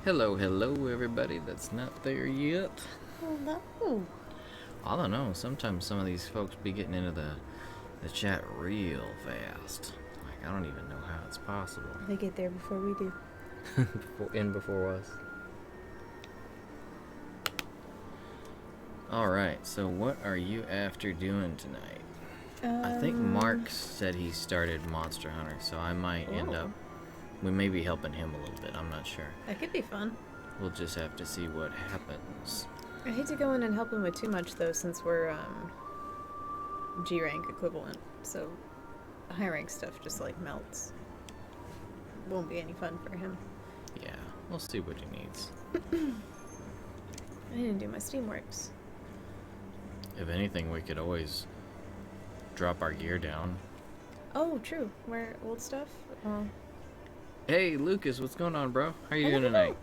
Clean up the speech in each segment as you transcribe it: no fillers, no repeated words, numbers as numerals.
Hello, hello, everybody that's not there yet. Hello. I don't know, sometimes some of these folks be getting into the chat real fast. Like, I don't even know how it's possible. They get there before we do. before us. Alright, so what are you after doing tonight? I think Mark said he started Monster Hunter, so I might end up... We may be helping him a little bit, I'm not sure. That could be fun. We'll just have to see what happens. I hate to go in and help him with too much, though, since we're G rank equivalent. So high rank stuff just like melts. Won't be any fun for him. Yeah, we'll see what he needs. I didn't do my Steamworks. If anything, we could always drop our gear down. Oh, true. Wear old stuff. Hey, Lucas, what's going on, bro? How are you doing tonight?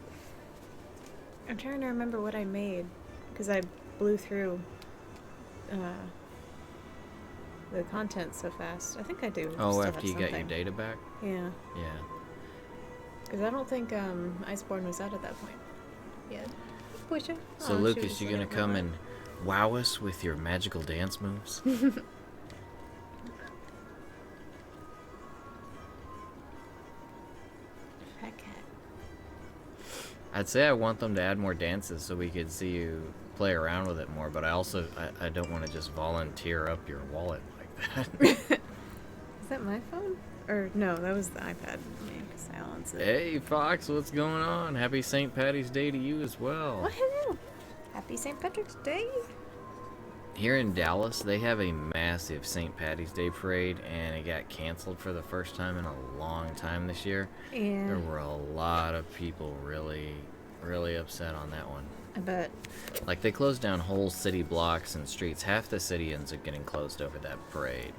I'm trying to remember what I made, because I blew through the content so fast. I think I do. Oh, after you got your data back? Yeah. Yeah. Because I don't think Iceborne was out at that point. Yeah. Pusha. So, Lucas, you gonna come and wow us with your magical dance moves? Fat cat. I'd say I want them to add more dances so we could see you play around with it more, but I don't want to just volunteer up your wallet like that. Is that my phone? Or no, that was the iPad. Silence it. Hey, Fox, what's going on? Happy St. Patty's Day to you as well. Well, hello. Happy St. Patrick's Day. Here in Dallas, they have a massive St. Patty's Day parade, and it got canceled for the first time in a long time this year. Yeah. There were a lot of people really, really upset on that one. I bet. Like, they closed down whole city blocks and streets. Half the city ends up getting closed over that parade.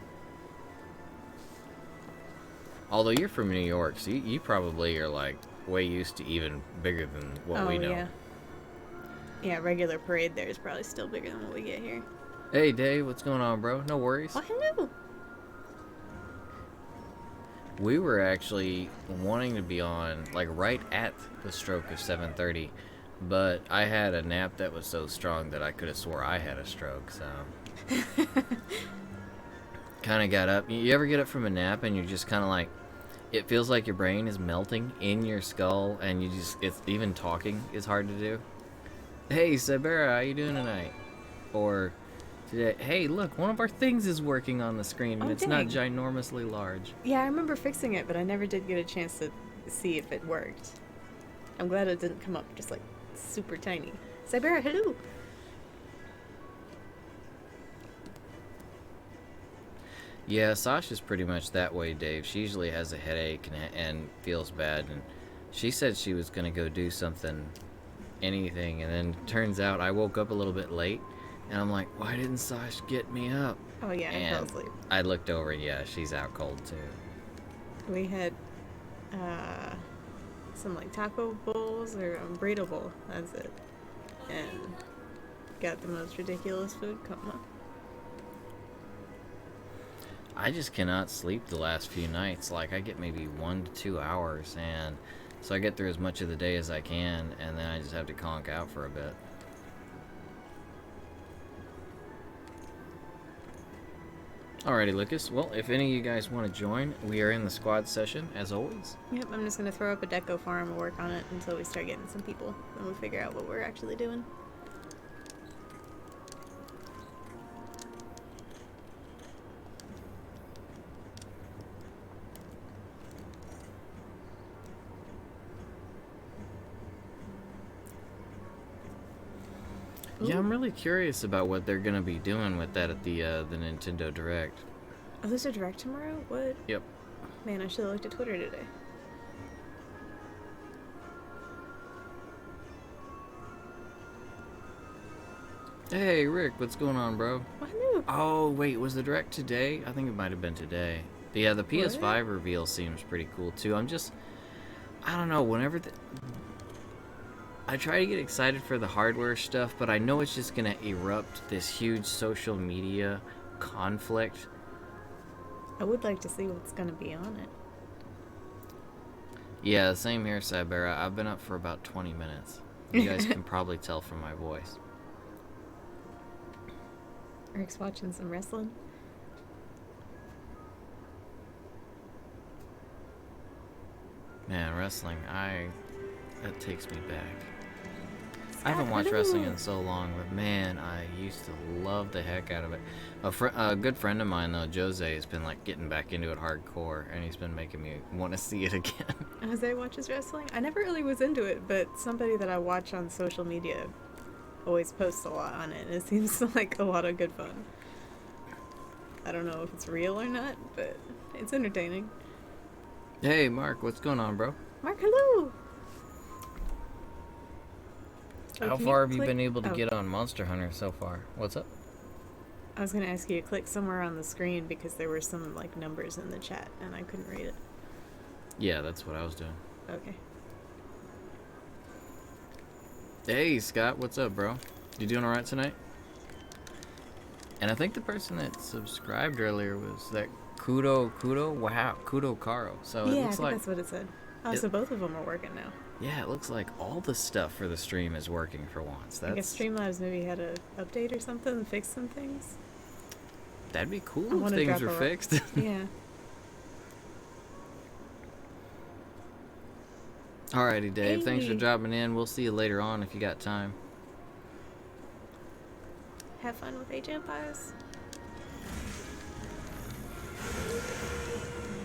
Although you're from New York, so you probably are, like, way used to even bigger than what we know. Yeah. Yeah, regular parade there is probably still bigger than what we get here. Hey, Dave, what's going on, bro? No worries. Oh, hello. We were actually wanting to be on, like, right at the stroke of 7:30, but I had a nap that was so strong that I could have swore I had a stroke, so... kind of got up. You ever get up from a nap and you're just kind of like... It feels like your brain is melting in your skull, and it's even talking is hard to do. Hey, Sabera, how you doing tonight? Or... Today, hey, look, one of our things is working on the screen, and it's not ginormously large. Yeah, I remember fixing it, but I never did get a chance to see if it worked. I'm glad it didn't come up just, like, super tiny. Cybera, hello! Yeah, Sasha's pretty much that way, Dave. She usually has a headache and feels bad, and she said she was going to go do something, anything, and then turns out I woke up a little bit late. And I'm like, why didn't Sash get me up? Oh, yeah, I fell asleep. I looked over, and yeah, she's out cold, too. We had, some, like, taco bowls, or burrito bowl, that's it. And got the most ridiculous food come up. I just cannot sleep the last few nights. Like, I get maybe 1 to 2 hours, and so I get through as much of the day as I can, and then I just have to conk out for a bit. Alrighty, Lucas. Well, if any of you guys want to join, we are in the squad session, as always. Yep, I'm just going to throw up a deco farm and work on it until we start getting some people. Then we'll figure out what we're actually doing. Yeah, I'm really curious about what they're going to be doing with that at the Nintendo Direct. Oh, there's a Direct tomorrow? What? Yep. Man, I should have looked at Twitter today. Hey, Rick, what's going on, bro? What? No. Oh, wait, was the Direct today? I think it might have been today. But yeah, the PS5 reveal seems pretty cool, too. I don't know, whenever I try to get excited for the hardware stuff, but I know it's just going to erupt this huge social media conflict. I would like to see what's going to be on it. Yeah, same here, Sabera. I've been up for about 20 minutes. You guys can probably tell from my voice. Eric's watching some wrestling. Man, wrestling, that takes me back. Scott, I haven't watched hello. wrestling in so long, but man, I used to love the heck out of it. A good friend of mine, though, Jose, has been like getting back into it hardcore, and he's been making me want to see it again. Jose watches wrestling? I never really was into it, but somebody that I watch on social media always posts a lot on it, and it seems like a lot of good fun. I don't know if it's real or not, but it's entertaining. Hey, Mark, what's going on, bro? Mark, hello! Oh, How can far have you click- been able to oh, get on Monster Hunter so far? What's up? I was going to ask you to click somewhere on the screen because there were some like numbers in the chat and I couldn't read it. Yeah, that's what I was doing. Okay. Hey, Scott, what's up, bro? You doing alright tonight? And I think the person that subscribed earlier was that Kudo Karo. So it Yeah, I looks think like, that's what it said. Oh, so both of them are working now. yeah, it looks like all the stuff for the stream is working for once. I guess Streamlabs maybe had a update or something and fixed some things. That'd be I cool if wanna things drop were a- fixed. Yeah. Alrighty, Dave. Thanks for Hey. dropping in. We'll see you later on if you got time. Have fun with Age Empires.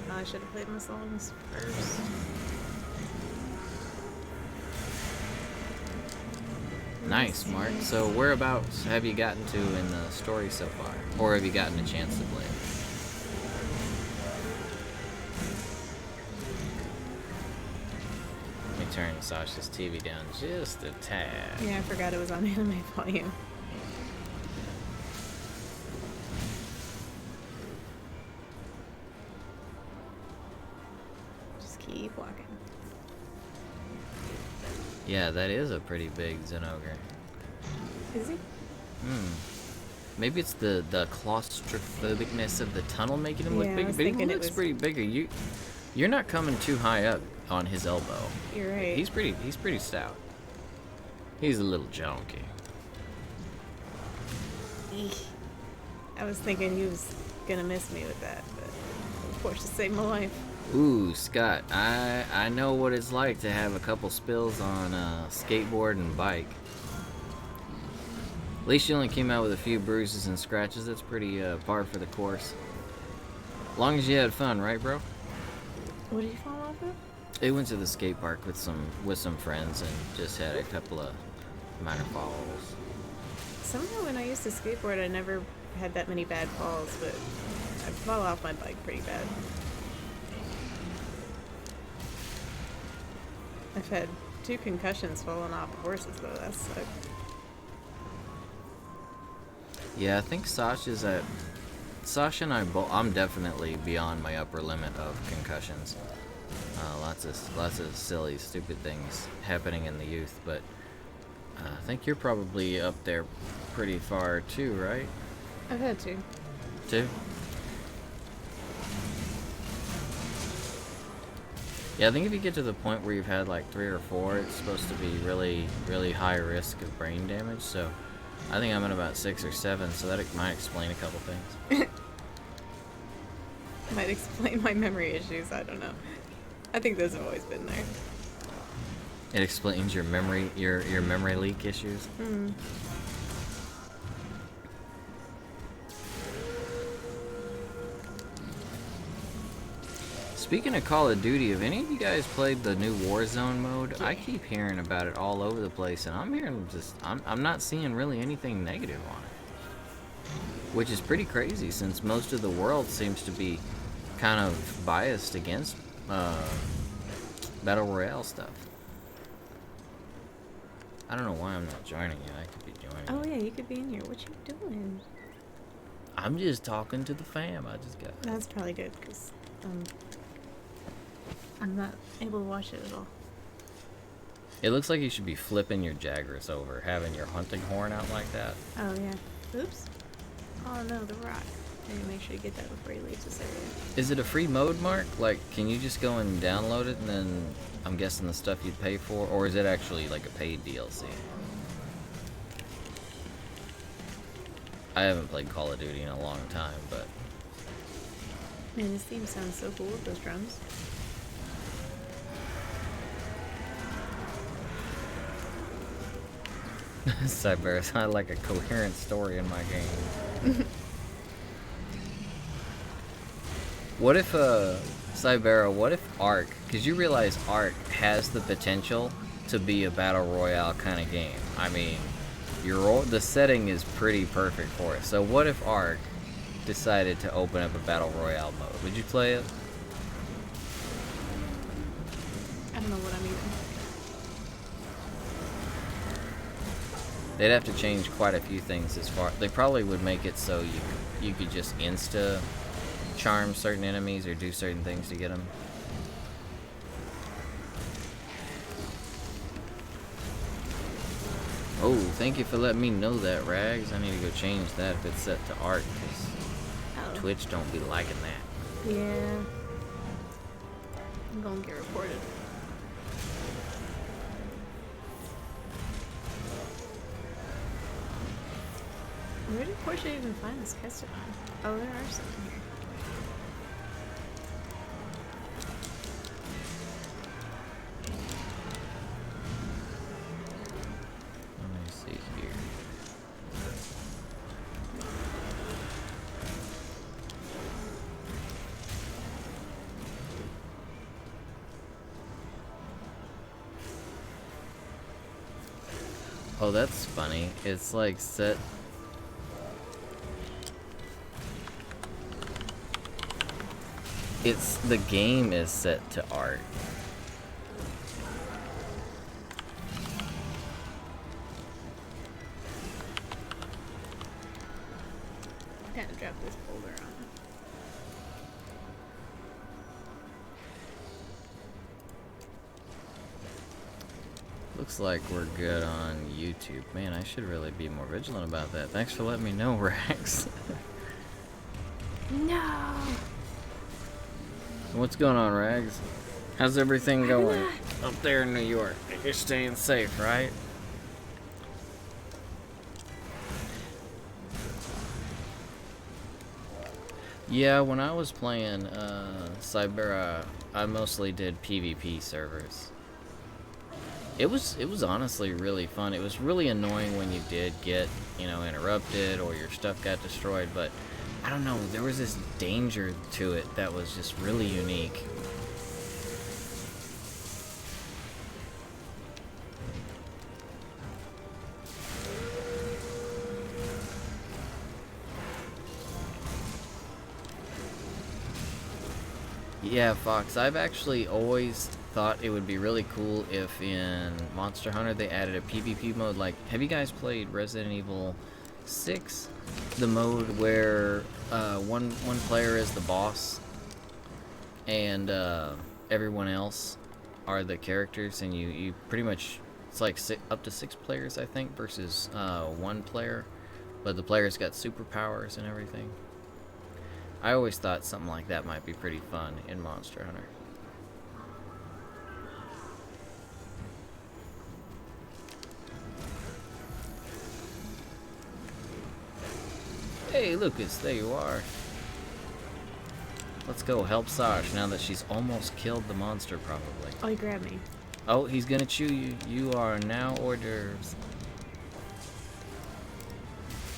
Oh, I should have played my songs first. Nice, Mark. So whereabouts have you gotten to in the story so far? Or have you gotten a chance to play it? Let me turn Sasha's TV down just a tad. Yeah, I forgot it was on anime volume. Just keep walking. Yeah, that is a pretty big Zenogre. Is he? Maybe it's the claustrophobicness of the tunnel making him look Yeah, I bigger, was but he thinking it looks was- pretty bigger. You're not coming too high up on his elbow. You're right. He's pretty stout. He's a little junky. Eek. I was thinking he was gonna miss me with that, but of course it saved my life. Ooh, Scott, I know what it's like to have a couple spills on skateboard and bike. At least you only came out with a few bruises and scratches. That's pretty par for the course. Long as you had fun, right, bro? What did you fall off of? They went to the skate park with some friends and just had a couple of minor falls. Somehow when I used to skateboard, I never had that many bad falls, but I fall off my bike pretty bad. I've had 2 concussions falling off of horses, though. That sucked. Yeah, I think Sasha and I both. I'm definitely beyond my upper limit of concussions. Lots of silly, stupid things happening in the youth, but I think you're probably up there pretty far too, right? I've had 2. Too? Yeah, I think if you get to the point where you've had like 3 or 4, it's supposed to be really, really high risk of brain damage. So I think I'm at about 6 or 7, so that might explain a couple things. Might explain my memory issues, I don't know. I think those have always been there. It explains your memory leak issues. Hmm. Speaking of Call of Duty, have any of you guys played the new Warzone mode? I keep hearing about it all over the place, and I'm not seeing really anything negative on it. Which is pretty crazy, since most of the world seems to be kind of biased against Battle Royale stuff. I don't know why I'm not joining you. I could be joining. Oh yeah, you could be in here. What you doing? I'm just talking to the fam. I just got. That's probably good, because I'm not able to watch it at all. It looks like you should be flipping your Jagras over, having your hunting horn out like that. Oh yeah. Oops. Oh no, the rock. And make sure you get that before you leave this area. Is it a free mode, Mark? Like, can you just go and download it and then I'm guessing the stuff you'd pay for? Or is it actually like a paid DLC? I haven't played Call of Duty in a long time, but... Man, this theme sounds so cool with those drums. Cyberus, I like a coherent story in my game. What if, Cybera, what if Ark, because you realize Ark has the potential to be a battle royale kind of game. I mean, the setting is pretty perfect for it. So what if Ark decided to open up a battle royale mode? Would you play it? I don't know what I'm eating. They'd have to change quite a few things as far... They probably would make it so you could just insta charm certain enemies or do certain things to get them. Oh, thank you for letting me know that, Rags. I need to go change that if it's set to art, because Twitch don't be liking that. Yeah. I'm gonna get reported. Where did Portia even find this Keston on? Oh, there are some in here. Let me see here. Oh, that's funny. It's like set... the game is set to art. Kind of drop this boulder on. Looks like we're good on YouTube. Man, I should really be more vigilant about that. Thanks for letting me know, Rax. No! What's going on, Rags? How's everything going up there in New York? You're staying safe, right? Yeah, when I was playing Cybera, I mostly did PvP servers. It was honestly really fun. It was really annoying when you did get, interrupted or your stuff got destroyed, but I don't know, there was this danger to it that was just really unique. Yeah, Fox, I've actually always thought it would be really cool if in Monster Hunter they added a PvP mode. Like, have you guys played Resident Evil 6? The mode where one player is the boss and everyone else are the characters, and you pretty much, it's like up to 6 players, I think, versus 1 player, but the player's got superpowers and everything. I always thought something like that might be pretty fun in Monster Hunter. Hey, Lucas, there you are. Let's go help Saj now that she's almost killed the monster, probably. Oh, he grabbed me. Oh, he's gonna chew you. You are now hors d'oeuvres.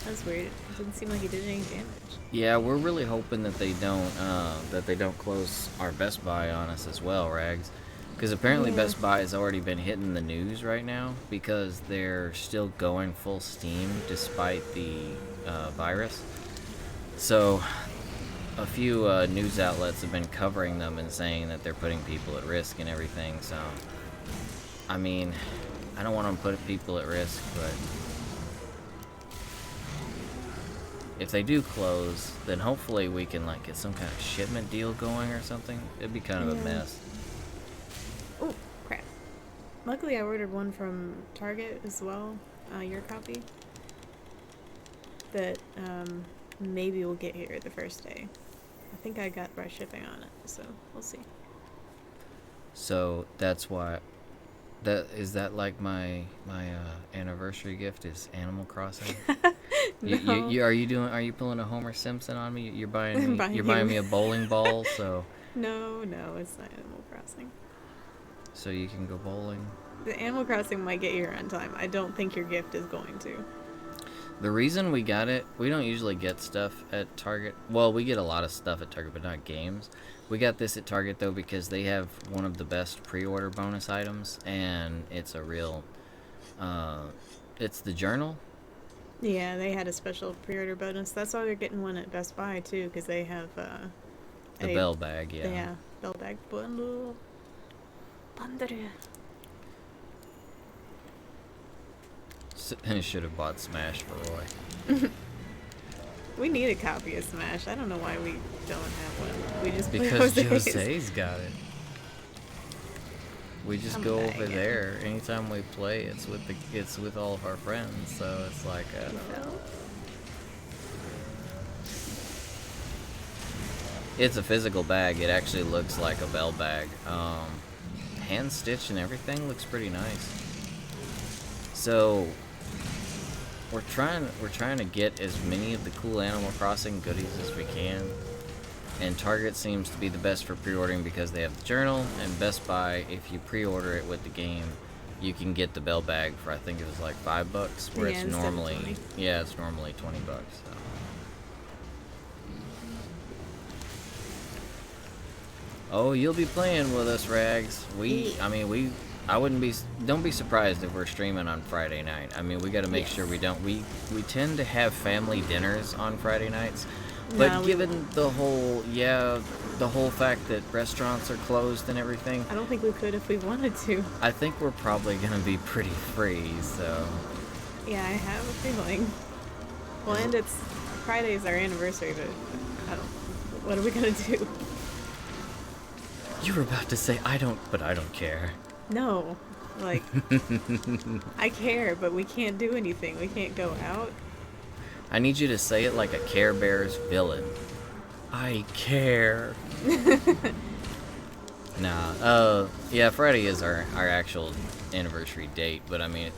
That's weird. It didn't seem like he did any damage. Yeah, we're really hoping that they don't close our Best Buy on us as well, Rags. Because apparently Best Buy has already been hitting the news right now because they're still going full steam despite the virus. So a few news outlets have been covering them and saying that they're putting people at risk and everything. So, I mean, I don't want to put people at risk, but if they do close, then hopefully we can like get some kind of shipment deal going or something. It'd be kind of a mess. Oh, crap. Luckily I ordered one from Target as well, your copy. That maybe will get here the first day. I think I got rush shipping on it, so we'll see. So that's why. That like my anniversary gift is Animal Crossing. No. Are you pulling a Homer Simpson on me? You're buying me Buying you're buying you. me a bowling ball so No, it's not Animal Crossing. you can go bowling. The Animal Crossing might get here on time. I don't think your gift is going to. The reason we got it, we don't usually get stuff at Target. Well, we get a lot of stuff at Target, but not games. We got this at Target, though, because they have one of the best pre-order bonus items, and it's a real... it's the journal. Yeah, they had a special pre-order bonus. That's why they're getting one at Best Buy, too, because they have, the bell bag, yeah. Yeah, bell bag bundle. Bundle. I should have bought Smash for Roy. We need a copy of Smash. I don't know why we don't have one. We just play Because Jose's. Jose's got it. We just go over there. Anytime we play, it's with all of our friends. So it's like it's a physical bag. It actually looks like a bell bag. Hand stitched and everything looks pretty nice. So we're trying to get as many of the cool Animal Crossing goodies as we can. And Target seems to be the best for pre-ordering because they have the journal, and Best Buy, if you pre-order it with the game, you can get the bell bag for, I think it was like $5, where it's normally it's normally $20. So. Oh, you'll be playing with us, Rags. Don't be surprised if we're streaming on Friday night. I mean, we got to make sure we don't. We tend to have family dinners on Friday nights. But given the whole fact that restaurants are closed and everything, I don't think we could if we wanted to. I think we're probably going to be pretty free, so... Yeah, I have a feeling. Well, and Friday's our anniversary, but what are we going to do? You were about to say, I don't care. No, like, I care, but we can't do anything. We can't go out. I need you to say it like a Care Bears villain. I care. Nah. Yeah, Friday is our actual anniversary date, but I mean,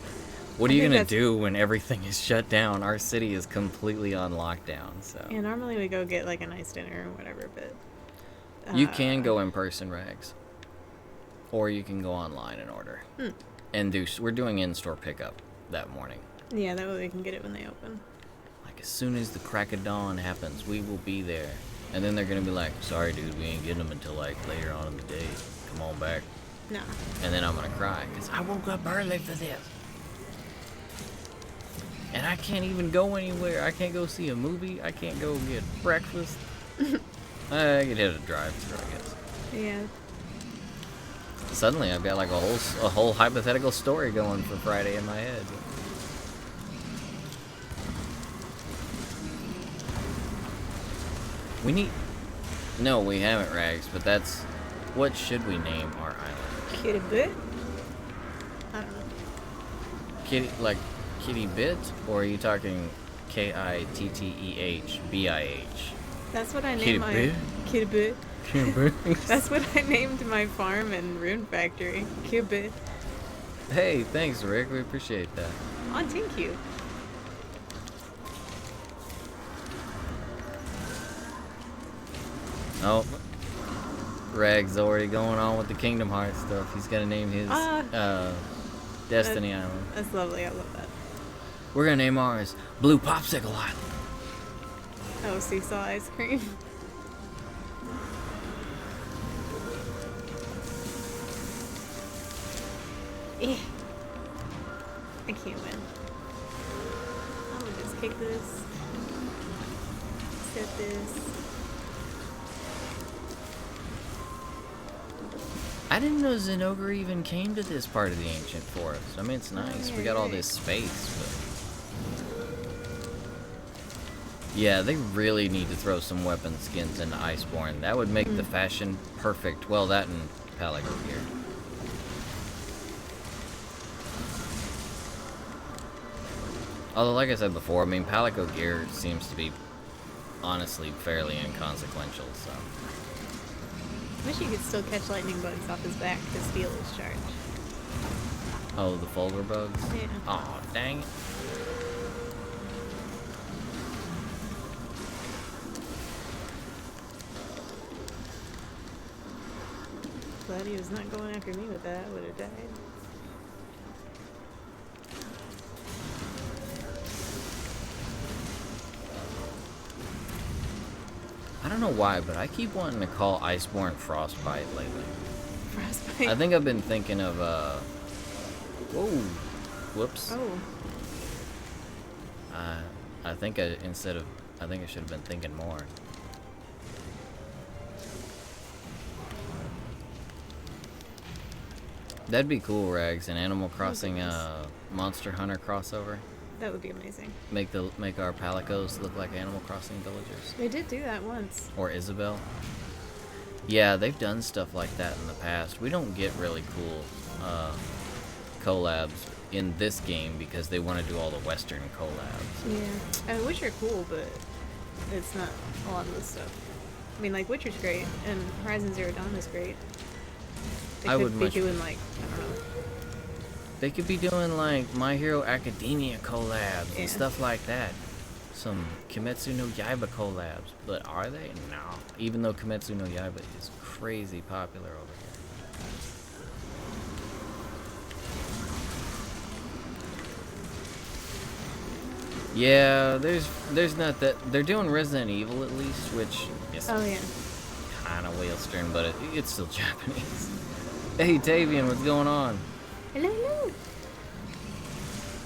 what are you gonna do when everything is shut down? Our city is completely on lockdown, so. Yeah, normally we go get like a nice dinner or whatever, but. You can go in person, Rags. Or you can go online and order. And we're doing in-store pickup that morning. Yeah, that way we can get it when they open. As soon as the crack of dawn happens, we will be there. And then they're going to be like, sorry, dude, we ain't getting them until, like, later on in the day. Come on back. Nah. And then I'm going to cry, because I woke up early for this. And I can't even go anywhere. I can't go see a movie. I can't go get breakfast. I could hit a drive-thru, I guess. Yeah. Suddenly, I've got, like, a whole hypothetical story going for Friday in my head. No, we haven't, Rags, but what should we name our island? Kitty Bit? I don't know. Kitty Bit? Or are you talking Kittehbih? That's what I named my... Kitty Bit? That's what I named my farm and rune factory. Kitty Bit. Hey, thanks, Rick. We appreciate that. Oh, thank you. Oh, Rag's already going on with the Kingdom Hearts stuff. He's gonna name his Destiny Island. That's lovely. I love that. We're gonna name ours Blue Popsicle Island. Oh, seesaw ice cream. I can't win. I'm gonna just kick this. Set this. I didn't know Zinogre even came to this part of the ancient forest. I mean, it's nice. Yeah, we got all this space, but... Yeah, they really need to throw some weapon skins into Iceborne. That would make the fashion perfect. Well, that and Palico gear. Although, like I said before, I mean, Palico gear seems to be honestly fairly inconsequential, so. Wish you could still catch lightning bugs off his back to steal his charge. Oh, the Fulgur bugs? Yeah. Aw, dang it. Glad he was not going after me with that. I would have died. I don't know why, but I keep wanting to call Iceborne Frostbite lately. Frostbite? I think I've been thinking of, whoa. Whoops. Oh. I think I should have been thinking more. That'd be cool, Rags, an Animal Crossing, Monster Hunter crossover. That would be amazing. Make our Palicos look like Animal Crossing villagers. They did do that once. Or Isabel. Yeah, they've done stuff like that in the past. We don't get really cool collabs in this game because they want to do all the Western collabs. Yeah. I mean, Witcher cool, but it's not a lot of this stuff. I mean, like, Witcher's great, and Horizon Zero Dawn is great. They could be doing, like, I don't know. They could be doing, like, My Hero Academia collabs and stuff like that. Some Kimetsu no Yaiba collabs. But are they? No. Even though Kimetsu no Yaiba is crazy popular over here. Yeah, there's not that. They're doing Resident Evil at least, which is kind of Western, but it's still Japanese. Hey, Tavian, what's going on? Hello.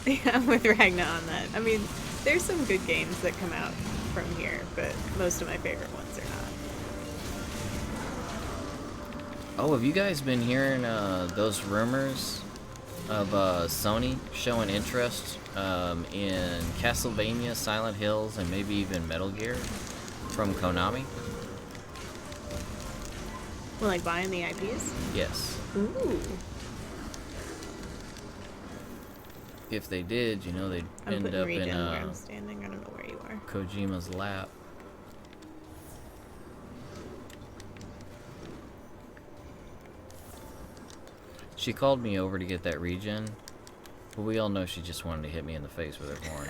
Yeah, I'm with Ragna on that. I mean, there's some good games that come out from here, but most of my favorite ones are not. Oh, have you guys been hearing those rumors of Sony showing interest in Castlevania, Silent Hills, and maybe even Metal Gear from Konami? Well, like buying the IPs? Yes. Ooh. If they did, you know, they'd end up in where I'm standing. I don't know where you are. Kojima's lap. She called me over to get that regen, but we all know she just wanted to hit me in the face with her horn.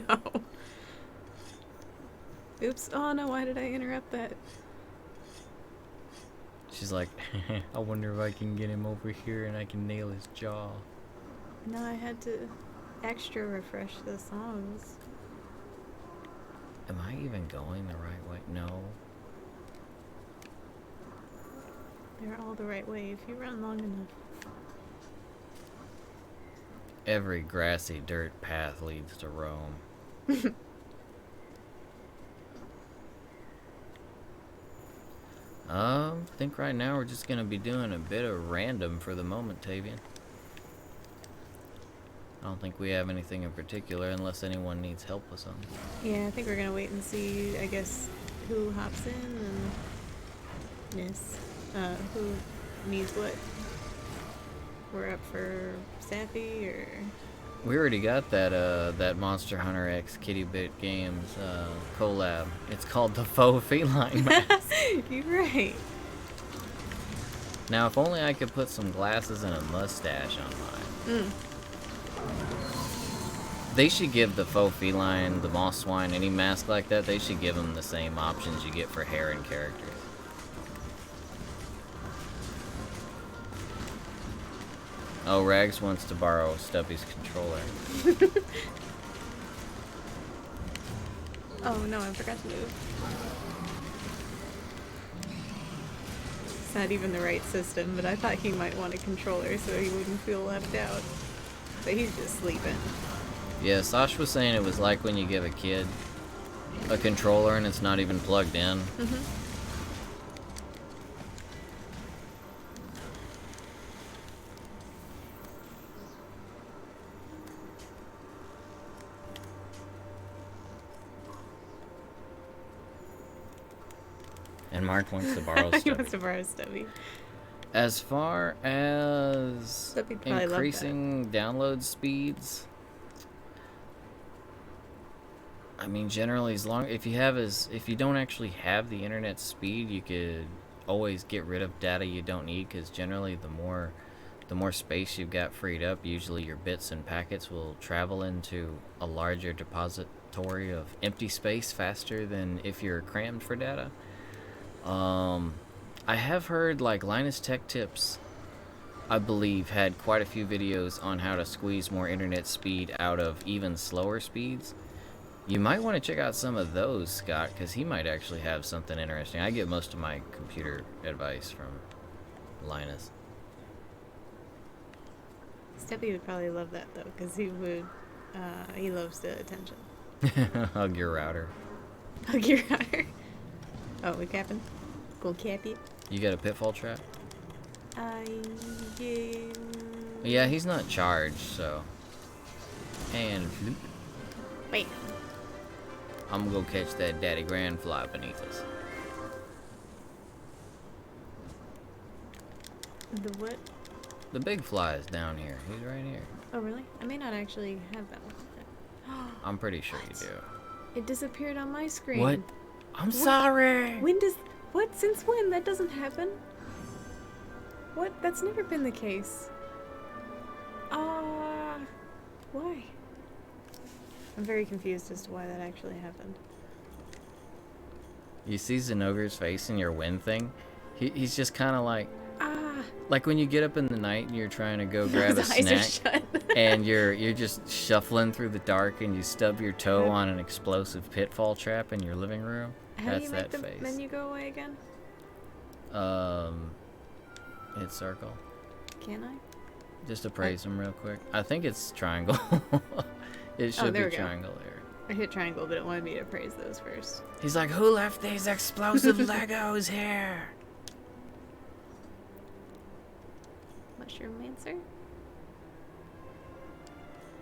No. Oops. Oh no, why did I interrupt that? She's like, I wonder if I can get him over here and I can nail his jaw. No, I had to extra refresh the songs. Am I even going the right way? No. They're all the right way if you run long enough. Every grassy dirt path leads to Rome. I think right now we're just gonna be doing a bit of random for the moment, Tavian. I don't think we have anything in particular unless anyone needs help with something. Yeah, I think we're gonna wait and see, I guess, who hops in and who needs what. We're up for Sappy or... We already got that Monster Hunter X Kitty Bit Games collab. It's called the Faux Feline Mask. You're right. Now, if only I could put some glasses and a mustache on mine. They should give the Faux Feline, the Moss Swine, any mask like that, they should give them the same options you get for hair and characters. Oh, Rags wants to borrow Stubby's controller. Oh no, I forgot to move. It's not even the right system, but I thought he might want a controller so he wouldn't feel left out. But he's just sleeping. Yeah, Sash was saying it was like when you give a kid a controller and it's not even plugged in. And Mark wants to borrow Stubby. He wants to borrow Stubby. As far as increasing download speeds, I mean, generally, if you don't actually have the internet speed, you could always get rid of data you don't need. Because generally, the more space you've got freed up, usually your bits and packets will travel into a larger depository of empty space faster than if you're crammed for data. I have heard like Linus Tech Tips, I believe, had quite a few videos on how to squeeze more internet speed out of even slower speeds. You might want to check out some of those, Scott, because he might actually have something interesting. I get most of my computer advice from Linus. Steppy would probably love that though, because he loves the attention. Hug your router. Hug your router. Oh, we capping? Go cap it. You got a pitfall trap? Yeah. Yeah, he's not charged, so. And floop. Wait. I'm gonna go catch that daddy grand fly beneath us. The what? The big fly is down here. He's right here. Oh, really? I may not actually have that one. I'm pretty sure you do. It disappeared on my screen. What? I'm sorry. When does... What? Since when? That doesn't happen. What? That's never been the case. Why? I'm very confused as to why that actually happened. You see Zenogre's face in your win thing? He's just kind of like... Ah. Like when you get up in the night and you're trying to go grab a His eyes are snack shut. and you're just shuffling through the dark and you stub your toe on an explosive pitfall trap in your living room. How That's do you make that the face. menu go away again? Hit circle. Can I? Just appraise him real quick. I think it's triangle. It should there be we go. triangle there. I hit triangle, but it wanted me to praise those first. He's like, who left these explosive Legos here? Mushroom Mancer?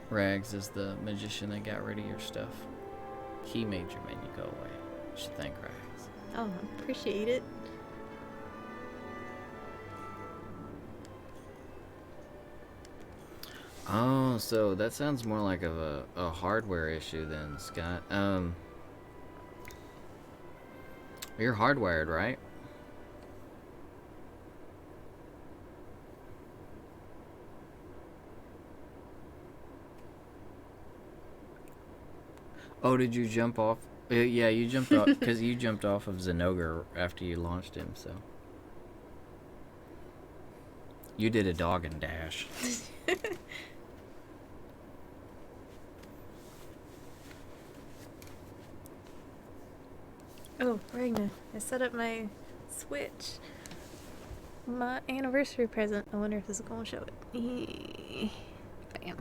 Rags is the magician that got rid of your stuff. He made your menu go away. You should thank Rags. Oh, appreciate it. Oh, so that sounds more like a hardware issue then, Scott. You're hardwired, right? Oh, did you jump off? Yeah, you jumped off because you jumped off of Zenogre after you launched him, so. You did a dog and dash. Oh, Ragna, I set up my Switch. My anniversary present. I wonder if this is going to show it. Bam.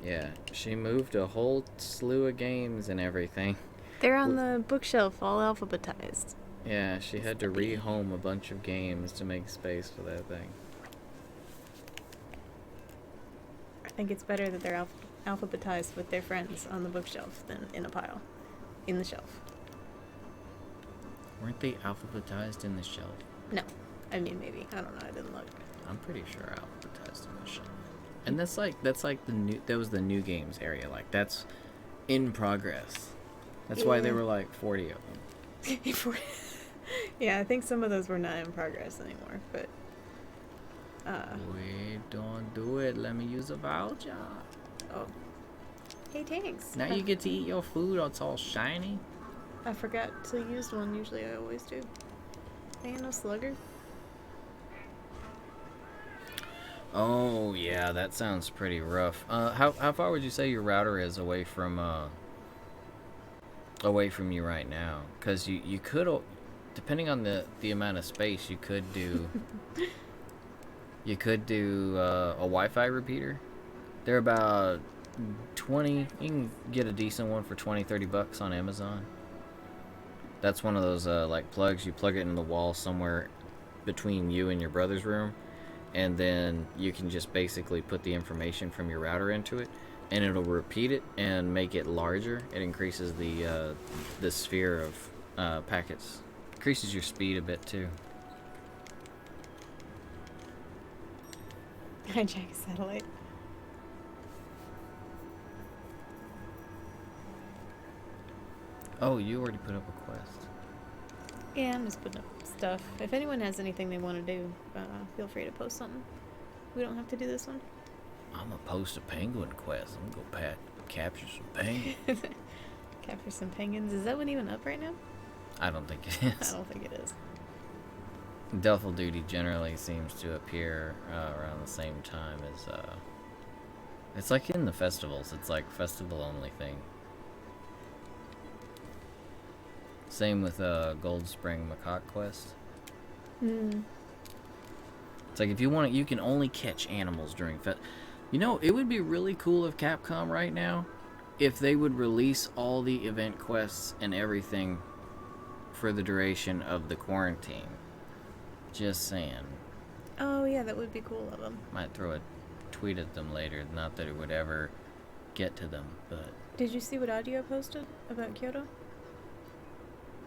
Yeah, she moved a whole slew of games and everything. They're on the bookshelf, all alphabetized. Yeah, she had to rehome a bunch of games to make space for that thing. I think it's better that they're alphabetized with their friends on the bookshelf than in a pile. In the shelf. Weren't they alphabetized in the shelf? No. I mean, maybe. I don't know. I didn't look. I'm pretty sure alphabetized in the shelf. And that was the new games area. Like, that's in progress. That's why there were like 40 of them. Yeah, I think some of those were not in progress anymore, but Wait, don't do it. Let me use a voucher. oh. Hey, thanks. Now you get to eat your food. It's all shiny. I forgot to use one. Usually I always do. Ain't no slugger. Oh yeah, that sounds pretty rough. How far would you say your router is away from you right now? Because you could, depending on the amount of space, you could do a Wi-Fi repeater. They're about 20. You can get a decent one for $20-$30 on Amazon. That's one of those like plugs. You plug it in the wall somewhere between you and your brother's room, and then you can just basically put the information from your router into it, and it'll repeat it and make it larger. It increases the sphere of packets. Increases your speed a bit too. Hijack a satellite. Oh, you already put up a quest. Yeah, I'm just putting up stuff. If anyone has anything they want to do, feel free to post something. We don't have to do this one. I'm gonna post a penguin quest. I'm gonna go capture some penguins. Capture some penguins. Is that one even up right now? I don't think it is. I don't think it is. Duffel Duty generally seems to appear around the same time as, it's like in the festivals. It's like festival only thing. Same with Gold Spring Macaque Quest. Hmm. It's like if you want it, you can only catch animals during You know, it would be really cool if Capcom right now, if they would release all the event quests and everything for the duration of the quarantine. Just saying. Oh yeah, that would be cool of them. Might throw a tweet at them later. Not that it would ever get to them, but... Did you see what Audio posted about Kyoto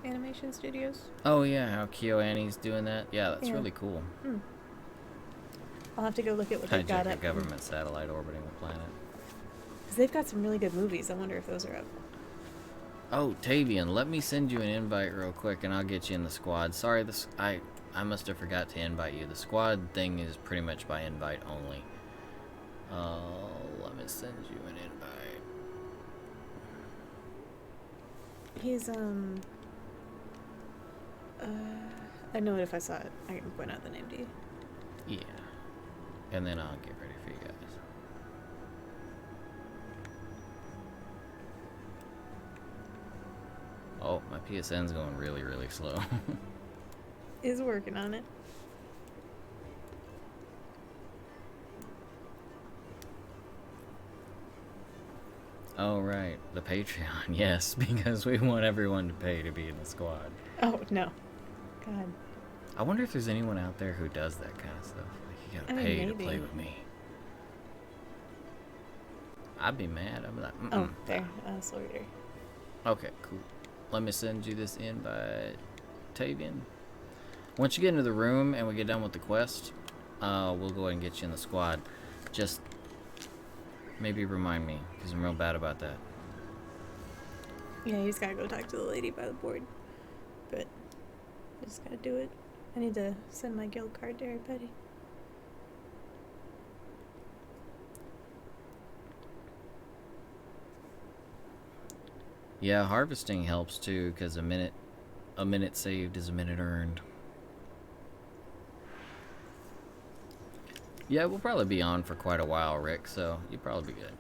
Animation Studios? Oh yeah, how KyoAni's doing that? Yeah, that's really cool. Hmm. I'll have to go look at what they've got up. A government satellite orbiting the planet. Because they've got some really good movies. I wonder if those are up. Oh, Tavian, let me send you an invite real quick and I'll get you in the squad. Sorry, I must have forgot to invite you. The squad thing is pretty much by invite only. Let me send you an invite. He's, I know it if I saw it. I can point out the name to you. Yeah. And then I'll get ready for you guys. Oh, my PSN's going really, really slow. Is working on it. Oh, right. The Patreon, yes, because we want everyone to pay to be in the squad. Oh, no. God. I wonder if there's anyone out there who does that kind of stuff. Like, you gotta pay to play with me. I'd be mad. I'd be like, oh, there. Slow reader. Okay, cool. Let me send you this invite, Tavian. Once you get into the room and we get done with the quest, we'll go ahead and get you in the squad. Just maybe remind me, because I'm real bad about that. Yeah, you just gotta go talk to the lady by the board. But I just gotta do it. I need to send my guild card to everybody. Yeah, harvesting helps too, because a minute saved is a minute earned. Yeah, we'll probably be on for quite a while, Rick, so you'll probably be good.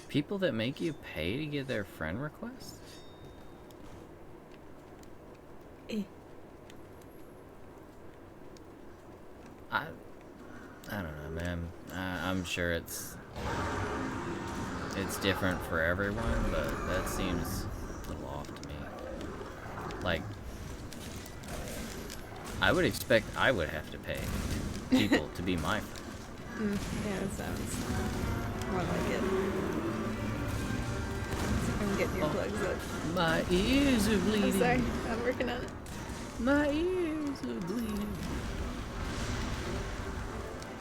People that make you pay to get their friend requests? I don't know, man. I'm sure it's different for everyone, but that seems a little off to me. Like, I would expect I would have to pay people to be my friend. Yeah, that sounds more like it. I'm getting your plugs up. My ears are bleeding. I'm sorry, I'm working on it. My ears are bleeding.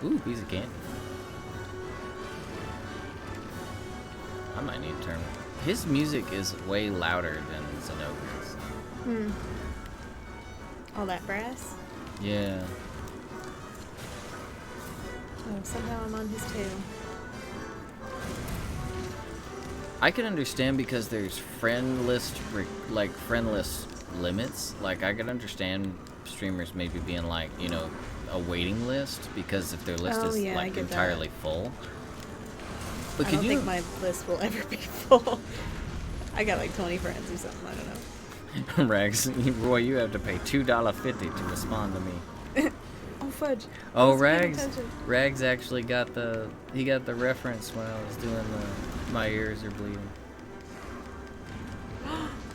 Ooh, piece of candy. I might need to turn. His music is way louder than Zenobia's. All that brass? Yeah. Oh, somehow I'm on his tail. I can understand because there's friend list limits. Like, I could understand streamers maybe being like, you know, a waiting list, because if their list is like entirely full. But I don't think my list will ever be full. I got like 20 friends or something, I don't know. Rags, Roy, you have to pay $2.50 to respond to me. Oh fudge. Oh, Rags actually got he got the reference when I was doing my ears are bleeding.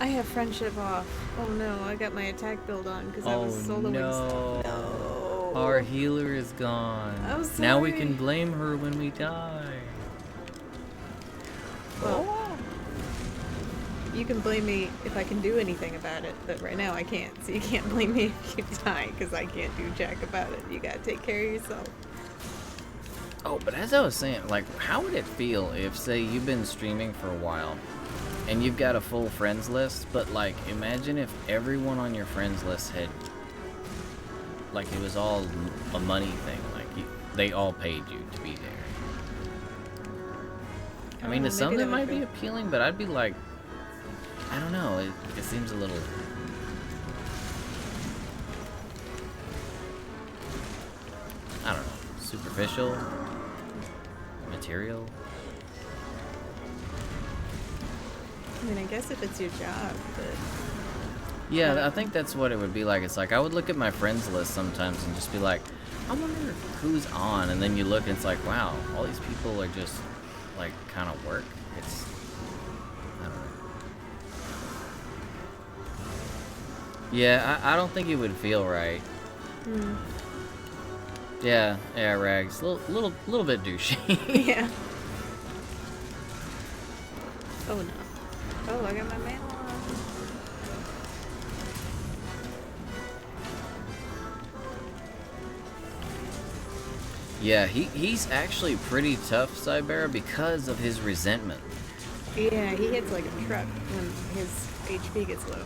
I have friendship off. Oh no, I got my attack build on because I was soloing stuff. No. Our healer is gone. I'm sorry. Now we can blame her when we die. Well, you can blame me if I can do anything about it, but right now I can't. So you can't blame me if you die because I can't do jack about it. You gotta take care of yourself. Oh, but as I was saying, like, how would it feel if, say, you've been streaming for a while and you've got a full friends list, but, like, imagine if everyone on your friends list had, like, it was all a money thing, like, they all paid you to be there. I mean, to some that might be appealing, but I'd be like, I don't know, it seems a little... I don't know, superficial, material. I mean, I guess if it's your job, but... Yeah, I think that's what it would be like. It's like, I would look at my friends list sometimes and just be like, I wonder who's on, and then you look and it's like, wow, all these people are just, like, kind of work. It's, I don't know. Yeah, I don't think it would feel right. Yeah, Rags, little bit douchey. Yeah. Oh no. Oh, I got my mail on. Yeah, he's actually pretty tough, Cybera, because of his resentment. Yeah, he hits like a truck when his HP gets low.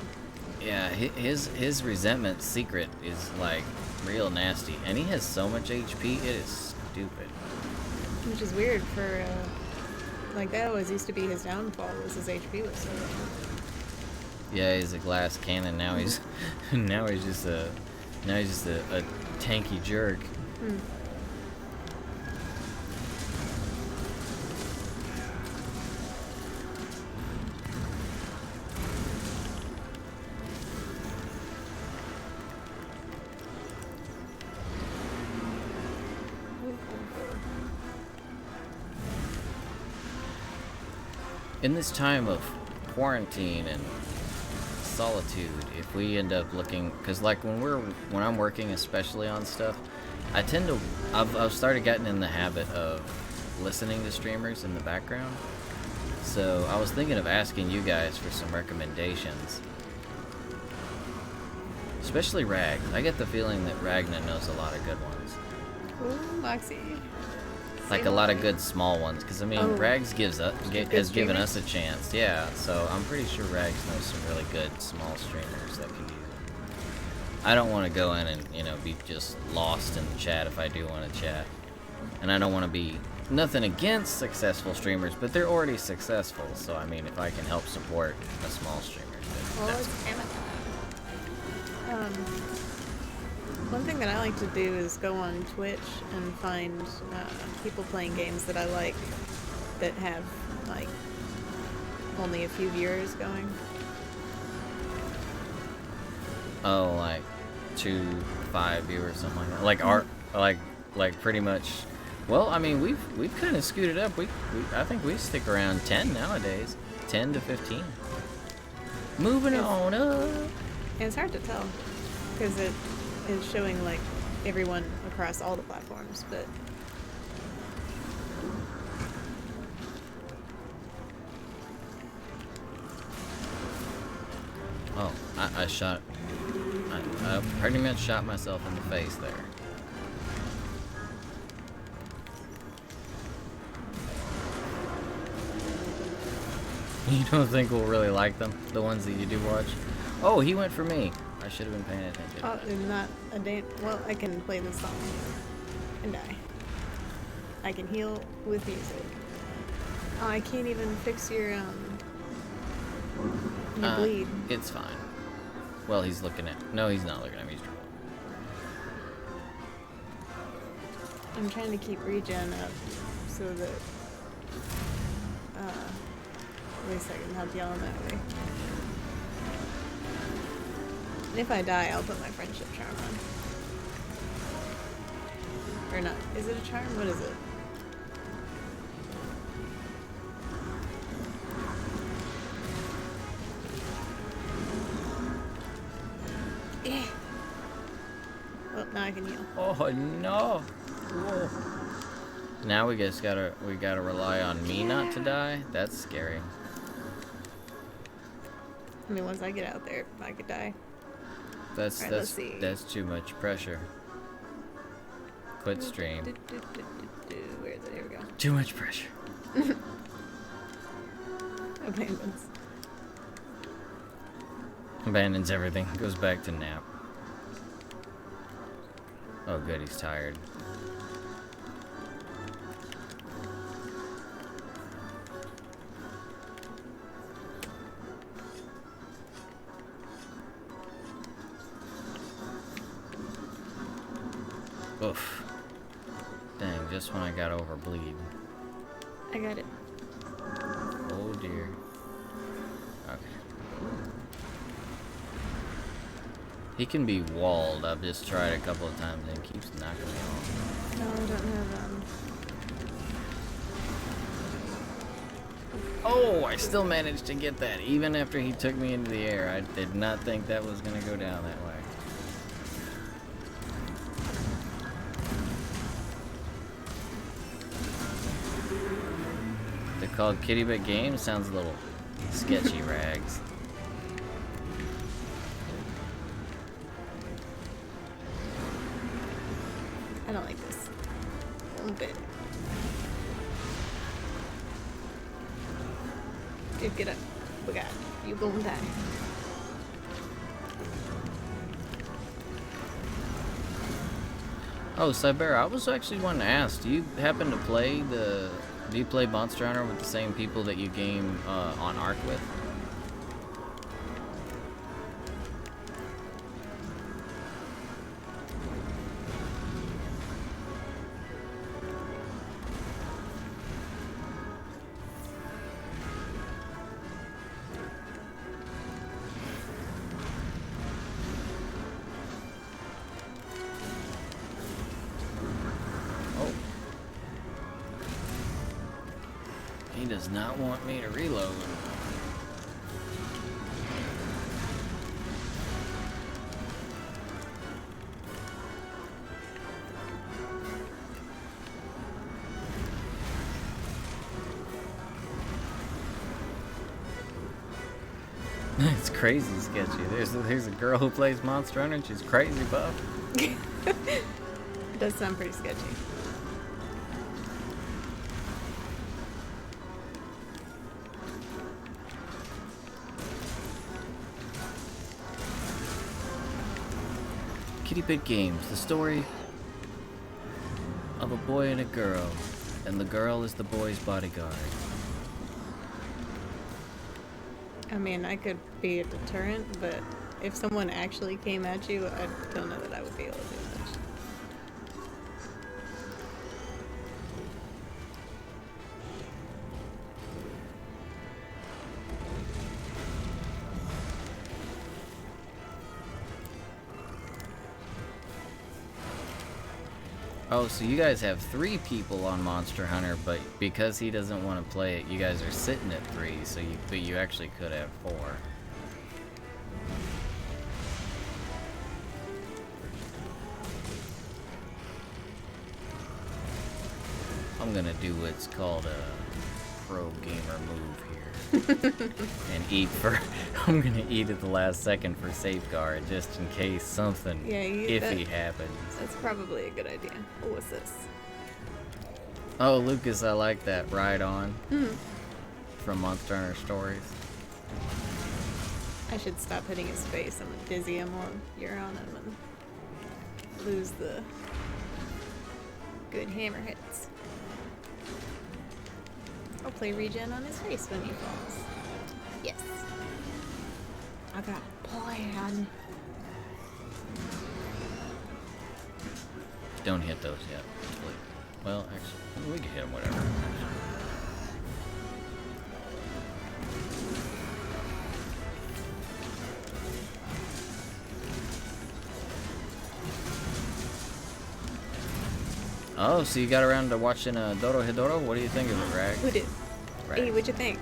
Yeah, his resentment secret is like real nasty, and he has so much HP, it is stupid. Which is weird for, like, that always used to be his downfall, was his HP was so low. Yeah, he's a glass cannon, now he's, now he's just a tanky jerk. In this time of quarantine and solitude, if we end up looking, because like when I'm working especially on stuff, I tend to, I've started getting in the habit of listening to streamers in the background. So I was thinking of asking you guys for some recommendations, especially Rag. I get the feeling that Ragna knows a lot of good ones. Ooh, Moxie. Like a lot of good small ones, because I mean, Rags has given us a chance, yeah. So I'm pretty sure Rags knows some really good small streamers that could use it. I don't want to go in and be just lost in the chat if I do want to chat, and I don't want to be nothing against successful streamers, but they're already successful. So I mean, if I can help support a small streamer, that's one thing that I like to do is go on Twitch and find people playing games that I like that have, like, only a few viewers going. Oh, like 2, 5 viewers, something like that. Like art, like pretty much. Well, I mean, we've kind of scooted up. I think we stick around 10 nowadays, 10 to 15. Moving on up. And it's hard to tell because it is showing like everyone across all the platforms, but oh, I pretty much shot myself in the face there. You don't think we'll really like them, the ones that you do watch? Oh, he went for me. I should have been paying attention. oh, it's not a damn. Well, I can play this song and die. I can heal with music. Oh, I can't even fix your bleed. It's fine. Well, he's looking at. No, he's not looking at me. He's drunk. I'm trying to keep regen up so that at least I can help y'all in that way. And if I die, I'll put my friendship charm on. Or not. Is it a charm? What is it? Eh. Well, now I can heal. Oh no! Whoa. Now we gotta rely on me not to die. That's scary. I mean, once I get out there, I could die. That's Alright, let's see. That's too much pressure. Quit stream. Where is it? Here we go. Too much pressure. Abandons. Abandons everything. Goes back to nap. Oh, good. He's tired. Oof. Dang, just when I got over bleed. I got it. Oh dear. Okay. He can be walled. I've just tried a couple of times and he keeps knocking me off. No, I don't have Oh, I still managed to get that, even after he took me into the air. I did not think that was gonna go down that way. They're called Kitty Bit Games. Sounds a little sketchy, Rags. I don't like this. One bit. Dude, get up. We got you gonna die. Oh, Cybera, I was actually wanting to ask, do you happen to play do you play Monster Hunter with the same people that you game on Ark with? He does not want me to reload. It's crazy sketchy. There's a girl who plays Monster Hunter and she's crazy buff. It does sound pretty sketchy. Kitty Bit Games, the story of a boy and a girl, and the girl is the boy's bodyguard. I mean, I could be a deterrent, but if someone actually came at you, I don't know that I would be able to do much. Oh, so you guys have 3 people on Monster Hunter, but because he doesn't want to play it, you guys are sitting at 3, so but you actually could have 4. I'm gonna do what's called a pro gamer move here. And I'm gonna eat at the last second for safeguard, just in case something iffy happens. That's probably a good idea. Oh, what's this? Oh, Lucas, I like that. Ride On. From Monster Hunter Stories. I should stop hitting his face. I'm gonna dizzy him while you're on him and lose the good hammer hits. I'll play regen on his face when he falls. Yes. I got a plan. Don't hit those yet, please. Well, actually, we can hit them, whatever. Oh, so you got around to watching Doro Hedoro? What do you think of it, Rag? Who did? Rag. Hey, what'd you think?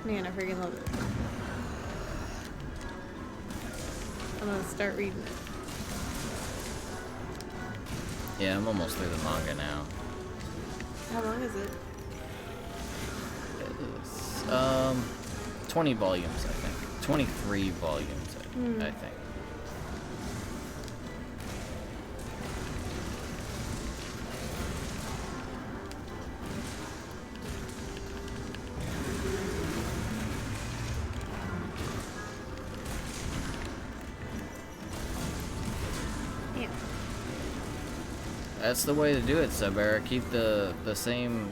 Man, I freaking love it. I'm gonna start reading it. Yeah, I'm almost through the manga now. How long is it? It's, 20 volumes, I think. 23 volumes, I think. That's the way to do it, Sabera. Keep the same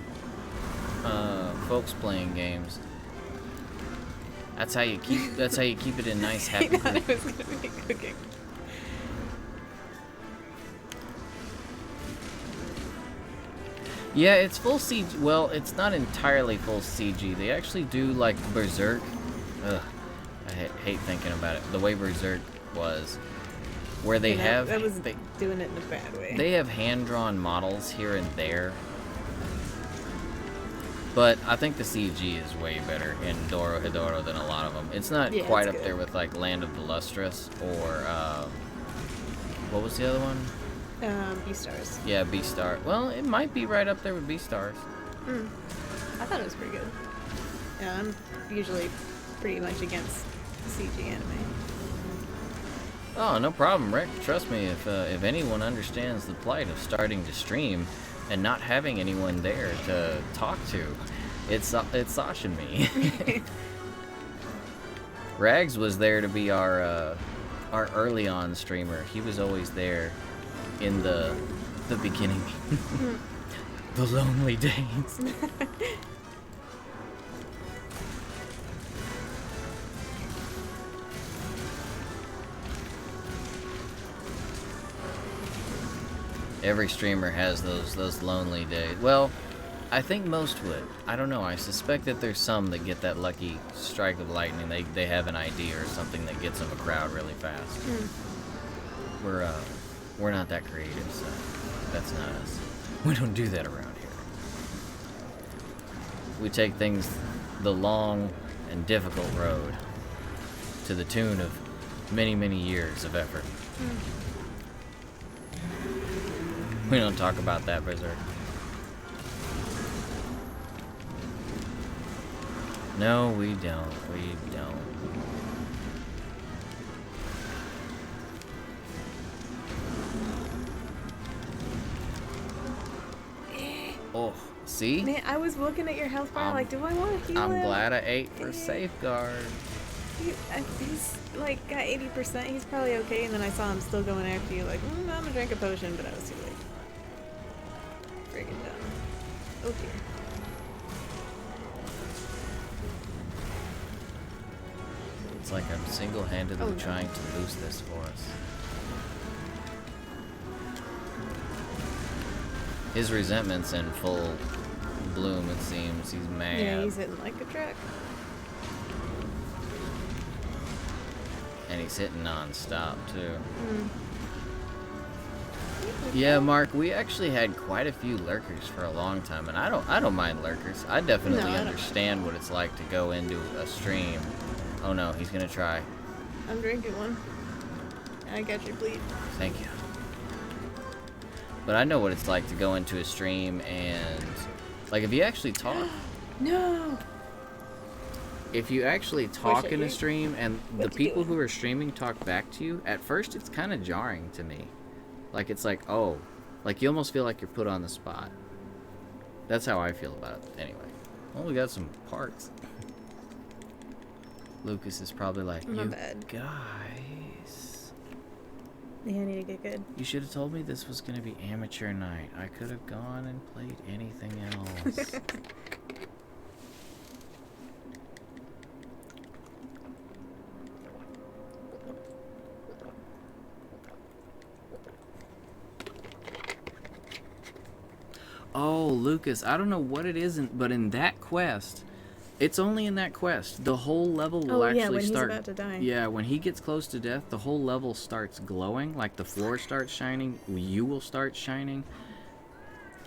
folks playing games. That's how you keep it in nice happy I thought it was gonna be cooking. Yeah, it's full CG. Well, it's not entirely full CG. They actually do like Berserk. Ugh, I hate thinking about it. The way Berserk was, where they that was doing it in a bad way. They have hand-drawn models here and there, but I think the CG is way better in Doro Hidoro than a lot of them. It's not quite up there with like Land of the Lustrous or what was the other one? Beastars. Yeah, Beastar. Well, it might be right up there with Beastars. I thought it was pretty good. Yeah, I'm usually pretty much against CG anime. Oh, no problem, Rick. Trust me, if anyone understands the plight of starting to stream and not having anyone there to talk to, it's Sasha and me. Rags was there to be our early on streamer. He was always there in the beginning. The lonely days. Every streamer has those lonely days. Well, I think most would. I don't know. I suspect that there's some that get that lucky strike of lightning. They have an idea or something that gets them a crowd really fast. We're not that creative, so that's not us. We don't do that around here. We take things the long and difficult road to the tune of many, many years of effort. We don't talk about that, Berserk. No, we don't. We don't. Oh, see? Man, I was looking at your health bar like, do I want to heal him? I'm glad I ate for safeguard. He's like got 80%. He's probably okay. And then I saw him still going after you like, I'm gonna drink a potion, but I was too late. Friggin' dumb. Oh dear. It's like I'm single-handedly trying to lose this for us. His resentment's in full bloom, it seems. He's mad. Yeah, he's hitting like a truck. And he's hitting non-stop, too. Yeah, Mark, we actually had quite a few lurkers for a long time, and I don't mind lurkers. I definitely understand what it's like to go into a stream. Oh no, he's gonna try. I'm drinking one. I got your bleed. Thank you. But I know what it's like to go into a stream and, like, if you actually talk. No. If you actually talk in a stream and the people who are streaming talk back to you, at first it's kind of jarring to me. Like, it's like, oh, like you almost feel like you're put on the spot. That's how I feel about it anyway. Well, we got some parts. Lucas is probably like, My you bad. guys. Yeah, I need to get good. You should have told me this was going to be amateur night. I could have gone and played anything else. Oh, Lucas, I don't know what it is, but in that quest, it's only in that quest. The whole level will actually start. He's about to die. Yeah, when he gets close to death, the whole level starts glowing. Like the floor starts shining. You will start shining.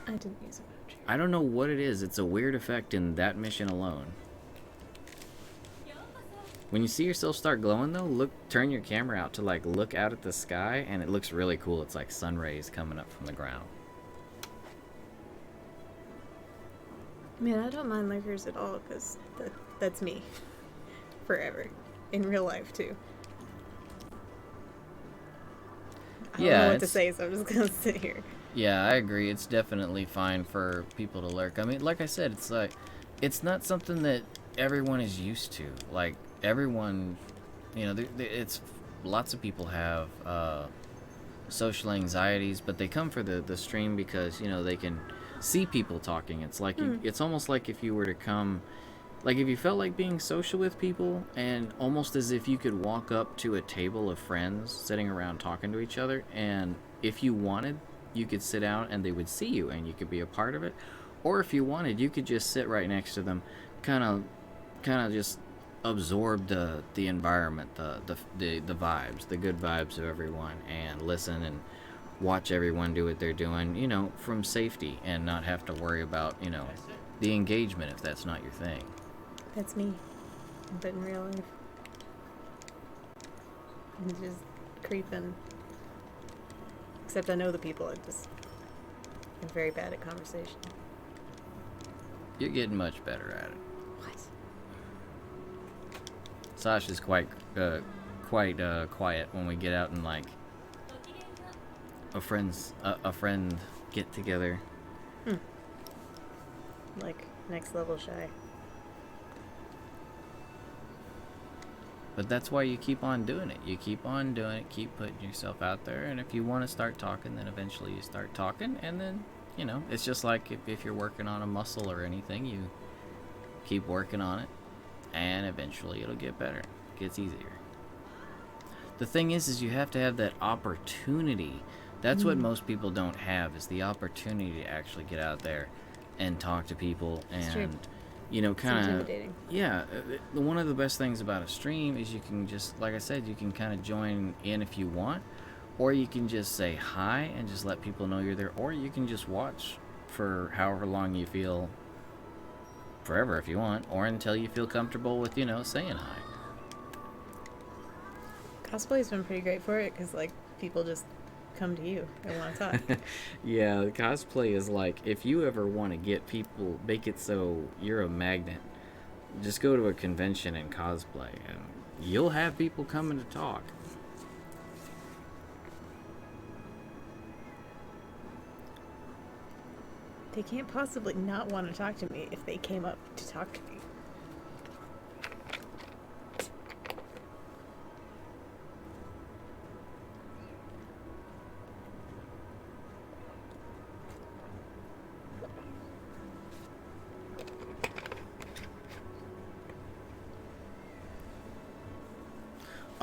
I didn't use a voucher. I don't know what it is. It's a weird effect in that mission alone. When you see yourself start glowing, though, turn your camera out to like look out at the sky, and it looks really cool. It's like sun rays coming up from the ground. Man, I don't mind lurkers at all because that's me. Forever. In real life, too. I don't know what to say, so I'm just going to sit here. Yeah, I agree. It's definitely fine for people to lurk. I mean, like I said, it's like, it's not something that everyone is used to. Like, everyone, you know, it's, lots of people have social anxieties, but they come for the stream because, you know, they can see people talking. It's like it's almost like if you were to come, like if you felt like being social with people, and almost as if you could walk up to a table of friends sitting around talking to each other, and if you wanted, you could sit down and they would see you and you could be a part of it. Or if you wanted, you could just sit right next to them, kind of just absorb the environment, the vibes, the good vibes of everyone, and listen and watch everyone do what they're doing, you know, from safety, and not have to worry about, you know, the engagement if that's not your thing. That's me, but in real life. I'm just creeping. Except I know the people. I'm very bad at conversation. You're getting much better at it. What? Sasha's quite quiet when we get out and like a friend get together. Like next level shy. But that's why you keep on doing it. You keep on doing it, keep putting yourself out there, and if you want to start talking, then eventually you start talking, and then, you know, it's just like if you're working on a muscle or anything, you keep working on it, and eventually it'll get better. It gets easier. The thing is you have to have that opportunity. That's what most people don't have, is the opportunity to actually get out there and talk to people, and you know, kind of, yeah, one of the best things about a stream is you can just, like I said, you can kind of join in if you want, or you can just say hi and just let people know you're there, or you can just watch for however long you feel, forever if you want, or until you feel comfortable with, you know, saying hi. Cosplay's been pretty great for it, because, like, people just come to you and want to talk. Yeah, cosplay is like, if you ever want to get people, make it so you're a magnet, just go to a convention and cosplay, and you'll have people coming to talk. They can't possibly not want to talk to me if they came up to talk to me.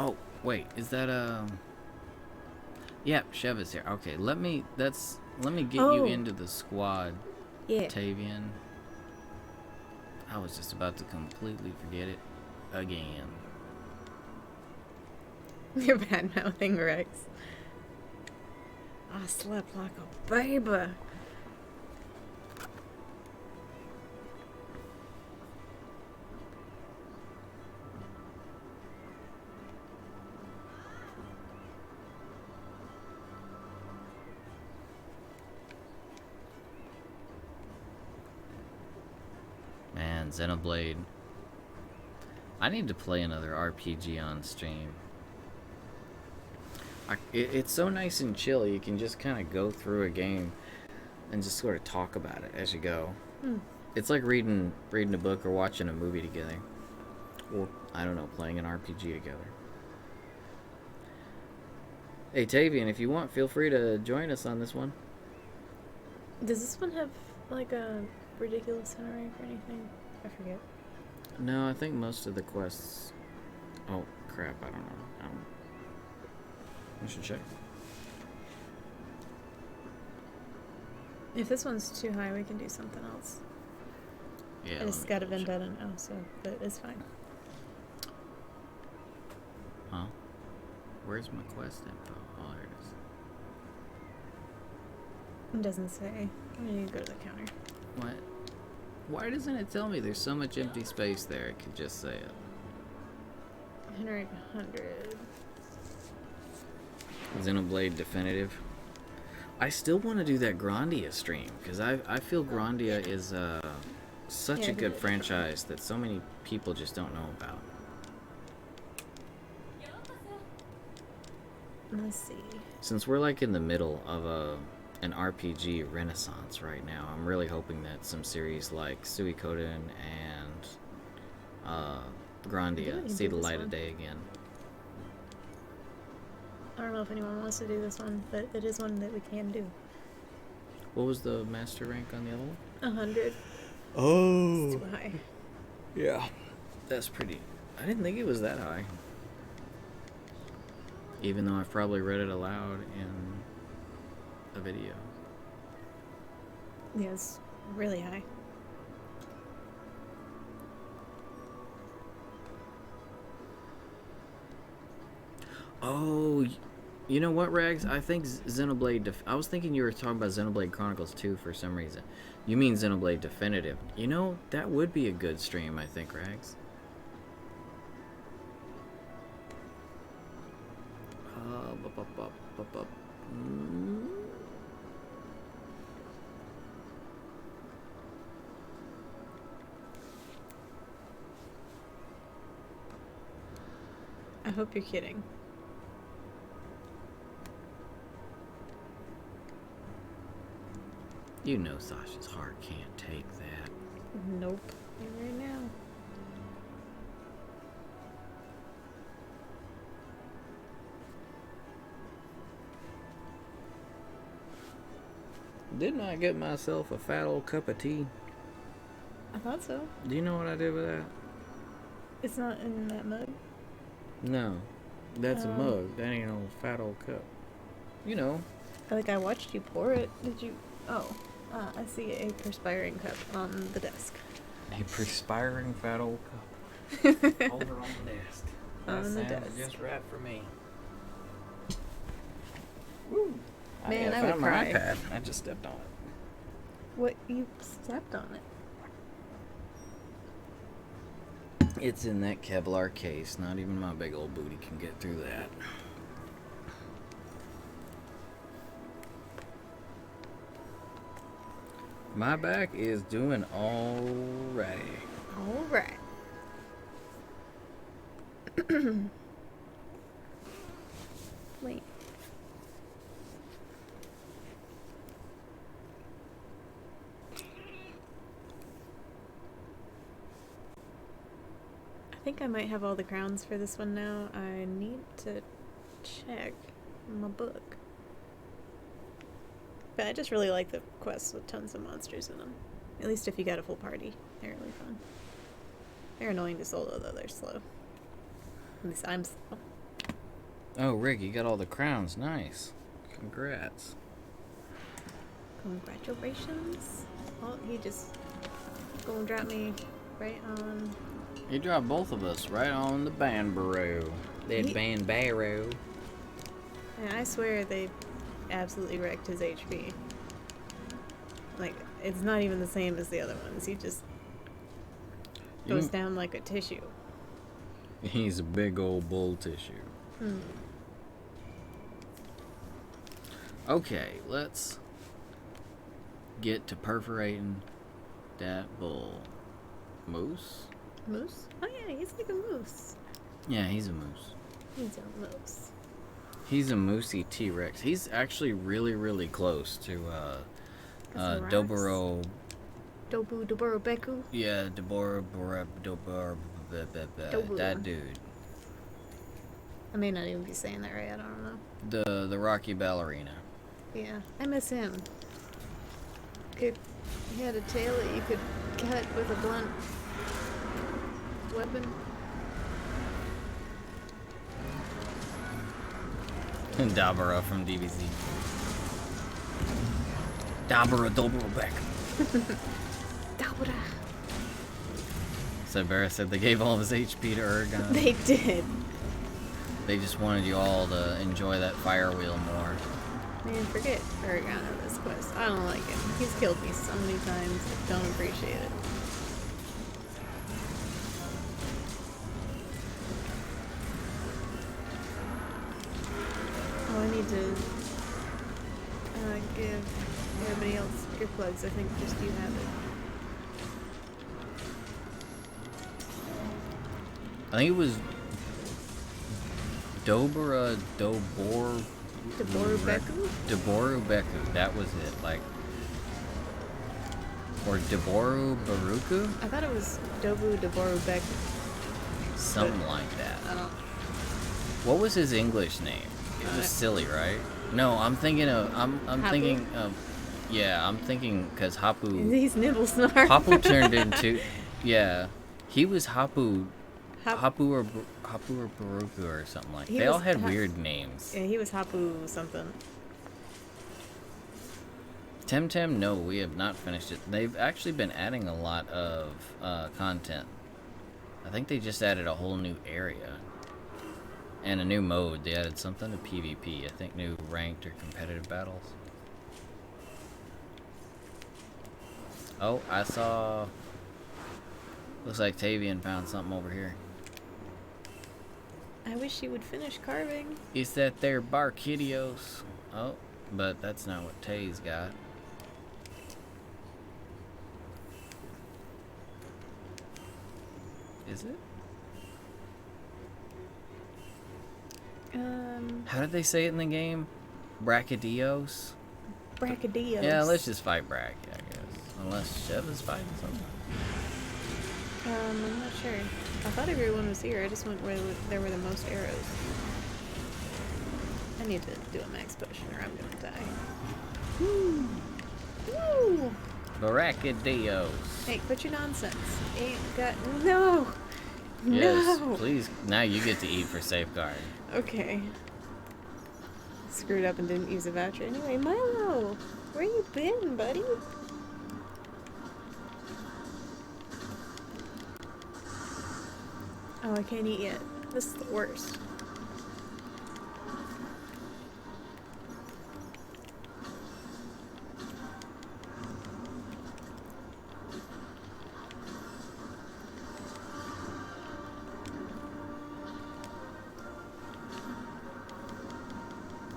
Oh, wait, is that yeah, Chev is here. Okay, let me get you into the squad. Yeah. Tavian. I was just about to completely forget it again. You're bad mouthing Rex. I slept like a baby. Man, Xenoblade. I need to play another RPG on stream. It's so nice and chill. You can just kind of go through a game and just sort of talk about it as you go. It's like reading a book or watching a movie together. Or, I don't know, playing an RPG together. Hey, Tavian, if you want, feel free to join us on this one. Does this one have, like, a ridiculous center rank or anything? I forget. No, I think most of the quests... Oh, crap, I don't know. I should check. If this one's too high, we can do something else. Yeah, It's got a vendetta now, so, but it's fine. Huh? Where's my quest info? Oh, there it is. It doesn't say. I need to go to the counter. What? Why doesn't it tell me there's so much empty space there? It could just say it. Henrik 100. Xenoblade Definitive. I still want to do that Grandia stream, because I feel Grandia is such a good franchise that so many people just don't know about. Let's see. Since we're like in the middle of an RPG renaissance right now, I'm really hoping that some series like Suikoden and Grandia see the light of day again. I don't know if anyone wants to do this one, but it is one that we can do. What was the master rank on the other one? 100. Oh. It's too high. Yeah. That's pretty... I didn't think it was that high. Even though I've probably read it aloud in a video. Yeah, it's really high. Oh, you know what, Rags? I think Xenoblade... I was thinking you were talking about Xenoblade Chronicles 2 for some reason. You mean Xenoblade Definitive. You know, that would be a good stream, I think, Rags. I hope you're kidding. You know Sasha's heart can't take that. Nope. Not right now. Didn't I get myself a fat old cup of tea? I thought so. Do you know what I did with that? It's not in that mug. No. That's a mug. That ain't no fat old cup. You know. I watched you pour it. Did you? Oh. I see a perspiring cup on the desk. A perspiring fat old cup. Over on the desk. That sounds just right for me. Woo. Man, I found would my cry. iPad. I just stepped on it. What? You stepped on it? It's in that Kevlar case. Not even my big old booty can get through that. My back is doing alright. Alright. Wait. I think I might have all the crowns for this one now. I need to check my book. But I just really like the quests with tons of monsters in them. At least if you got a full party. They're really fun. They're annoying to solo though, they're slow. At least I'm slow. Oh, Rick, you got all the crowns. Nice. Congrats. Congratulations. Oh, he just gonna drop me right on. You dropped both of us right on the Banbaro. That Banbaro. And I swear they absolutely wrecked his HP. Like, it's not even the same as the other ones. He just goes down like a tissue. He's a big old bull tissue. Hmm. Okay, let's get to perforating that bull. Moose? Moose? Oh yeah, he's like a moose. Yeah, he's a moose. He's a moose. He's a moosey T-Rex. He's actually really, really close to Doboro. Doboro Beku? Yeah, Doboro that dude. I may not even be saying that right, I don't know. The Rocky ballerina. Yeah, I miss him. He had a tail that you could cut with a blunt weapon. Dabura from DBZ. Dabura Dobro back. Dabura. So Barra said they gave all of his HP to Ergon. They did. They just wanted you all to enjoy that fire wheel more. Man, forget Aragon on this quest. I don't like him. He's killed me so many times. I don't appreciate it. Oh, I need to give everybody else earplugs. I think just you have it. I think it was Dobora Dobor Deborubeku? Deborubeku. That was it. Like, or Deboru Baruku? I thought it was Dobu Deborubeku. Something like that. I don't. What was his English name? It was silly, right? No, I'm thinking of I'm Hapu? thinking of yeah, I'm thinking because Hapu These nibbles snarf. Hapu turned into yeah, he was Hapu Hap- Hapu or Baruku or something like. He They all was had weird names. Yeah, he was Hapu something. Temtem, no, we have not finished it. They've actually been adding a lot of content. I think they just added a whole new area and a new mode. They added something to PvP. I think new ranked or competitive battles. Oh, I saw. Looks like Tavian found something over here. I wish you would finish carving. Is that there Barkidios? Oh, but that's not what Tay's got. Is it? How did they say it in the game? Brachydios? Brachydios. Yeah, let's just fight Bracky, I guess. Unless Chev is fighting something. I'm not sure. I thought everyone was here. I just went where there were the most arrows. I need to do a max potion or I'm gonna die. Woo! Woo! Brachydios. Hey, quit your nonsense. Ain't got no. Yes, No. please. Now you get to eat for safeguard. Okay. Screwed up and didn't use a voucher. Anyway, Milo, where you been, buddy? Oh, I can't eat yet. This is the worst.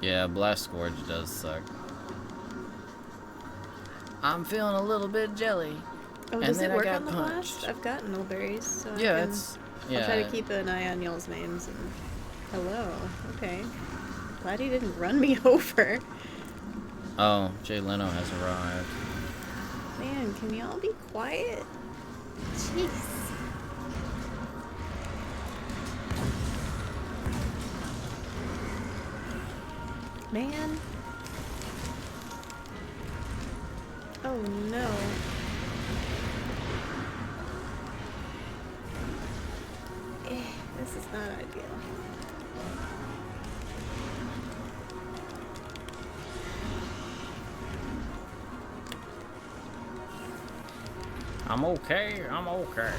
Yeah, Blast Scourge does suck. I'm feeling a little bit jelly. Oh, And does then it I work got on the punched. blast? I've got nullberries, so Yeah, I can, it's yeah. I'll try to keep an eye on y'all's names. And hello, okay. Glad he didn't run me over. Oh, Jay Leno has arrived. Man, can y'all be quiet? Jeez. Man. Oh no. This is not ideal. I'm okay. I'm okay.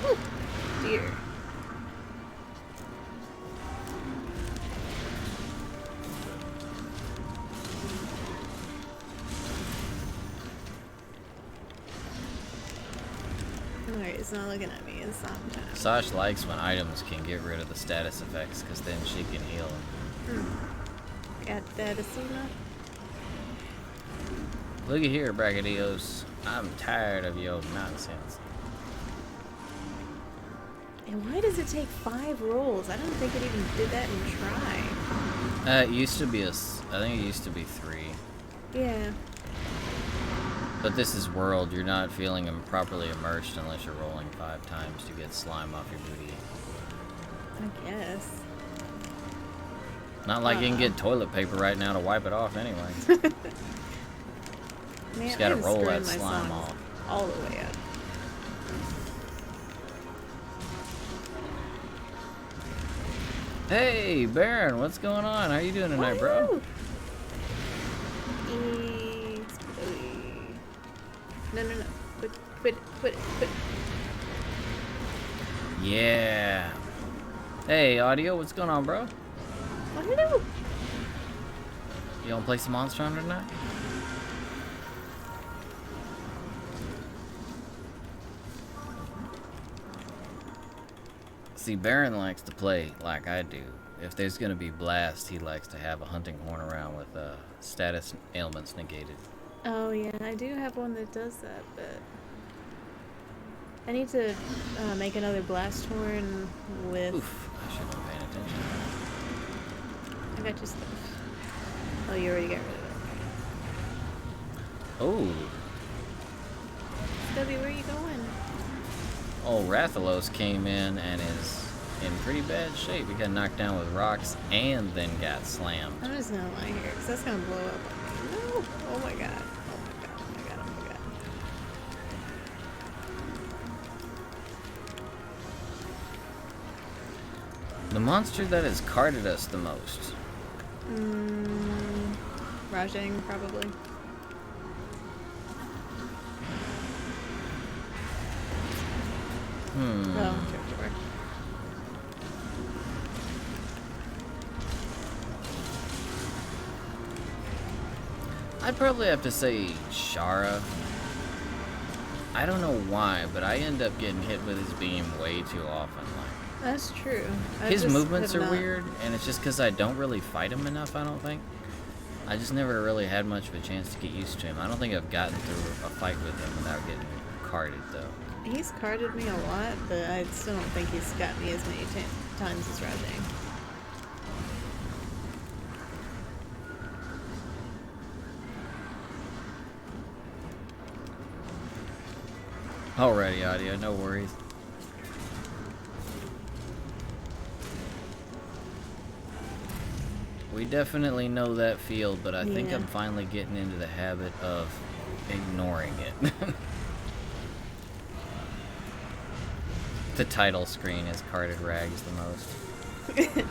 Oh, dear. Alright, it's not looking at me. It's not time. Sash likes when items can get rid of the status effects, because then she can heal. Got that, Asuna? Looky here, Brachydios. I'm tired of your nonsense. And why does it take 5 rolls? I don't think it even did that in try. It used to be I think it used to be 3. Yeah. But this is World. You're not feeling properly immersed unless you're rolling 5 times to get slime off your booty. I guess. Not like you can get toilet paper right now to wipe it off anyway. Man, Just gotta I'm roll screwing that my slime songs off. all the way up. Hey, Baron, what's going on? How you doing tonight, bro? No. Quit it. Yeah. Hey, Audio, what's going on, bro? What did I do? You wanna play some Monster Hunter tonight? See, Baron likes to play like I do. If there's gonna be blast, he likes to have a hunting horn around with status ailments negated. Oh yeah, I do have one that does that, but I need to make another blast horn with. Oof, I should have been paying attention. I got your stuff. Oh, you already got rid of it. Oh, Stubby, where are you going? oh, Rathalos came in and is in pretty bad shape. He got knocked down with rocks and then got slammed. I'm just gonna lie here, because that's gonna blow up on me. No! Oh my god. Oh my god. Oh my god. Oh my god. The monster that has carded us the most. Rajang, probably. Oh, sure. I'd probably have to say Shara. I don't know why, but I end up getting hit with his beam way too often. Like, That's true. his movements are weird, and it's just because I don't really fight him enough, I don't think. I just never really had much of a chance to get used to him. I don't think I've gotten through a fight with him without getting carded, though. He's carded me a lot, but I still don't think he's got me as many times as Rajang. Alrighty, audio, no worries. We definitely know that field, but I think I'm finally getting into the habit of ignoring it. The title screen is carded rags the most.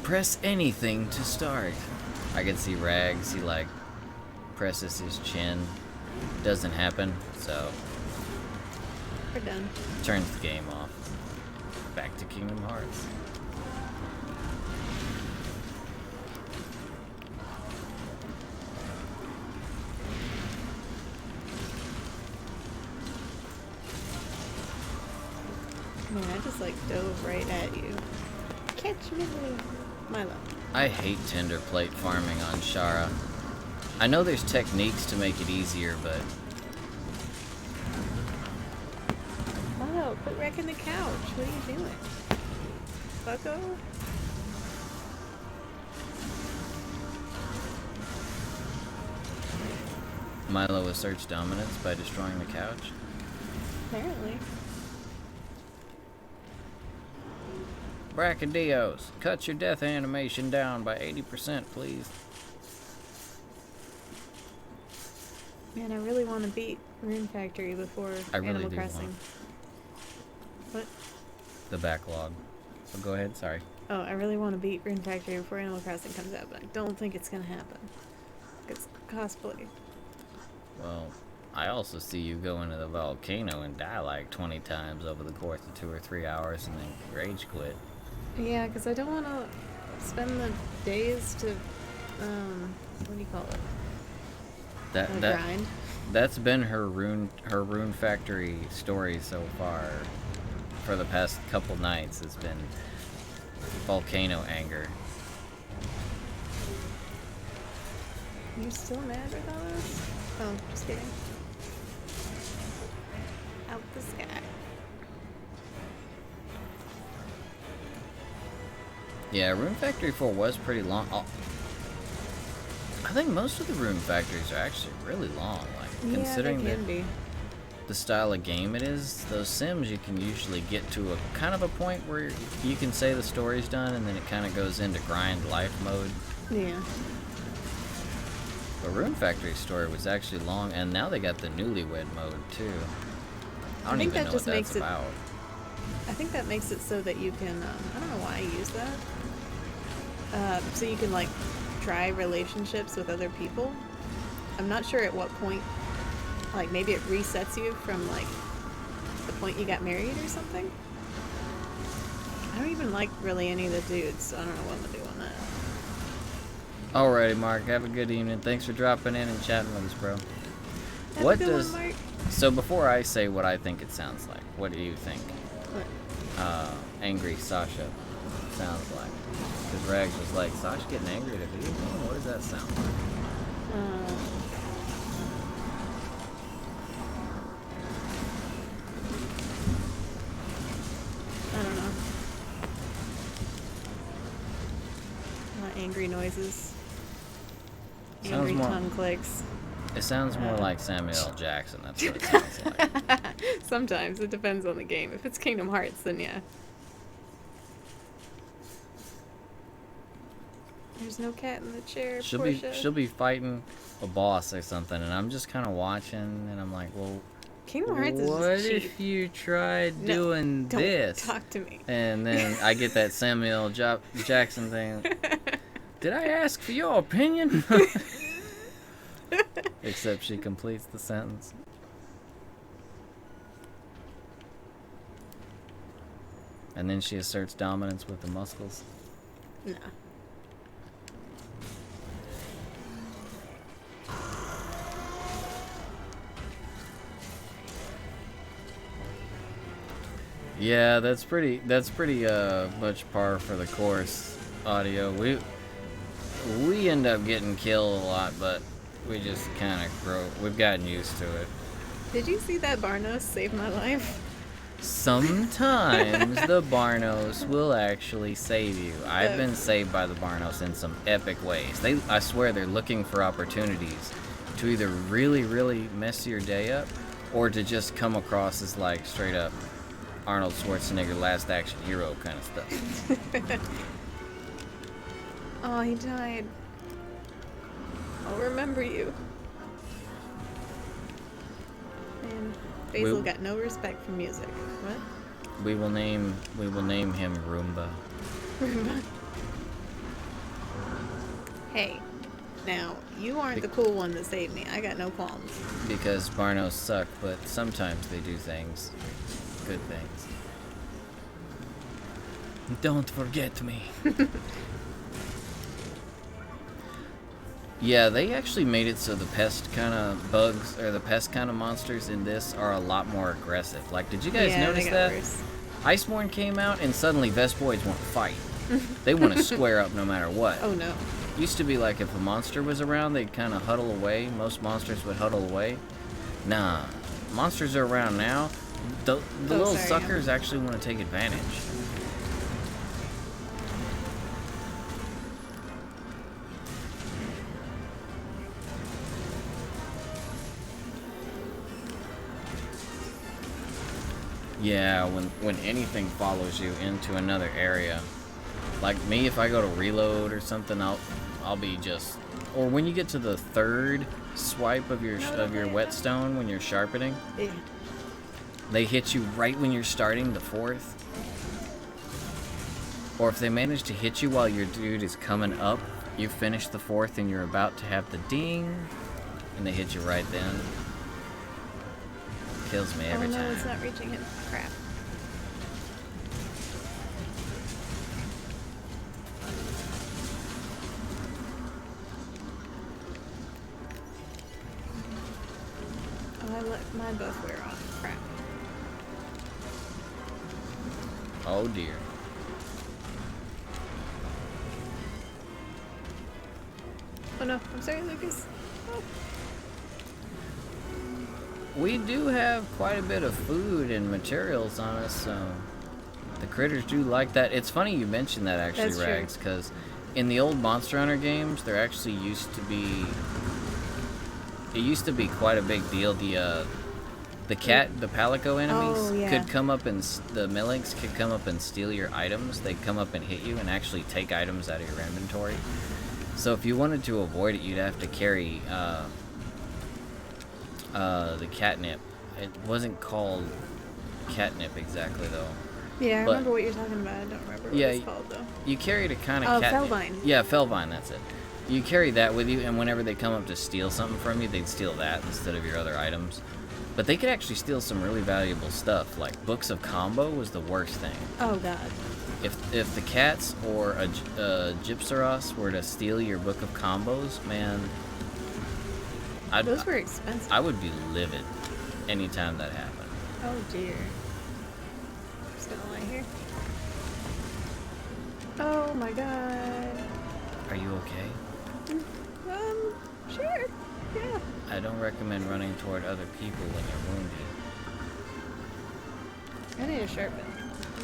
Press anything to start. I can see rags, he like presses his chin. Doesn't happen, so We're done. turns the game off. Back to Kingdom Hearts. Man, I just like dove right at you. Catch me, Milo. I hate tender plate farming on Shara. I know there's techniques to make it easier, but Milo, quit wrecking the couch. What are you doing? Bucko? Milo asserts dominance by destroying the couch. Apparently. Brachydios, cut your death animation down by 80%, please. Man, I really want to beat Rune Factory before I really Animal do Crossing. want. What? The backlog. Oh, go ahead, sorry. Oh, I really want to beat Rune Factory before Animal Crossing comes out, but I don't think it's gonna happen. It's cosplay. Well, I also see you go into the volcano and die like 20 times over the course of 2 or 3 hours and then rage quit. Yeah, because I don't want to spend the days to, what do you call it? Grind. That's been her rune factory story so far. For the past couple nights, it's been volcano anger. You still mad with all this? Oh, just kidding. Out the sky. Yeah, Rune Factory 4 was pretty long. Oh, I think most of the Rune Factories are actually really long. Like, considering they can be. the style of game it is, those Sims you can usually get to a kind of a point where you can say the story's done and then it kind of goes into grind life mode. Yeah. But Rune Factory's story was actually long, and now they got the newlywed mode too. I don't even know what that's about. I think that makes it so that you can, I don't know why I use that. So you can, like, try relationships with other people. I'm not sure at what point, like, maybe it resets you from, like, the point you got married or something. I don't even like really any of the dudes, so I don't know what I'm gonna do on that. Alrighty, Mark, have a good evening. Thanks for dropping in and chatting with us, bro. Have What a good does... one, Mark. So before I say what I think it sounds like, what do you think? What? Angry Sasha sounds like. Because Rags was like, Sasha getting angry at a video game? What does that sound like? I don't know. Angry noises. Sounds Angry more- tongue clicks. It sounds more like Samuel L. Jackson. That's what it sounds like. Sometimes. It depends on the game. If it's Kingdom Hearts, then yeah. There's no cat in the chair, She'll Portia. be fighting a boss or something, and I'm just kind of watching, and I'm like, well, Kingdom Hearts is what just cheap. if you tried No, doing don't this? talk to me. And then I get that Samuel Jackson thing. Did I ask for your opinion? Except she completes the sentence. And then she asserts dominance with the muscles. No. Yeah, that's pretty much par for the course audio. We end up getting killed a lot, but we just kind of we've gotten used to it. Did you see that Barnos save my life? Sometimes the Barnos will actually save you. I've been saved by the Barnos in some epic ways. I swear they're looking for opportunities to either really, really mess your day up, or to just come across as like straight up Arnold Schwarzenegger Last Action Hero kind of stuff. Oh, he died. I'll remember you. Man, Basil got no respect for music. What? We will name him Roomba. Roomba. Hey, now you aren't the cool one that saved me. I got no qualms. Because Barnos suck, but sometimes they do things. Good things. Don't forget me. Yeah, they actually made it so the pest kind of bugs, or the pest kind of monsters in this are a lot more aggressive. Like, did you guys notice that? Worse. Iceborne came out, and suddenly Vespoids want to fight. They want to square up no matter what. Oh, no. Used to be like if a monster was around, they'd kind of huddle away. Most monsters would huddle away. Nah, monsters are around now. The little suckers actually want to take advantage. Yeah, when anything follows you into another area, like me, if I go to reload or something, I'll be just, or when you get to the third swipe of your whetstone when you're sharpening, Yeah. they hit you right when you're starting the fourth. Or if they manage to hit you while your dude is coming up, you finish the fourth and you're about to have the ding, and they hit you right then. Kills me every time. Oh no, it's not reaching him. Crap. Oh, I let my buff wear off. Crap. Oh dear. Oh no, I'm sorry, Lucas. Oh. We do have quite a bit of food and materials on us, so the critters do like that. It's funny you mentioned that, actually, That's Rags, because in the old Monster Hunter games, there actually used to be quite a big deal. The Palico enemies could come up and the Millinks could come up and steal your items. They'd come up and hit you and actually take items out of your inventory. So if you wanted to avoid it, you'd have to carry the catnip. It wasn't called catnip exactly, though. Yeah, I remember what you're talking about. I don't remember what it's called, though. You carried a kind of catnip. Felvine. Yeah, Felvine, that's it. You carry that with you, and whenever they come up to steal something from you, they'd steal that instead of your other items. But they could actually steal some really valuable stuff, like books of combo was the worst thing. Oh, God. If the cats or a Gypsaros were to steal your book of combos, man, those were expensive. I would be livid anytime that happened. Oh dear. I'm just gonna lie here. Oh my god. Are you okay? Sure. Yeah. I don't recommend running toward other people when you're wounded. I need a sharpen.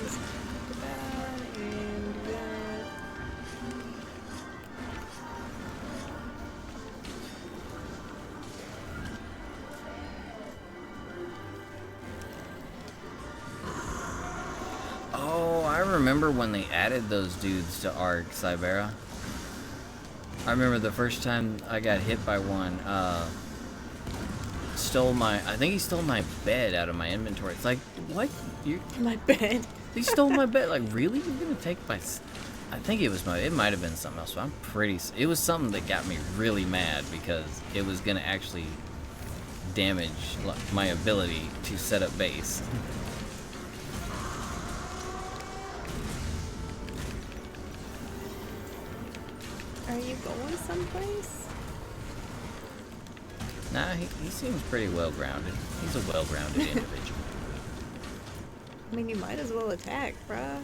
Just do that and do that. Oh, I remember when they added those dudes to Ark Cybera. I remember the first time I got hit by one, I think he stole my bed out of my inventory. It's like, what? My bed. He stole my bed. Like, really? You're gonna take my... I think it might have been something else, but it was something that got me really mad because it was gonna actually damage my ability to set up base. Are you going someplace? Nah, he seems pretty well-grounded. He's a well-grounded individual. I mean, you might as well attack, bruh.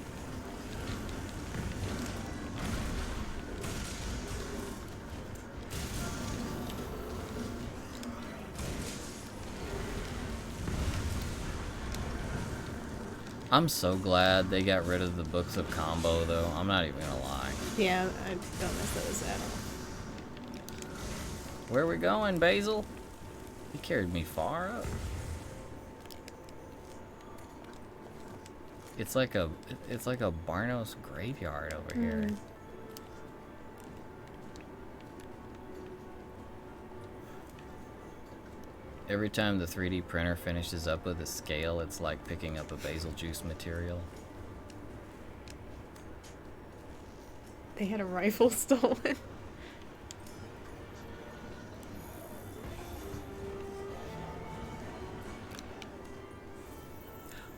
I'm so glad they got rid of the books of combo, though. I'm not even gonna lie. Yeah, I don't miss those at all. Where are we going, Basil? He carried me far up. It's like a Barnos graveyard over here. Every time the 3D printer finishes up with a scale, it's like picking up a basil juice material. They had a rifle stolen.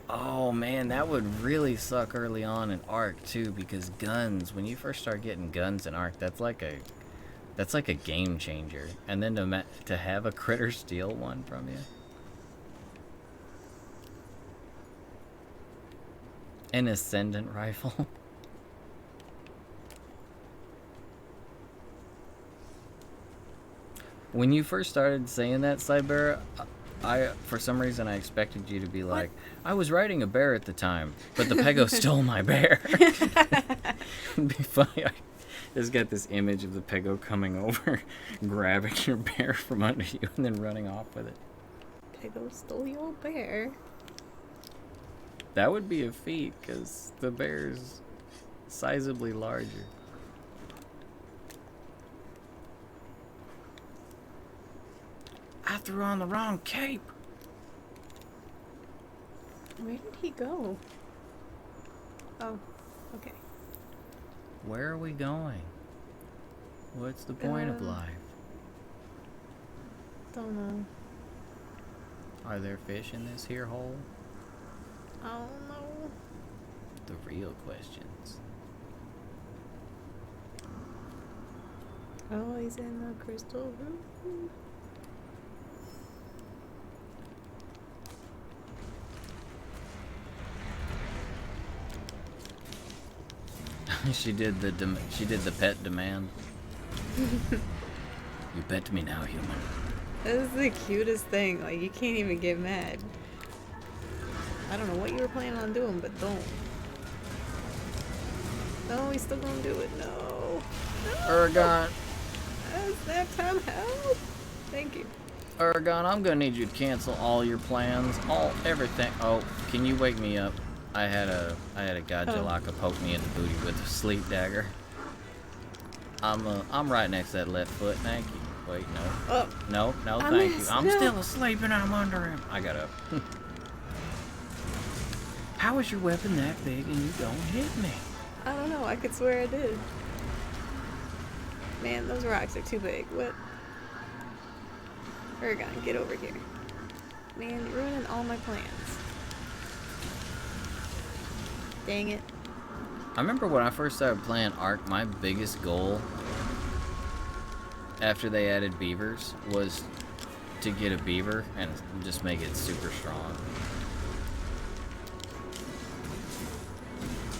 Oh man, that would really suck early on in Ark too, because guns, when you first start getting guns in Ark, that's like a game changer. And then to have a critter steal one from you. An ascendant rifle. When you first started saying that, Cybera, for some reason I expected you to be like, I was riding a bear at the time, but the Pego stole my bear. It'd be funny. I just got this image of the Pego coming over, grabbing your bear from under you, and then running off with it. Pego stole your bear. That would be a feat, because the bear's sizably larger. I threw on the wrong cape. Where did he go? Oh, okay. Where are we going? What's the point of life? Don't know. Are there fish in this here hole? I don't know. The real questions. Oh, he's in the crystal room. She did the pet demand. You bet me now, human. This is the cutest thing. Like, you can't even get mad. I don't know what you were planning on doing, but don't. No, he's still gonna do it. No. Aragon. It's nap time. Help. Thank you. Aragon, I'm gonna need you to cancel all your plans, everything. Oh, can you wake me up? I had a Godzilla poke me in the booty with a sleep dagger. I'm right next to that left foot. Thank you. Wait, no. Oh. No, thank you. I'm still asleep and I'm under him. I got up. How is your weapon that big and you don't hit me? I don't know. I could swear I did. Man, those rocks are too big. What? Aragon, get over here. Man, you're ruining all my plans. Dang it. I remember when I first started playing Ark, my biggest goal after they added beavers was to get a beaver and just make it super strong.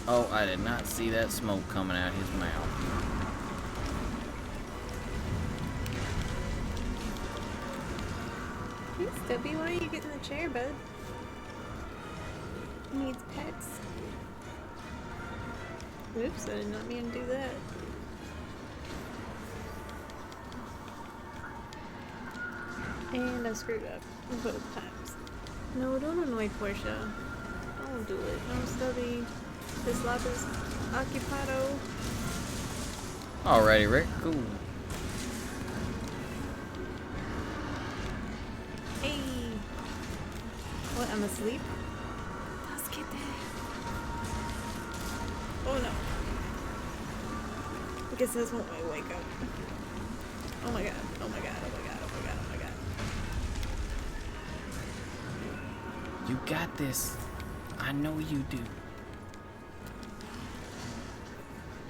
Oh, I did not see that smoke coming out his mouth. Hey, Stubby, why don't you get in the chair, bud? He needs pets. Oops, I did not mean to do that. And I screwed up both times. No, don't annoy Portia. Don't do it. No, Stubby. This lap is occupado. Alrighty, Rick. Cool. I'm asleep. Oh no. I guess this won't wake up. Oh my god. Oh my god. Oh my god. Oh my god. Oh my god. You got this. I know you do.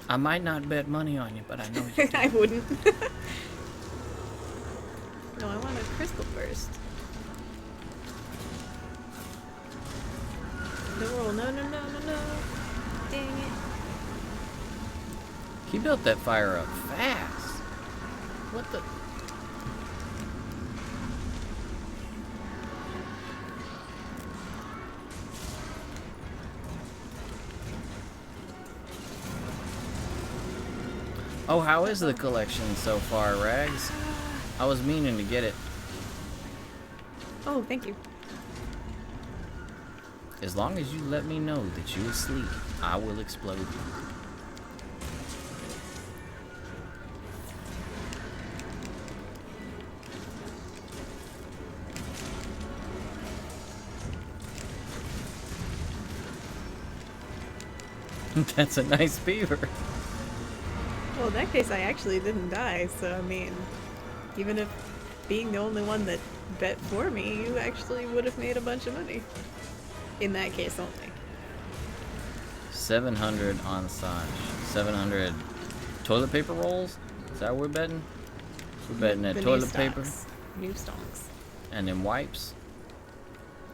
I might not bet money on you, but I know you do. I wouldn't. No, I want a crystal first. No roll. No, no, no, no, no. Dang it. He built that fire up fast. What the? Oh, how is the collection so far, Rags? I was meaning to get it. Oh, thank you. As long as you let me know that you asleep, I will explode you. That's a nice beaver. Well, in that case, I actually didn't die, so I mean, even if being the only one that bet for me, you actually would have made a bunch of money. In that case only. 700 on Sanj. 700 toilet paper rolls? Is that what we're betting? We're betting at The toilet new paper. stocks. New stonks. And then wipes.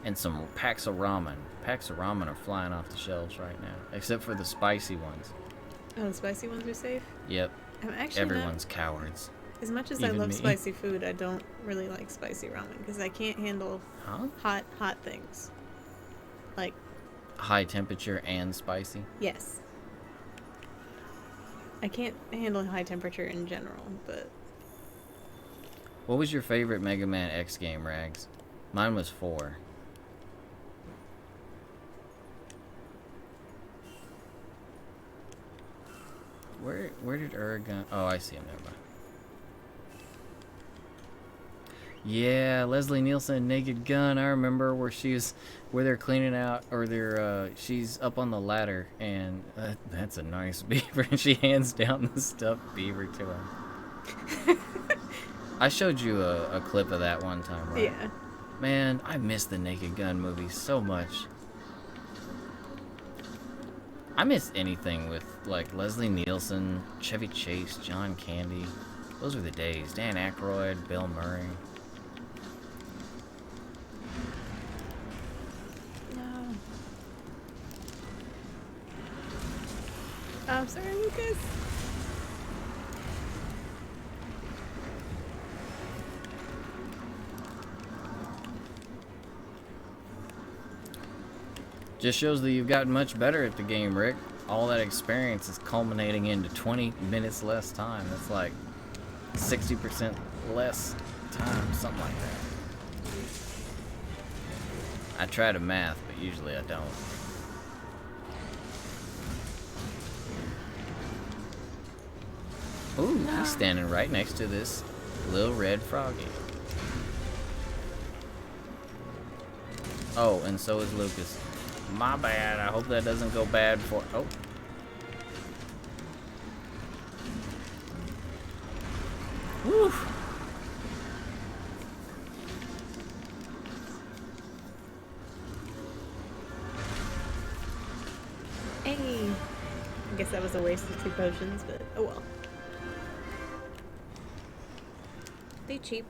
And some packs of ramen. Packs of ramen are flying off the shelves right now. Except for the spicy ones. Oh, the spicy ones are safe? Yep. I'm actually Everyone's cowards. as much as I Even love me. spicy food, I don't really like spicy ramen because I can't handle Huh? hot things. Like, High temperature and spicy. yes. I can't handle high temperature in general, but What was your favorite Mega Man X game, Rags? Mine was 4. Where did Uragan? Oh, I see him. Never mind. Yeah, Leslie Nielsen, Naked Gun. I remember where they're cleaning out, or she's up on the ladder, and that's a nice beaver, and she hands down the stuffed beaver to him. I showed you a clip of that one time, right? yeah. Man, I miss the Naked Gun movies so much. I miss anything with like Leslie Nielsen, Chevy Chase, John Candy. Those were the days. Dan Aykroyd, Bill Murray. No. I'm sorry, Lucas. Just shows that you've gotten much better at the game, Rick. All that experience is culminating into 20 minutes less time. That's like 60% less time, something like that. I try to math, but usually I don't. Ooh, he's standing right next to this little red froggy. Oh, and so is Lucas. My bad. I hope that doesn't go bad for... Oh. Woo. Hey. I guess that was a waste of 2 potions, but oh well. They cheap.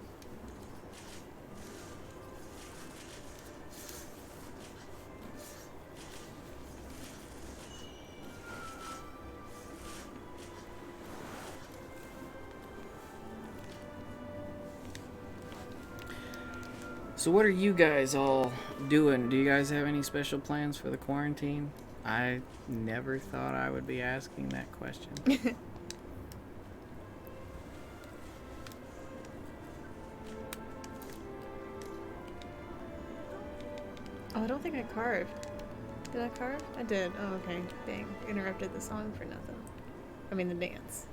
So what are you guys all doing? Do you guys have any special plans for the quarantine? I never thought I would be asking that question. Oh, I don't think I carved. Did I carve? I did. Oh, okay. Dang. Interrupted the song for nothing. I mean, the dance.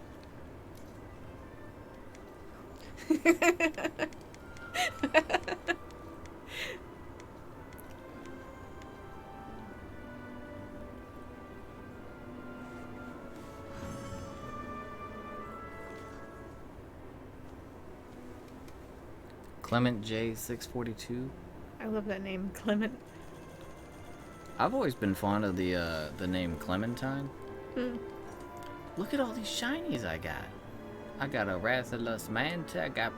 Clement J642. I love that name, Clement. I've always been fond of the name Clementine. Hmm. Look at all these shinies I got. I got a Rathalos Manta, I got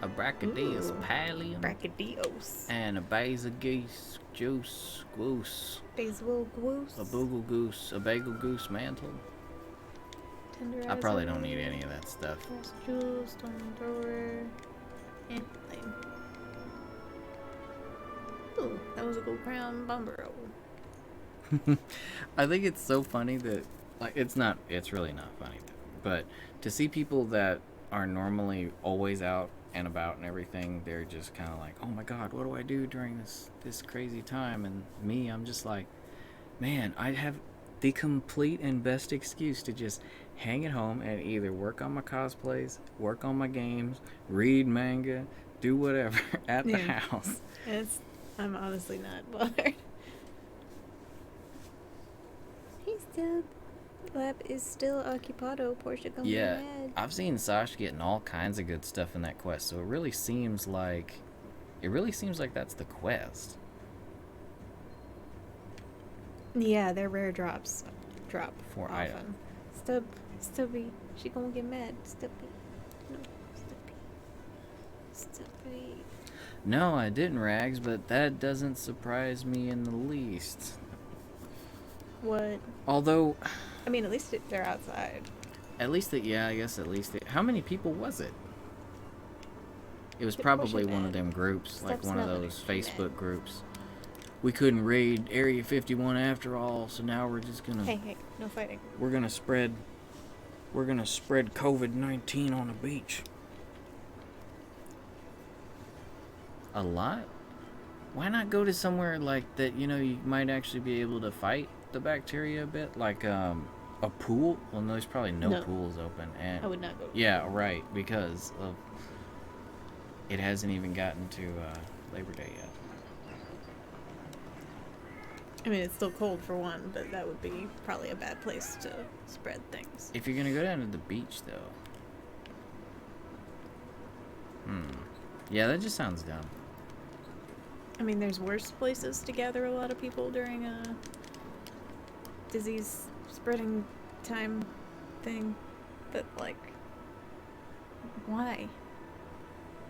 a Brachydios Ooh. Pallium, Brachydios. and a Basil Goose Goose, Basil Goose. a Boogle Goose, a Bagel Goose Mantle. I probably don't need any of that stuff. Grass Jewel, Stone Thrower. Lame. Ooh, that was a gold crown Bombero. I think it's so funny that, like, it's really not funny, but to see people that are normally always out and about and everything, they're just kind of like, oh my god, what do I do during this crazy time? And me, I'm just like, man, I have the complete and best excuse to just hang at home and either work on my cosplays, work on my games, read manga, do whatever at the house. I'm honestly not bothered. He's still... Lab is still occupado. Portia gonna be mad. I've seen Sash getting all kinds of good stuff in that quest, so it really seems like that's the quest. Yeah, their rare drops drop For often. item. Stubby, she gonna get mad. Stubby, no, Stubby. No, I didn't, Rags, but that doesn't surprise me in the least. What? Although, I mean, at least they're outside. I guess how many people was it? It was probably one of them groups, like one of those Facebook groups. We couldn't raid Area 51 after all, so now we're just gonna... Hey, no fighting. We're gonna spread COVID-19 on the beach. A lot? Why not go to somewhere like that, you might actually be able to fight the bacteria a bit? Like, a pool? Well, no, there's probably no pools open. And I would not go. Yeah, right, because of... It hasn't even gotten to, Labor Day yet. I mean, it's still cold for one, but that would be probably a bad place to spread things. If you're gonna go down to the beach, though... Yeah, that just sounds dumb. I mean, there's worse places to gather a lot of people during a disease spreading time thing. But, like, why?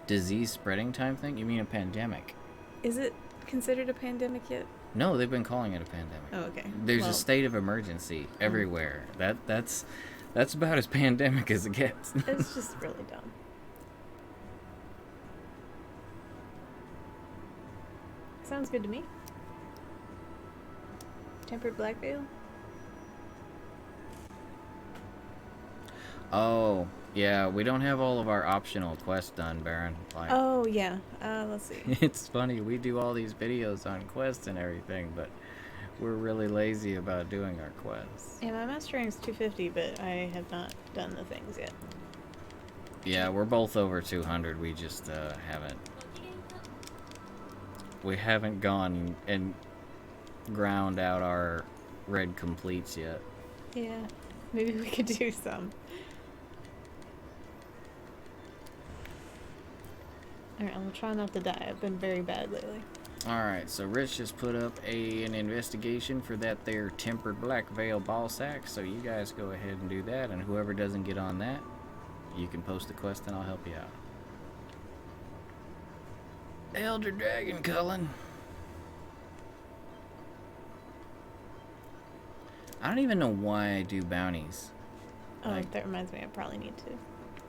Disease spreading time thing? You mean a pandemic? Is it considered a pandemic yet? No, they've been calling it a pandemic. Oh, okay. There's a state of emergency everywhere. That's about as pandemic as it gets. It's just really dumb. Sounds good to me. Tempered black veil? Oh, yeah, we don't have all of our optional quests done, Baron. Like, oh, yeah. Let's see. It's funny, we do all these videos on quests and everything, but we're really lazy about doing our quests. Yeah, my master rank's 250, but I have not done the things yet. Yeah, we're both over 200. We just haven't gone and ground out our red completes yet. Yeah, maybe we could do some. Alright, I'm gonna try not to die. I've been very bad lately. Alright, so Rich just put up an investigation for that there tempered black veil ball sack, so you guys go ahead and do that, and whoever doesn't get on that, you can post the quest and I'll help you out. Elder Dragon Cullen. I don't even know why I do bounties. Oh, that reminds me, I probably need to.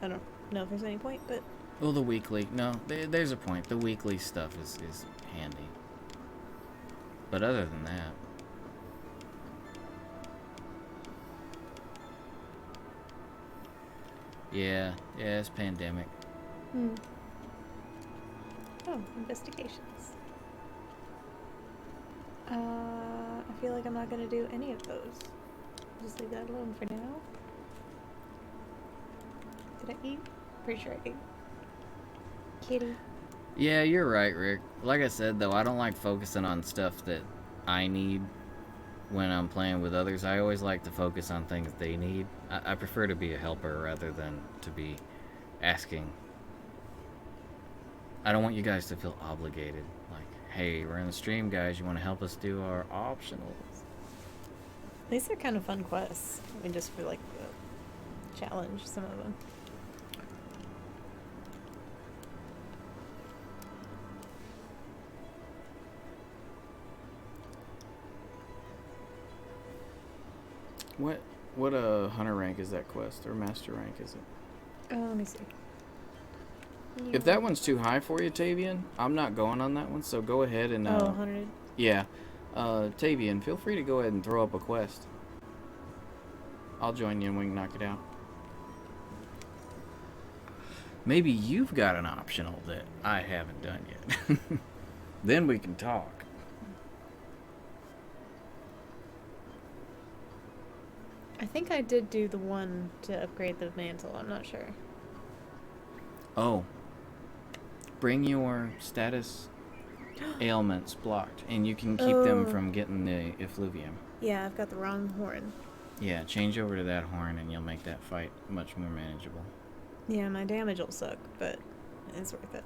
I don't know if there's any point, but... Well, the weekly. No, there's a point. The weekly stuff is handy. But other than that... Yeah, it's pandemic. Oh, investigations. I feel like I'm not gonna do any of those. Just leave that alone for now. Did I eat? Pretty sure I ate. Kitty. Yeah, you're right, Rick. Like I said, though, I don't like focusing on stuff that I need when I'm playing with others. I always like to focus on things they need. I prefer to be a helper rather than to be asking I don't want you guys to feel obligated. Like, hey, we're in the stream, guys. You want to help us do our optionals? These are kind of fun quests. I mean, just for like the challenge, some of them. What hunter rank is that quest, or master rank is it? Let me see. If that one's too high for you, Tavian, I'm not going on that one, so go ahead and... 100? Yeah. Tavian, feel free to go ahead and throw up a quest. I'll join you and we can knock it out. Maybe you've got an optional that I haven't done yet. Then we can talk. I think I did do the one to upgrade the mantle. I'm not sure. Oh. Bring your status ailments blocked, and you can keep them from getting the effluvium. Yeah, I've got the wrong horn. Yeah, change over to that horn, and you'll make that fight much more manageable. Yeah, my damage will suck, but it's worth it.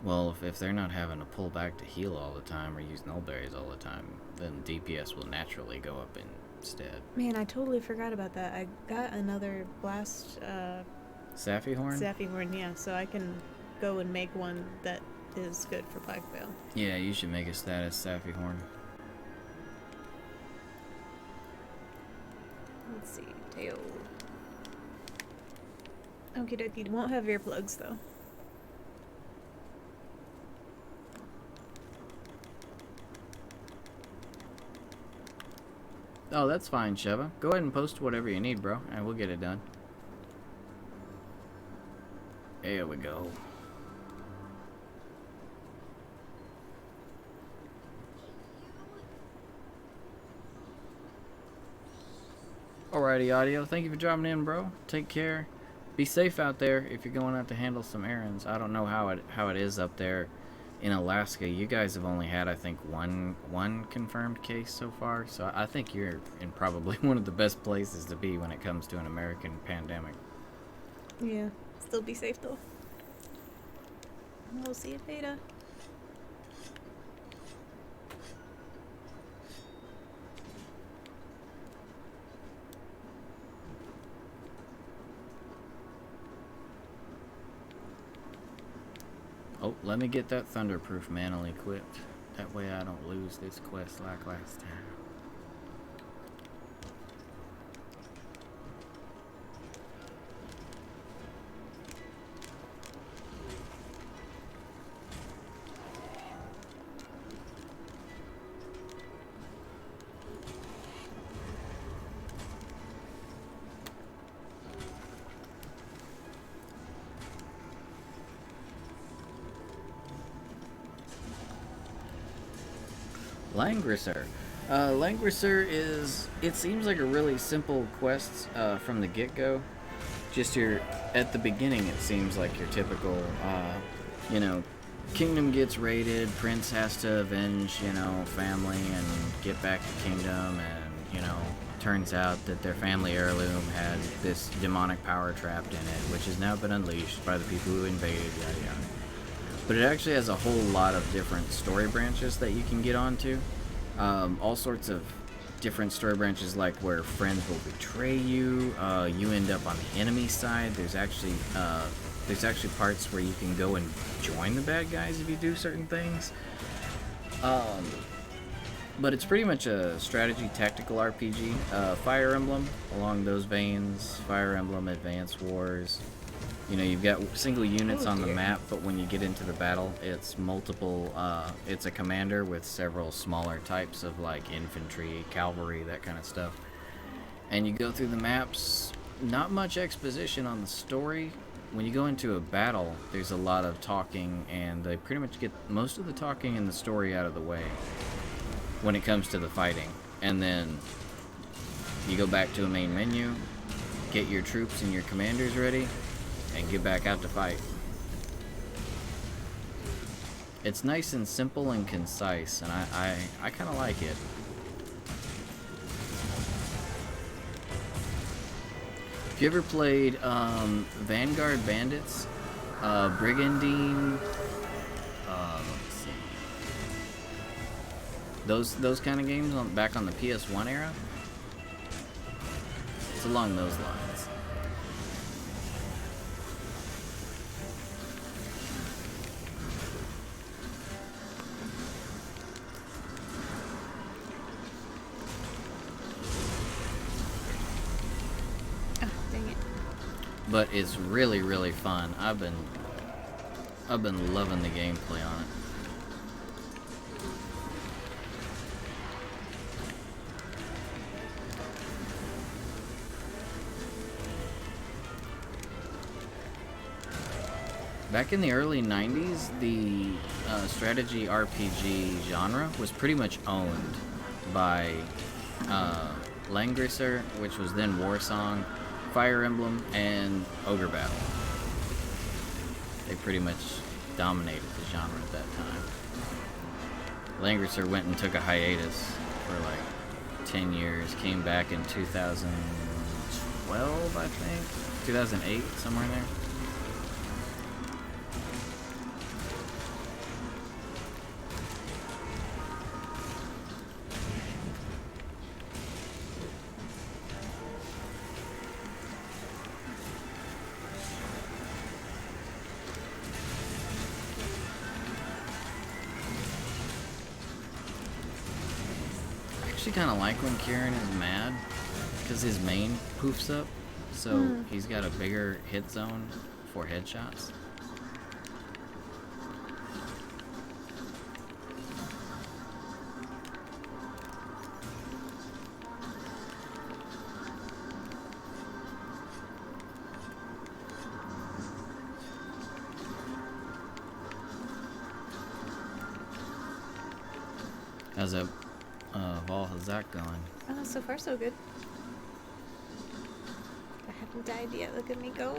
Well, if they're not having to pull back to heal all the time or use null berries all the time, then DPS will naturally go up instead. Man, I totally forgot about that. I got another blast... Sappy horn? Sappy horn, yeah, so I can go and make one that is good for Black Veil. Yeah, you should make a status Sappy horn. Let's see, tail. Okie dokie, won't have earplugs though. Oh, that's fine, Sheva. Go ahead and post whatever you need, bro, and we'll get it done. There we go. Alrighty, Audio. Thank you for dropping in, bro. Take care. Be safe out there if you're going out to handle some errands. I don't know how it is up there in Alaska. You guys have only had, I think, one confirmed case so far. So I think you're in probably one of the best places to be when it comes to an American pandemic. Yeah, still be safe though. We'll see you, Beta. Oh, let me get that Thunderproof mantle equipped. That way I don't lose this quest like last time. Langrisser. Langrisser is, it seems like a really simple quest from the get-go. Just at the beginning it seems like your typical, you know, kingdom gets raided, prince has to avenge, you know, family and get back the kingdom, and, you know, turns out that their family heirloom had this demonic power trapped in it, which has now been unleashed by the people who invaded, yada yada. But it actually has a whole lot of different story branches that you can get onto. All sorts of different story branches, like where friends will betray you. You end up on the enemy side. There's actually parts where you can go and join the bad guys if you do certain things. But it's pretty much a strategy tactical RPG. Fire Emblem along those veins. Fire Emblem Advance Wars. You know, you've got single units on the map, but when you get into the battle, it's multiple, it's a commander with several smaller types of, like, infantry, cavalry, that kind of stuff. And you go through the maps, not much exposition on the story. When you go into a battle, there's a lot of talking, and they pretty much get most of the talking and the story out of the way when it comes to the fighting. And then you go back to a main menu, get your troops and your commanders ready, and get back out to fight. It's nice and simple and concise, and I kind of like it. If you ever played Vanguard Bandits, Brigandine, Those kind of games back on the PS1 era. It's along those lines. Oh, dang it. But it's really, really fun. I've been loving the gameplay on it. Back in the early 90s, the strategy RPG genre was pretty much owned by Langrisser, which was then Warsong, Fire Emblem, and Ogre Battle. They pretty much dominated the genre at that time. Langrisser went and took a hiatus for like 10 years, came back in 2012, I think, 2008, somewhere in there. I actually kind of like when Kieran is mad because his main poofs up, so he's got a bigger hit zone for headshots. How's that Vol? How's that going? Oh, so far so good. I haven't died yet. Look at me go.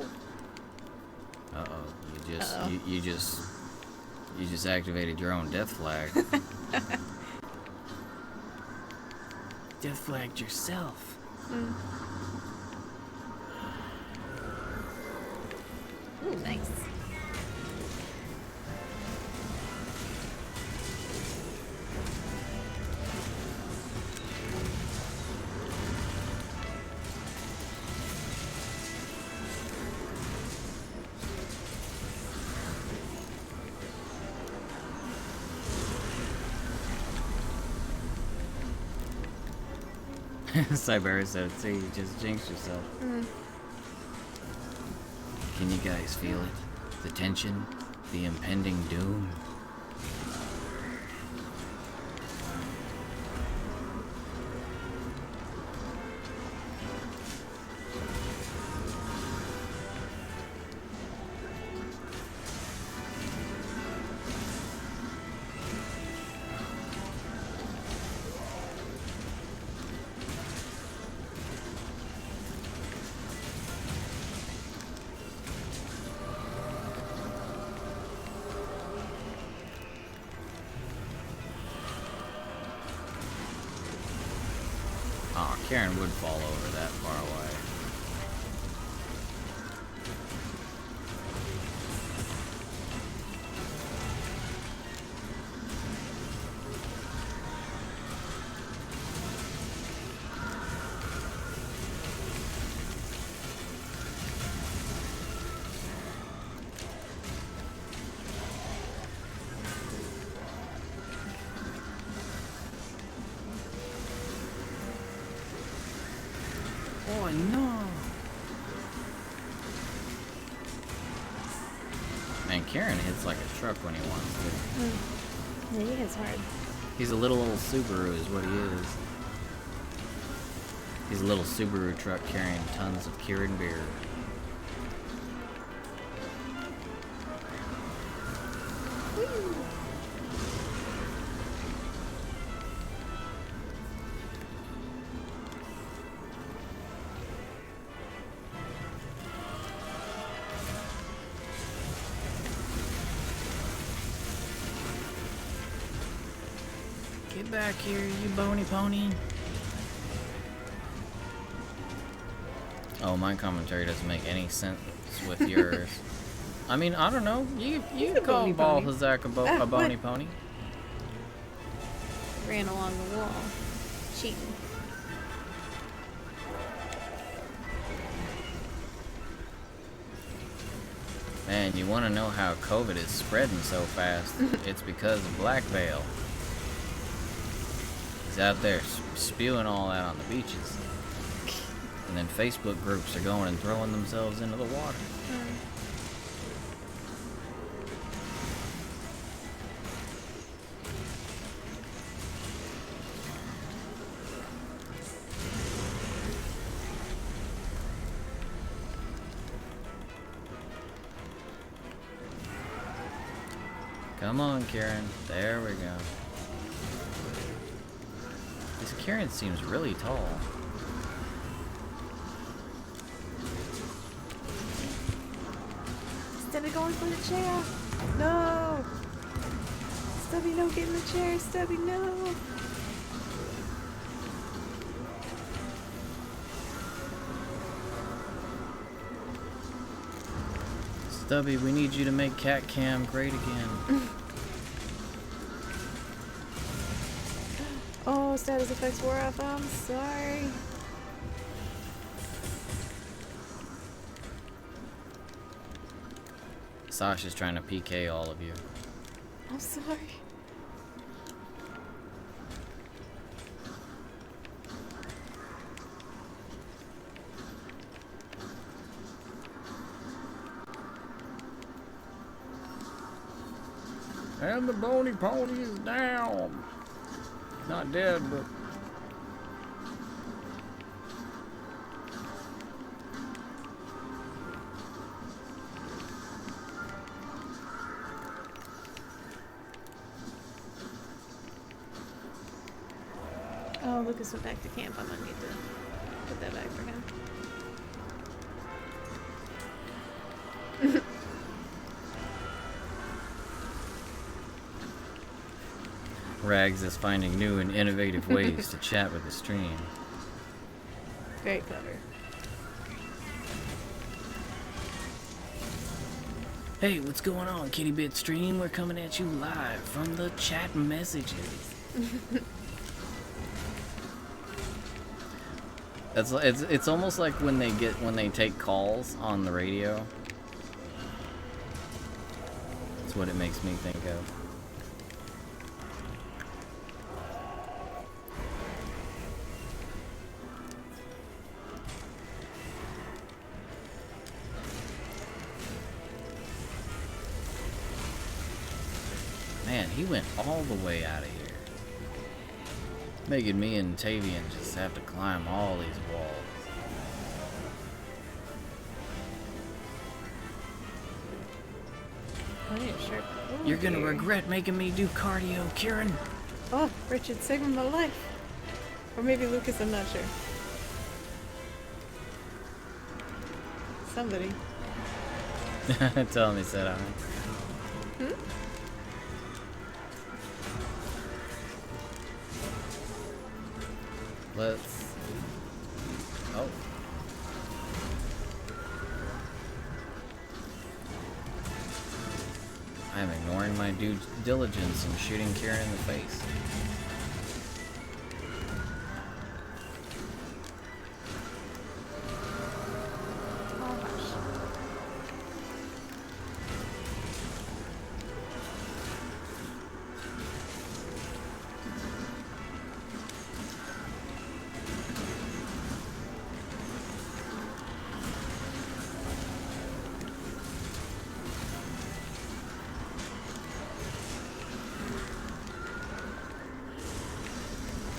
Uh-oh, you just activated your own death flag. Death flagged yourself. Ooh, nice. Cyber said, "See, you just jinxed yourself." Can you guys feel it? The tension, the impending doom. Oh, Karen would fall over that far away. Oh no! Man, Karen hits like a truck when he wants to. Yeah, he hits hard. He's a little old Subaru is what he is. He's a little Subaru truck carrying tons of Kieran beer. Get back here, you bony pony. Oh, my commentary doesn't make any sense with yours. I mean, I don't know. You call Ball Hazak a bony pony. ran along the wall. Cheating. Man, you want to know how COVID is spreading so fast? It's because of Black Veil. He's out there spewing all that on the beaches. And then Facebook groups are going and throwing themselves into the water. Come on, Karen. There we go. This Karen seems really tall. Stubby going for the chair. No. Stubby, no, get in the chair. Stubby, no. Stubby, we need you to make Cat Cam great again. Oh, status effects wore off. I'm sorry. Sasha's trying to PK all of you. I'm sorry. And the bony pony is down. Not dead, but... Oh, Lucas went back to camp. I'm gonna need to put that back for him. Rags is finding new and innovative ways to chat with the stream. Very clever. Hey, what's going on, Kitty Bit Stream? We're coming at you live from the chat messages. It's almost like when they take calls on the radio. That's what it makes me think of. Man, he went all the way out of here. Making me and Tavian just have to climb all these walls. Plenty of sharp. You're gonna regret making me do cardio, Kieran. Oh, Richard, saving my life. Or maybe Lucas, I'm not sure. Somebody. Tell me, said I. Let's... Oh. I am ignoring my due diligence and shooting Kieran in the face. Oh, gosh.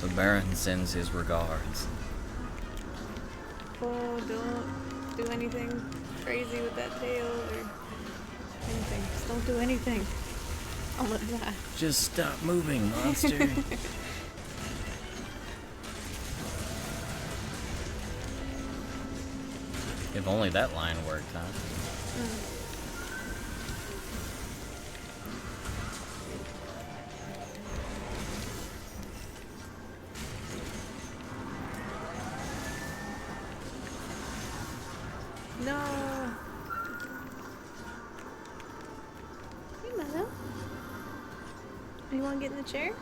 The Baron sends his regards. Oh, don't do anything crazy with that tail or anything. Just don't do anything. I'll let that. Just stop moving, monster. If only that line worked, huh? No. Hey, Mother. You want to get in the chair?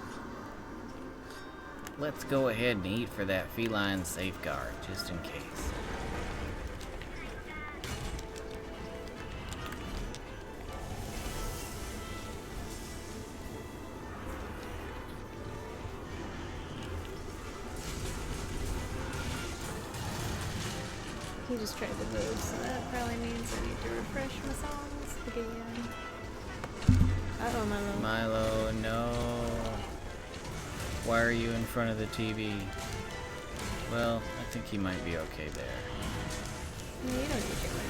let's go ahead and eat for that feline safeguard, just in case. He just tried to move, so that probably means I need to refresh my songs again. Uh-oh, Milo. Milo, no. Why are you in front of the TV? Well, I think he might be okay there. No, you don't need your map.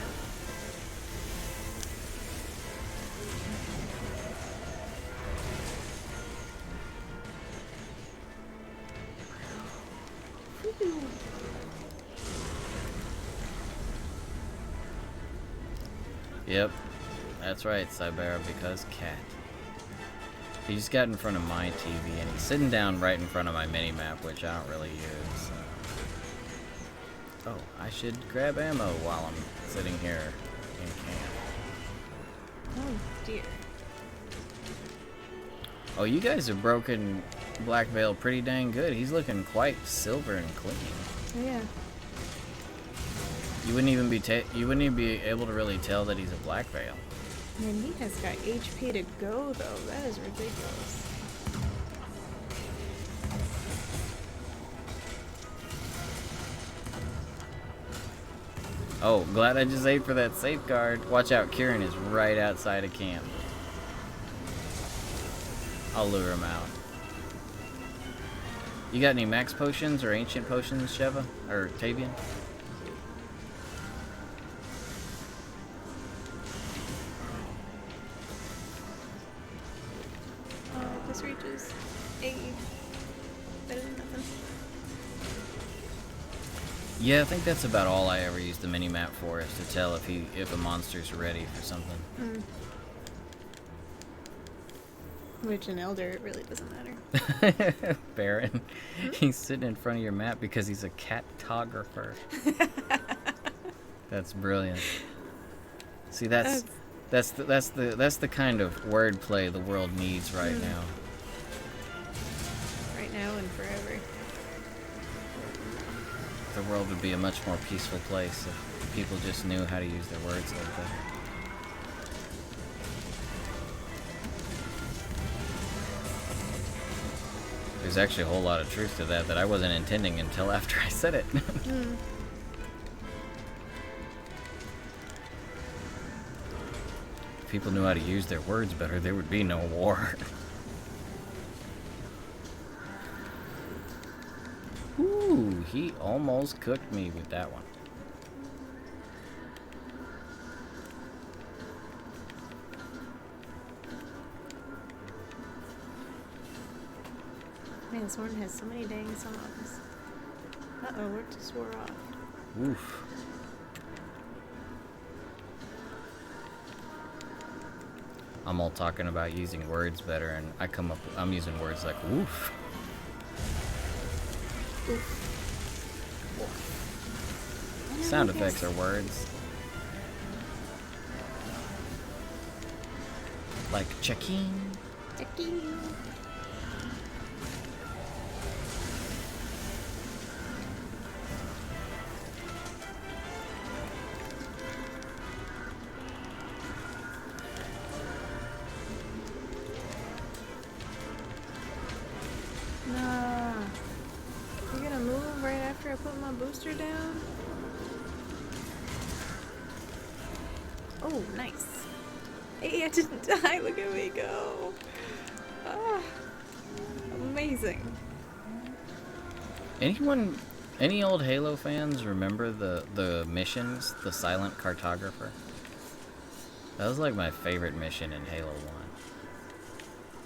Yep, that's right, Cybera, because cat. He just got in front of my TV, and he's sitting down right in front of my mini-map, which I don't really use. Oh, I should grab ammo while I'm sitting here in camp. Oh, dear. Oh, you guys have broken Black Veil pretty dang good. He's looking quite silver and clean. Yeah. You wouldn't even be able to really tell that he's a Black Veil. Man, he has got HP to go, though. That is ridiculous. Oh, glad I just ate for that safeguard. Watch out, Kieran is right outside of camp. I'll lure him out. You got any max potions or ancient potions, Sheva? Or Tavian? This reaches 80. Better than nothing. Yeah, I think that's about all I ever use the mini-map for, is to tell if a monster's ready for something. Mm. Which in Elder, it really doesn't matter. Baron, he's sitting in front of your map because he's a catographer. That's brilliant. See, that's the kind of wordplay the world needs right now. Right now and forever. The world would be a much more peaceful place if people just knew how to use their words a little better. There's actually a whole lot of truth to that I wasn't intending until after I said it. If people knew how to use their words better, there would be no war. Ooh, he almost cooked me with that one. Man, this one has so many dang songs. Uh-oh, we're just wore off. Oof. I'm all talking about using words better, and I'm using words like oof. Oof. Sound effects are words. Like check-in. Check-in. Nah. You're gonna move right after I put my booster down? Oh, nice. Hey, I didn't die. Look at me go. Ah, amazing. Any old Halo fans remember the missions, the Silent Cartographer? That was like my favorite mission in Halo 1.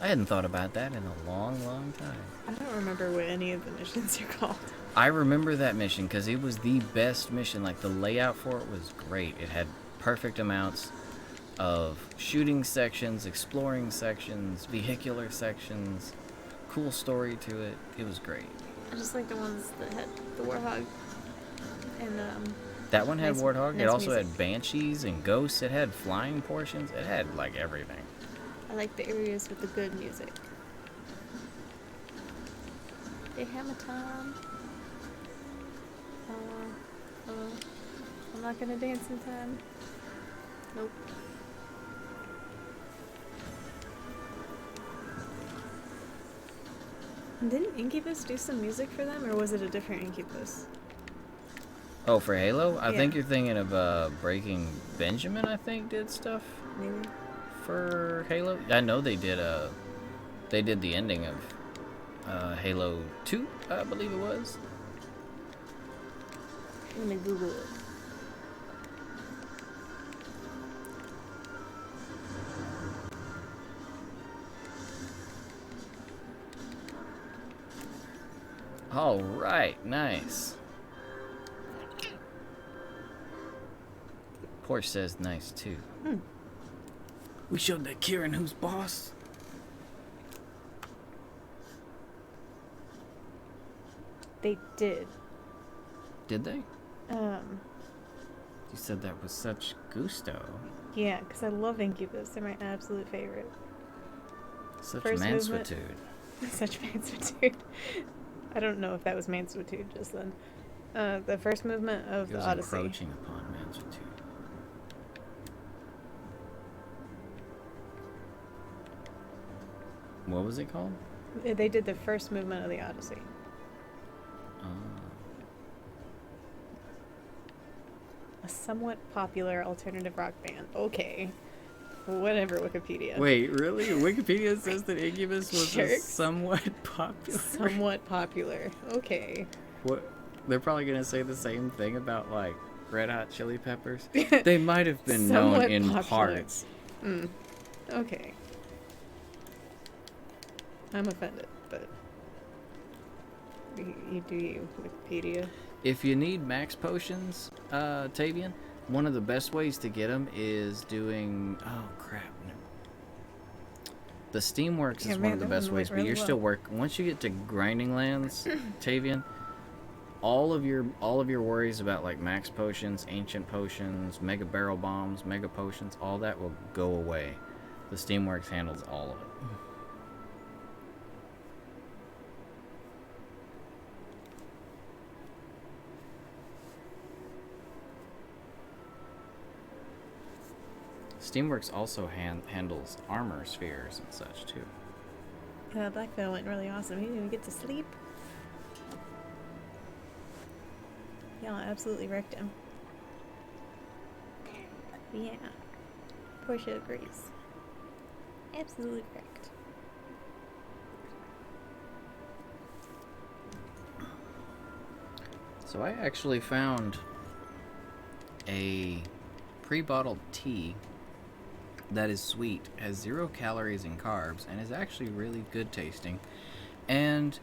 I hadn't thought about that in a long, long time. I don't remember what any of the missions are called. I remember that mission because it was the best mission. Like, the layout for it was great. It had perfect amounts of shooting sections, exploring sections, vehicular sections, cool story to it. It was great. I just like the ones that had the Warthog and That one had nice- Warthog. nice It also music. had Banshees and Ghosts. It had flying portions. It had, like, everything. I like the areas with the good music. Hey, hammer time. I'm not gonna dance in time. Nope. Didn't Incubus do some music for them, or was it a different Incubus? Oh, for Halo? I Yeah. think you're thinking of Breaking Benjamin, I think, did stuff Maybe. for Halo. I know they did the ending of Halo 2, I believe it was. Let me Google it. All right, nice. Porsche says nice too. We showed that Kieran who's boss. They did. Did they? You said that with such gusto. Yeah, because I love Incubus. They're my absolute favorite. Such First movement. mansuetude. Such mansuetude. I don't know if that was mansuetude just then. The first movement of It was the Odyssey. encroaching upon mansuetude. What was it called? They did the first movement of the Odyssey. A somewhat popular alternative rock band. Okay. Whatever, Wikipedia. Wait, really? Wikipedia says that Incubus was Jerks. somewhat popular. Somewhat popular. Okay. What? They're probably gonna say the same thing about like Red Hot Chili Peppers. They might have been known Somewhat in popular. parts. Okay. I'm offended, but you do you, Wikipedia. If you need max potions, Tavian, one of the best ways to get them is doing. Oh crap! No. The Steamworks is one of the best ways, but you're still once you get to grinding lands, Tavian. All of your worries about like max potions, ancient potions, mega barrel bombs, mega potions, all that will go away. The Steamworks handles all of it. Steamworks also handles armor spheres and such too. Black Veil went really awesome. He didn't even get to sleep. Y'all absolutely wrecked him. Yeah. Portia agrees. Absolutely wrecked. So I actually found a pre-bottled tea that is sweet, has 0 calories and carbs, and is actually really good tasting, and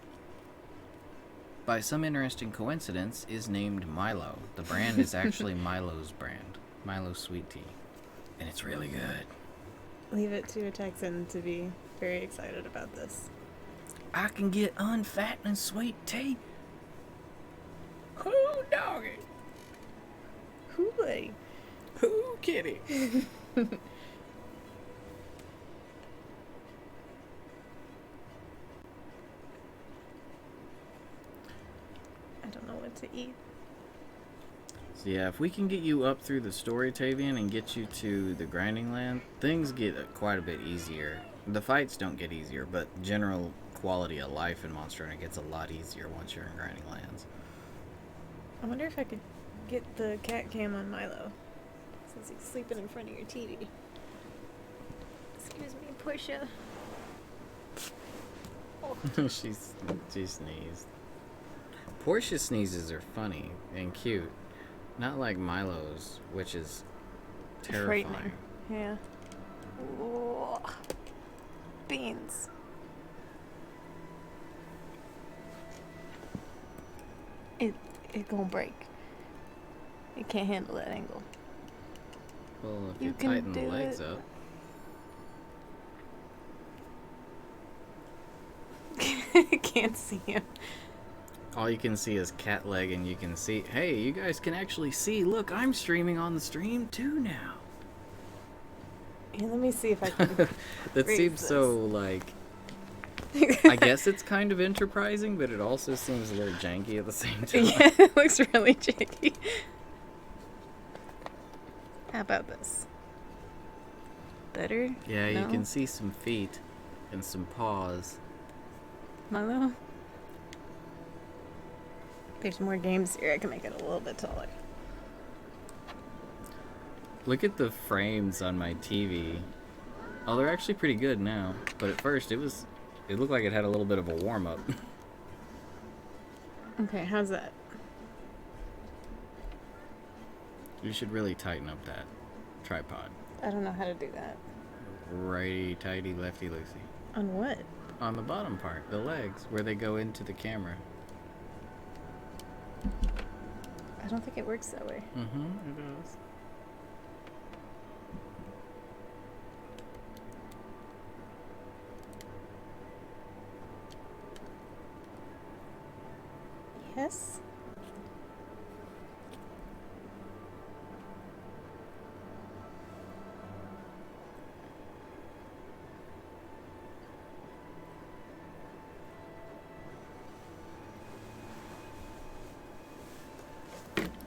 by some interesting coincidence is named Milo. The brand is actually Milo's brand, Milo Sweet Tea, and it's really good. Leave it to a Texan to be very excited about this. I can get unfattening sweet tea. Who doggy? Hooey. Who kitty? I don't know what to eat. So yeah, if we can get you up through the story, Tavian, and get you to the grinding land, things get quite a bit easier. The fights don't get easier, but general quality of life in Monster Hunter gets a lot easier once you're in grinding lands. I wonder if I could get the cat cam on Milo, since he's sleeping in front of your TV. Excuse me, Portia. Oh. She sneezed. Portia sneezes are funny and cute. Not like Milo's, which is terrifying. Frightening. Yeah. Ooh. Beans. It gonna break. It can't handle that angle. Well, if You you can tighten the do legs it. up. Can't see him. All you can see is cat leg, and you can see, hey, you guys can actually see, look, I'm streaming on the stream too now. Here, let me see if I can. That raise seems this. so, like, I guess it's kind of enterprising, but it also seems a little janky at the same time. Yeah, it looks really janky. How about this? Better? Yeah, No? you can see some feet and some paws. Milo? There's more games here. I can make it a little bit taller. Look at the frames on my TV. Oh, they're actually pretty good now. But at first, it looked like it had a little bit of a warm-up. Okay, how's that? You should really tighten up that tripod. I don't know how to do that. Righty tighty, lefty loosey. On what? On the bottom part, the legs, where they go into the camera. I don't think it works that way. Mm-hmm, it does. Yes?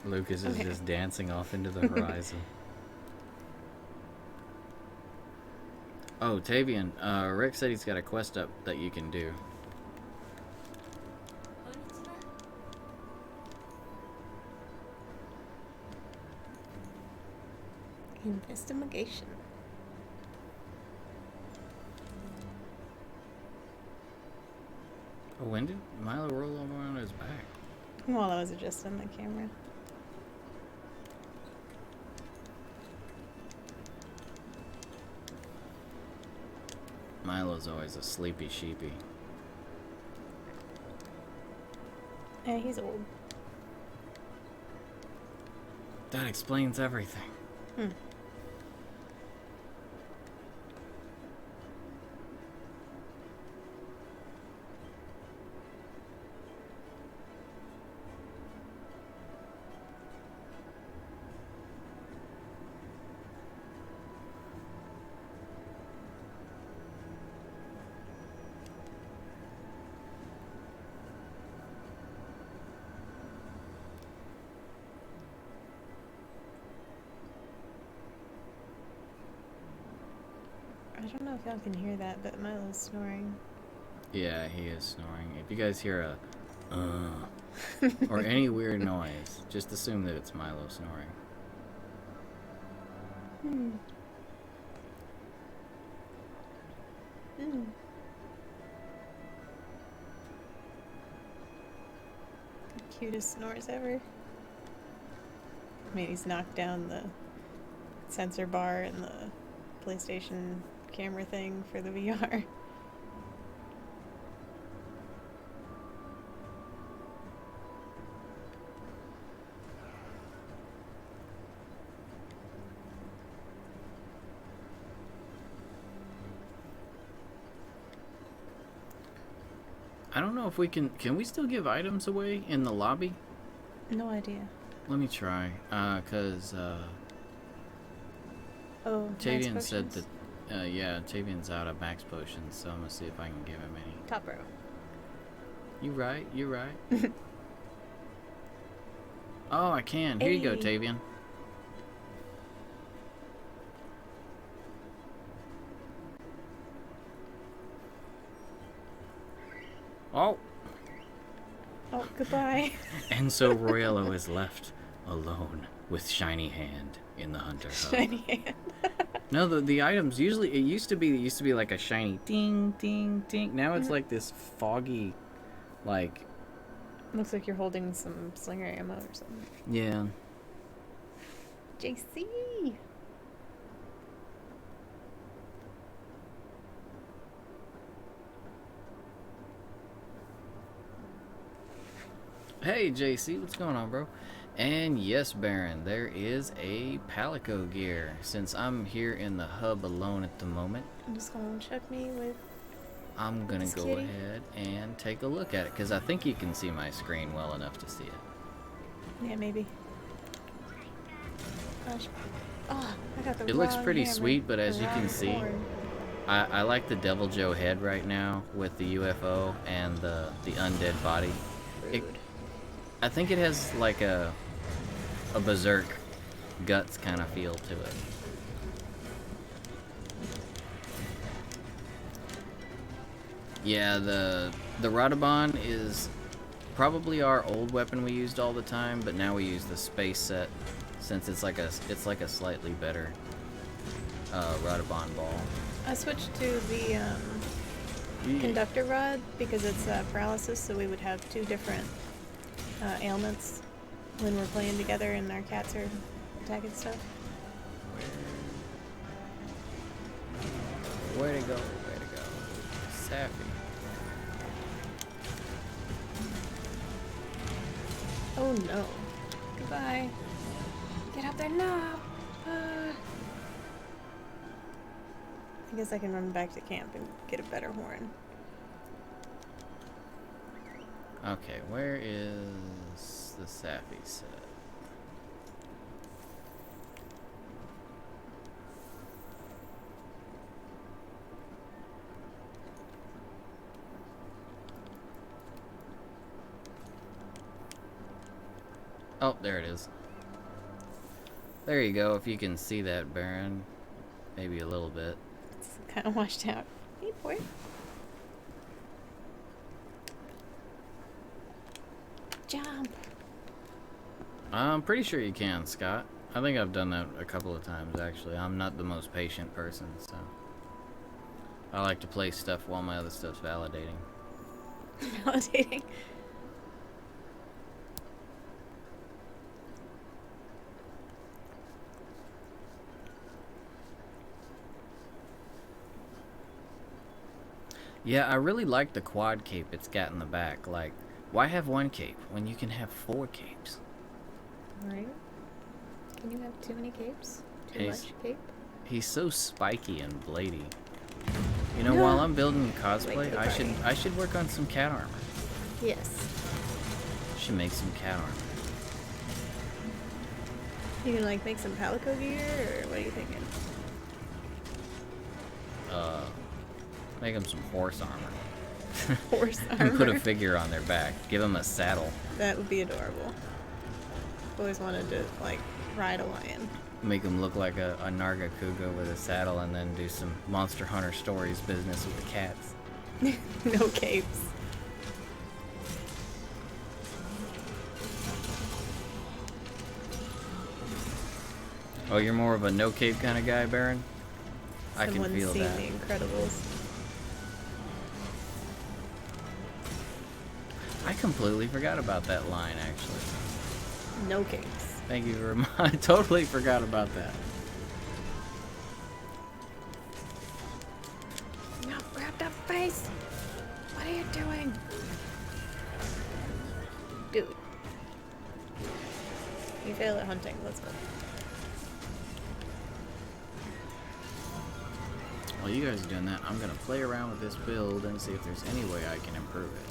Lucas is just dancing off into the horizon. Oh, Tavian, Rick said he's got a quest up that you can do. Investigation. Oh, when did Milo roll over on his back? Well, I was adjusting my camera. Milo's always a sleepy sheepy. Yeah, he's old. That explains everything. I don't know if y'all can hear that, but Milo's snoring. Yeah, he is snoring. If you guys hear a or any weird noise, just assume that it's Milo snoring. The cutest snores ever. I mean, he's knocked down the sensor bar and the PlayStation camera thing for the VR. I don't know if we can we still give items away in the lobby? No idea. Let me try, cause Oh, Tavian max said potions? that, yeah, Tavian's out of max potions, so I'm gonna see if I can give him any. Top row. You right. Oh, I can. Here you go, Hey. Tavian. Oh, Oh, goodbye. and so Royello is left alone with Shiny Hand in the Hunter Hub. Shiny hand. No, the items usually it used to be like a shiny ding ding ding. Now it's like this foggy, like Looks like you're holding some slinger ammo or something. yeah. JC! Hey JC, what's going on, bro? And yes, Baron, there is a Palico gear. Since I'm here in the hub alone at the moment, I'm just gonna check me with. I'm gonna This go kitty? ahead and take a look at it because I think you can see my screen well enough to see it. Yeah, maybe. Gosh. Oh, I got the It looks wrong pretty hammer. sweet, but as The you can wrong see, horn. I like the Devil Joe head right now with the UFO and the undead body. Rude. I think it has like a Berserk guts kind of feel to it. Yeah, the Radabon is probably our old weapon we used all the time, but now we use the space set since it's like a slightly better Radabon ball. I switched to the conductor rod because it's paralysis, so we would have two different ailments when we're playing together and our cats are attacking stuff. Way to go, way to go. Sappy. Oh no. Goodbye. Get up there now. I guess I can run back to camp and get a better horn. Okay, where is the Sappy set? Oh, there it is. There you go, if you can see that, Baron. Maybe a little bit. It's kind of washed out. Hey, boy. Jump. I'm pretty sure you can, Scott. I think I've done that a couple of times, actually. I'm not the most patient person, so... I like to play stuff while my other stuff's validating. Validating. Yeah, I really like the quad cape it's got in the back. Like, why have one cape when you can have 4 capes? Right? Can you have too many capes? Too He's- much cape? He's so spiky and bladey. You know, No. while I'm building Late to cosplay, the I party. should work on some cat armor. Yes. Should make some cat armor. You can like make some palico gear, or what are you thinking? Make them some horse armor. Horse And put a armor? figure on their back. Give them a saddle. That would be adorable. Always wanted to like ride a lion. Make them look like a Narga Kuga with a saddle, and then do some Monster Hunter Stories business with the cats. No capes. Oh, you're more of a no cape kind of guy, Baron? I can Someone's feel seen that. The Incredibles. I completely forgot about that line, actually. No capes. Thank you very much. I totally forgot about that. No, grab that face! What are you doing? Dude. You fail at hunting, let's go. While you guys are doing that, I'm gonna play around with this build and see if there's any way I can improve it.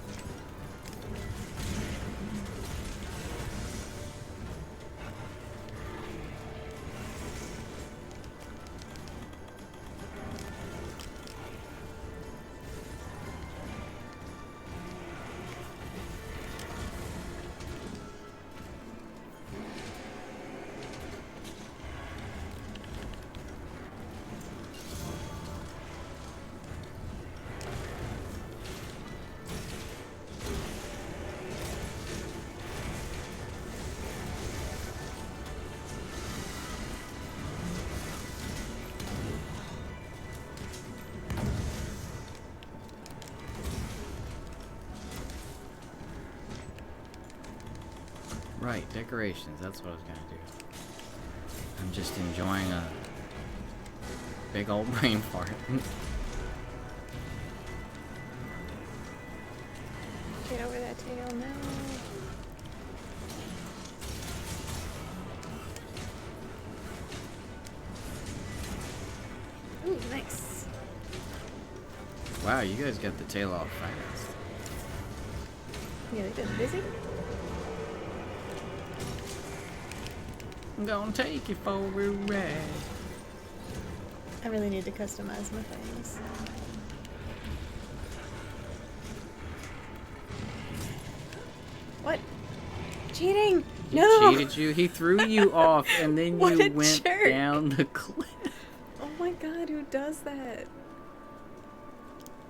Right, decorations, that's what I was gonna do. I'm just enjoying a big old brain fart. Get over that tail now. Ooh, nice. Wow, you guys got the tail off fast. Yeah, they been busy? I'm gonna take you for a ride. I really need to customize my things. What? Cheating! He No! cheated you. He threw you off, and then What you a went jerk. down the cliff. Oh my god, who does that?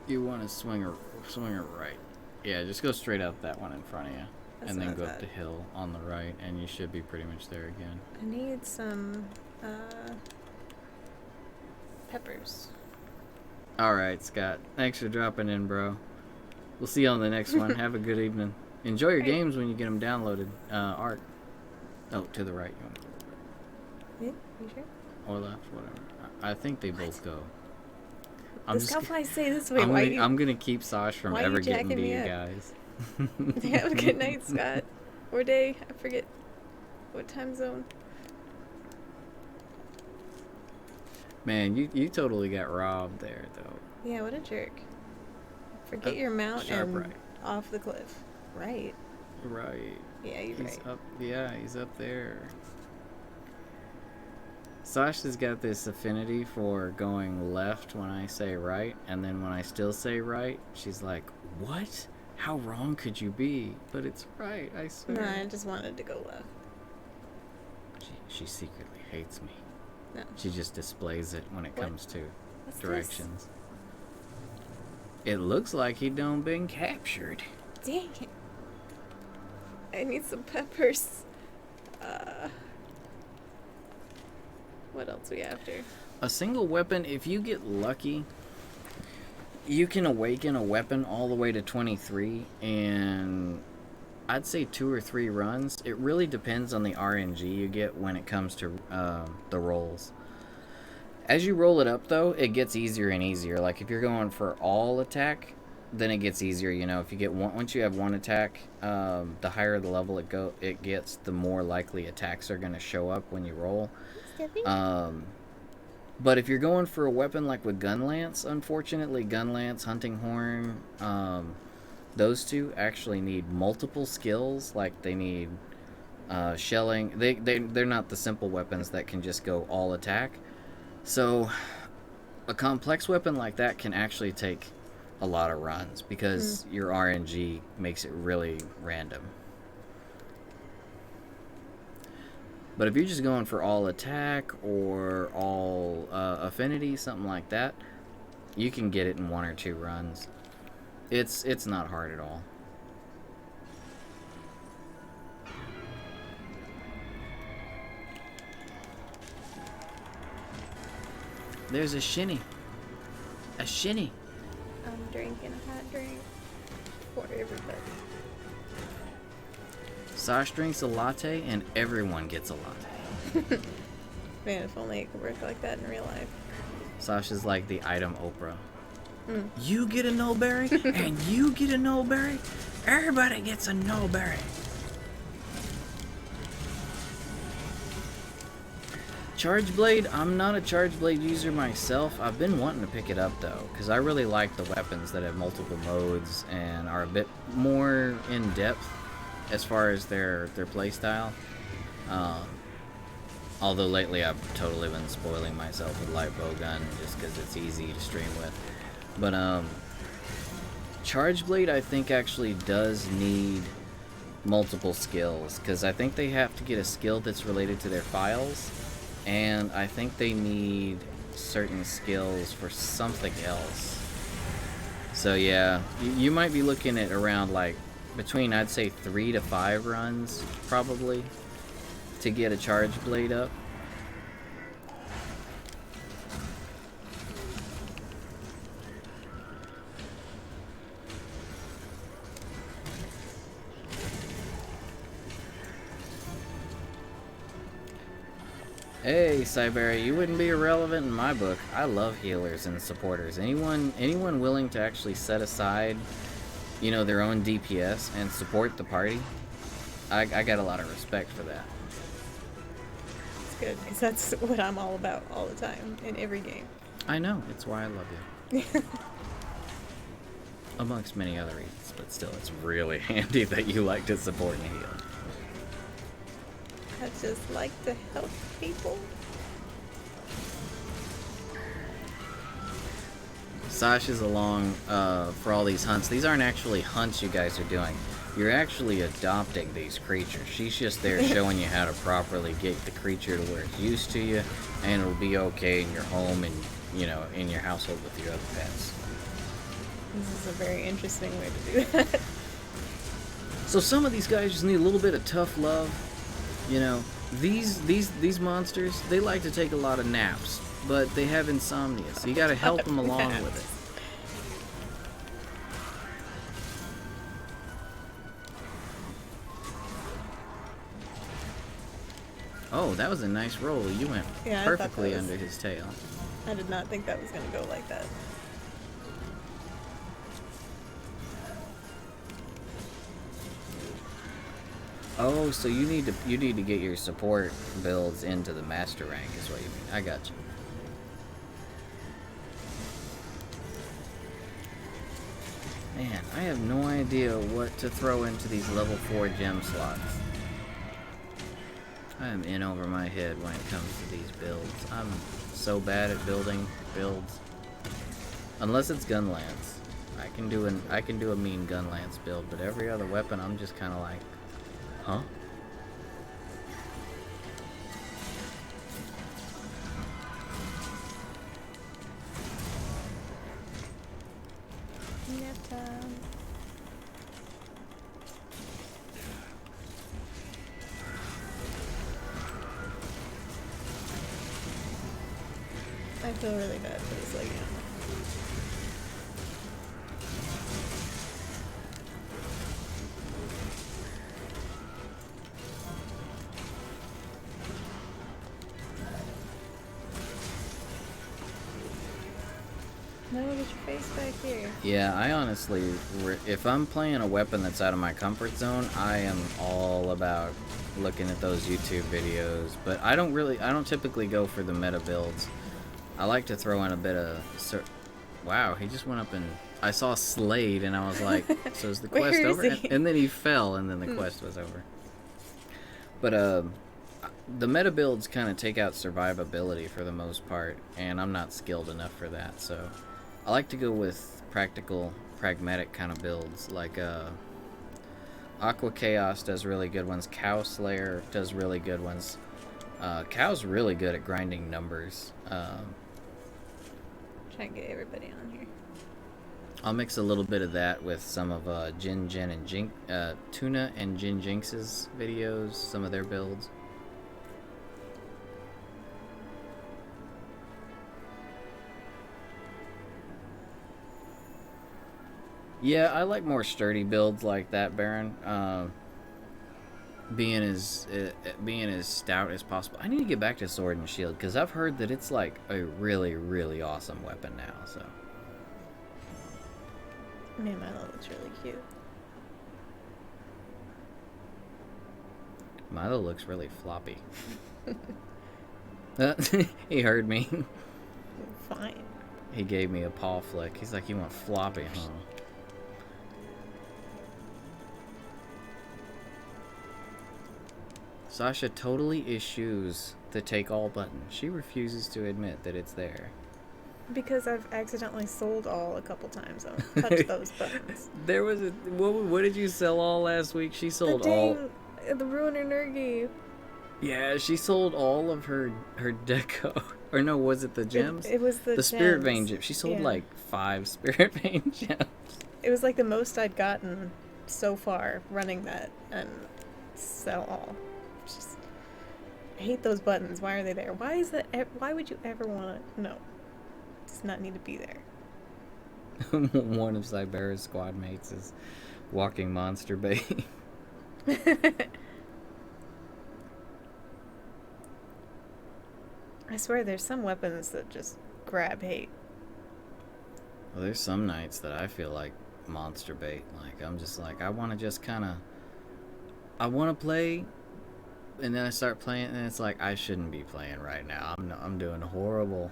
You want to swing her right. Yeah, just go straight up that one in front of you. That's And then not go up bad. the hill on the right, and you should be pretty much there again. I need some, peppers. Alright, Scott. Thanks for dropping in, bro. We'll see you on the next one. Have a good evening. Enjoy your Great. games when you get them downloaded. Art. Oh, to the right. Yeah, you sure? Or left, whatever. I think they both go. The scoutflies say this way. I'm gonna keep Sash from why are ever you getting to jacking me you up? guys. Have a good night, Scott. Or day. I forget what time zone. Man, you totally got robbed there, though. Yeah, what a jerk. Forget your mount Sharp and right. off the cliff. Right. Right. Yeah, you're He's right. up. Yeah, he's up there. Sasha's got this affinity for going left when I say right, and then when I still say right, she's like, "What? How wrong could you be?" But it's right, I swear. No, I just wanted to go left. She secretly hates me. No. She just displays it when it What? comes to What's directions. It looks like he done been captured. this? Dang it. I need some peppers. What else we after? A single weapon, if you get lucky, you can awaken a weapon all the way to 23 in, I'd say 2 or 3 runs. It really depends on the RNG you get when it comes to the rolls. As you roll it up, though, it gets easier and easier. Like, if you're going for all attack, then it gets easier. You know, if you get one, once you have one attack, the higher the level it gets, the more likely attacks are going to show up when you roll. But if you're going for a weapon like with Gunlance, unfortunately, Gunlance, Hunting Horn, those two actually need multiple skills. Like, they need shelling. They're not the simple weapons that can just go all attack. So a complex weapon like that can actually take a lot of runs because your RNG makes it really random. But if you're just going for all attack or all affinity, something like that, you can get it in 1 or 2 runs. It's not hard at all. There's a shinny. A shinny. I'm drinking a hot drink for everybody. Sash drinks a latte and everyone gets a latte. Man, if only it could work like that in real life. Sash is like the item Oprah. You get a no-berry and you get a no-berry. Everybody gets a no-berry. Charge Blade, I'm not a Charge Blade user myself. I've been wanting to pick it up though, because I really like the weapons that have multiple modes and are a bit more in depth as far as their playstyle. Although lately I've totally been spoiling myself with light bowgun just because it's easy to stream with. But Charge Blade I think actually does need multiple skills, because I think they have to get a skill that's related to their files. And I think they need certain skills for something else. So yeah, you might be looking at around like between, I'd say 3 to 5 runs probably to get a Charge Blade up. Hey, Cyberia, you wouldn't be irrelevant in my book. I love healers and supporters. Anyone willing to actually set aside, you know, their own DPS and support the party, I got a lot of respect for that. It's good, because that's what I'm all about all the time, in every game. I know, it's why I love you. Amongst many other reasons, but still, it's really handy that you like to support and heal. I just like to help people. Sasha's along for all these hunts. These aren't actually hunts you guys are doing. You're actually adopting these creatures. She's just there showing you how to properly get the creature to where it's used to you, and it'll be okay in your home and, you know, in your household with your other pets. This is a very interesting way to do that. So some of these guys just need a little bit of tough love. You know, these monsters, they like to take a lot of naps, but they have insomnia, so you gotta help them along with it. Oh, that was a nice roll. You went perfectly under his tail. I did not think that was going to go like that. Oh, so you need to get your support builds into the master rank is what you mean. I got you. Man, I have no idea what to throw into these level 4 gem slots. I am in over my head when it comes to these builds. I'm so bad at building builds. Unless it's gun lance. I can do a mean gun lance build, but every other weapon I'm just kind of like, huh? Nap time. I feel really bad for this lady. No, get your face back here. Yeah, I honestly, if I'm playing a weapon that's out of my comfort zone, I am all about looking at those YouTube videos. But I don't typically go for the meta builds. I like to throw in a bit of... Wow, he just went up and... I saw Slade and I was like, so is the quest over? And then he fell and then the quest was over. But the meta builds kind of take out survivability for the most part, and I'm not skilled enough for that, so... I like to go with practical, pragmatic kind of builds, like Aqua Chaos does really good ones, Cow Slayer does really good ones. Cow's really good at grinding numbers. Try and get everybody on here. I'll mix a little bit of that with some of Jen and Tuna and Jin Jinx's videos, some of their builds. Yeah, I like more sturdy builds like that, Baron. Being as stout as possible. I need to get back to Sword and Shield because I've heard that it's like a really, really awesome weapon now. So. Man, Milo looks really cute. Milo looks really floppy. He heard me. Fine. He gave me a paw flick. He's like, "You want floppy, huh?" Sasha totally eschews the take all button. She refuses to admit that it's there. Because I've accidentally sold all a couple times. I don't touch those buttons. There was a... What did you sell all last week? She sold The Ruiner Nergi. Yeah, she sold all of her deco. Or no, was it the gems? It was the Spirit Vein gems. She sold like 5 Spirit Vein gems. It was like the most I'd gotten so far running that and sell all. Just, I hate those buttons. Why are they there? Why is that? Why would you ever want to? No, does not need to be there. One of Cybera's squad mates is walking monster bait. I swear, there's some weapons that just grab hate. Well, there's some nights that I feel like monster bait. Like I'm just like I want to just kind of. I want to play. And then I start playing, and it's like, I shouldn't be playing right now. I'm doing horrible.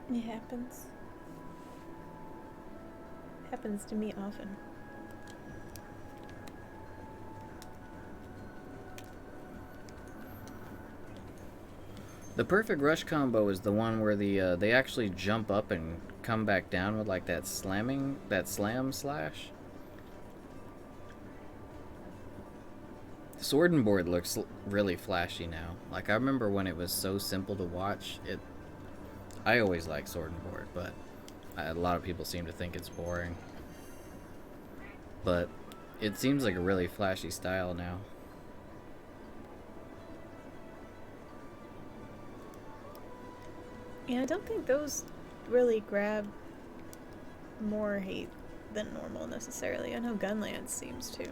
It happens. Happens to me often. The perfect rush combo is the one where they actually jump up and come back down with like that slam slash. Sword and Board looks really flashy now. Like I remember when it was so simple to watch. I always like Sword and Board, but a lot of people seem to think it's boring. But it seems like a really flashy style now. Yeah, I don't think those really grab more hate than normal necessarily. I know Gunlance seems to.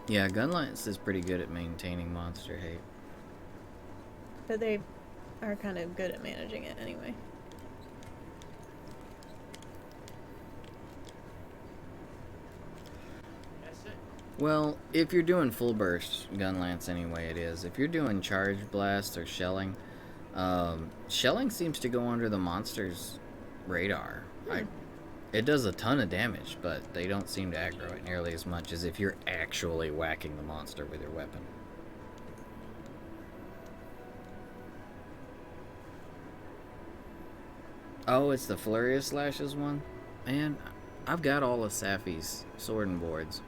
Yeah, Gunlance is pretty good at maintaining monster hate. But they are kind of good at managing it anyway. Well, if you're doing full burst Gunlance anyway, it is. If you're doing charge blast or shelling, shelling seems to go under the monster's radar. It does a ton of damage, but they don't seem to aggro it nearly as much as if you're actually whacking the monster with your weapon. Oh, it's the Flurry of Slashes one? Man, I've got all of Safi's sword and boards.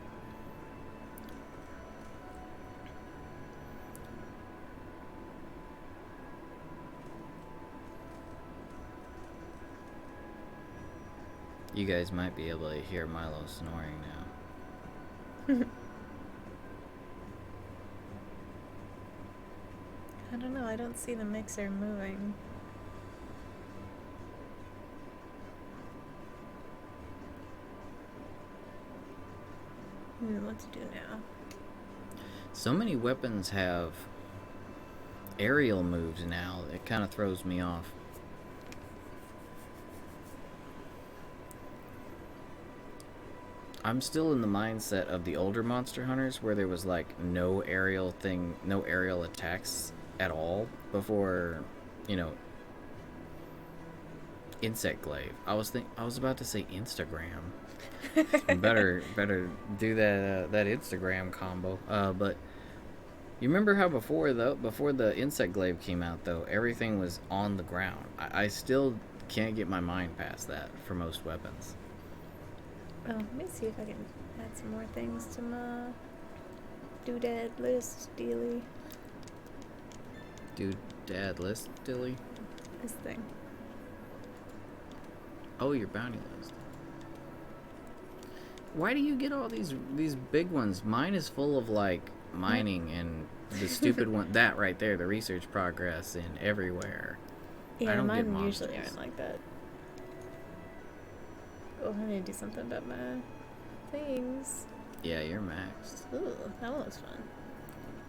You guys might be able to hear Milo snoring now. I don't know, I don't see the mixer moving. What to do now? So many weapons have aerial moves now. It kind of throws me off. I'm still in the mindset of the older Monster Hunters where there was like no aerial attacks at all before, Insect Glaive. I was about to say Instagram. better do that Instagram combo. But you remember how before the Insect Glaive came out though, everything was on the ground. I still can't get my mind past that for most weapons. Oh, let me see if I can add some more things to my doodad list, Dealy. Doodad list, Dilly? This thing. Oh, your bounty list. Why do you get all these big ones? Mine is full of like mining and the stupid one. That right there, the research progress and everywhere. Yeah, I don't mine get usually monsters. aren't like that. Oh, I need to do something about my things. Yeah, you're maxed. Ooh, that one looks fun.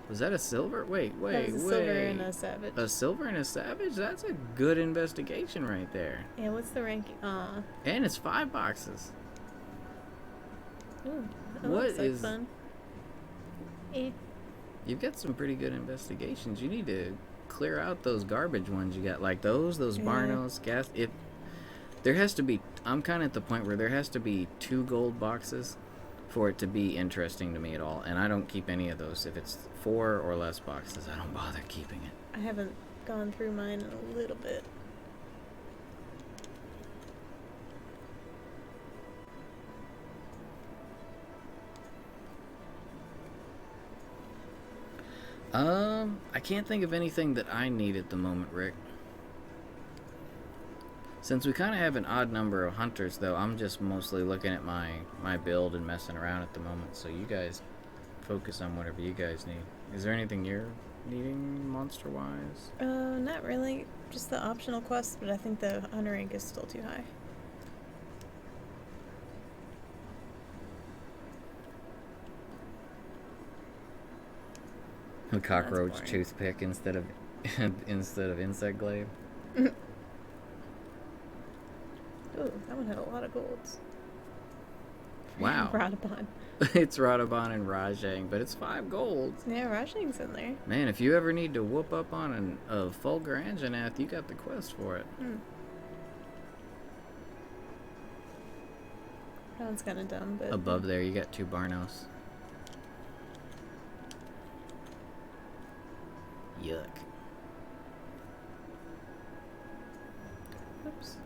Was that a silver? Wait. That was a silver and a savage. A silver and a savage? That's a good investigation right there. Yeah, what's the ranking? And it's 5 boxes. Ooh, that What looks like is- fun. Eh. You've got some pretty good investigations. You need to clear out those garbage ones you got. Like those Yeah. Barnos, gas. If there has to be, I'm kind of at the point where there has to be 2 gold boxes for it to be interesting to me at all. And I don't keep any of those. If it's 4 or less boxes, I don't bother keeping it. I haven't gone through mine in a little bit. I can't think of anything that I need at the moment, Rick. Since we kind of have an odd number of hunters, though, I'm just mostly looking at my build and messing around at the moment. So you guys focus on whatever you guys need. Is there anything you're needing monster-wise? Not really. Just the optional quests, but I think the hunter rank is still too high. A cockroach boring. toothpick instead of insect glaive. Ooh, that one had a lot of golds. Wow. Radabon. It's Radabon and Rajang, but it's 5 golds. Yeah, Rajang's in there. Man, if you ever need to whoop up on a Fulgur Anjanath, you got the quest for it. That one's kind of dumb, but... Above there, you got 2 Barnos. Yuck. Oops.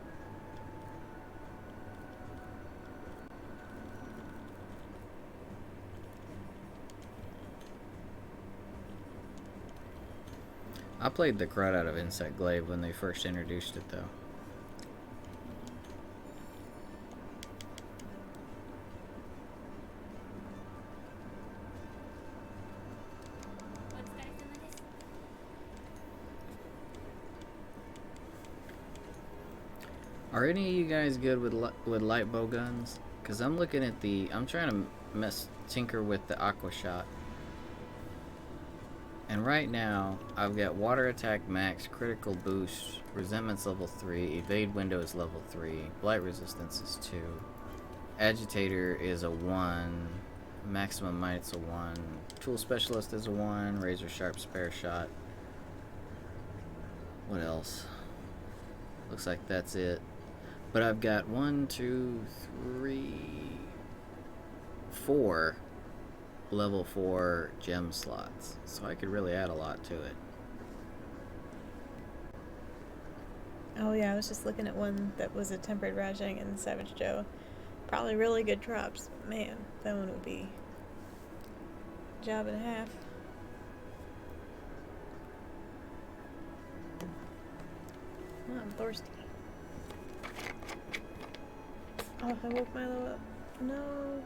I played the crud out of Insect Glaive when they first introduced it, though. Are any of you guys good with light bow guns? Cause I'm looking at I'm trying to tinker with the Aqua Shot. And right now, I've got water attack max, critical boost, resentment's level 3, evade window is level 3, blight resistance is 2, agitator is a 1, maximum might's a 1, tool specialist is a 1, razor sharp spare shot. What else? Looks like that's it. But I've got 1, 2, 3, 4 level 4 gem slots, so I could really add a lot to it. Oh yeah, I was just looking at one that was a tempered rationing in Savage Joe. Probably really good drops. Man, that one would be a job and a half. Oh, I'm thirsty. Oh, I woke Milo up. No.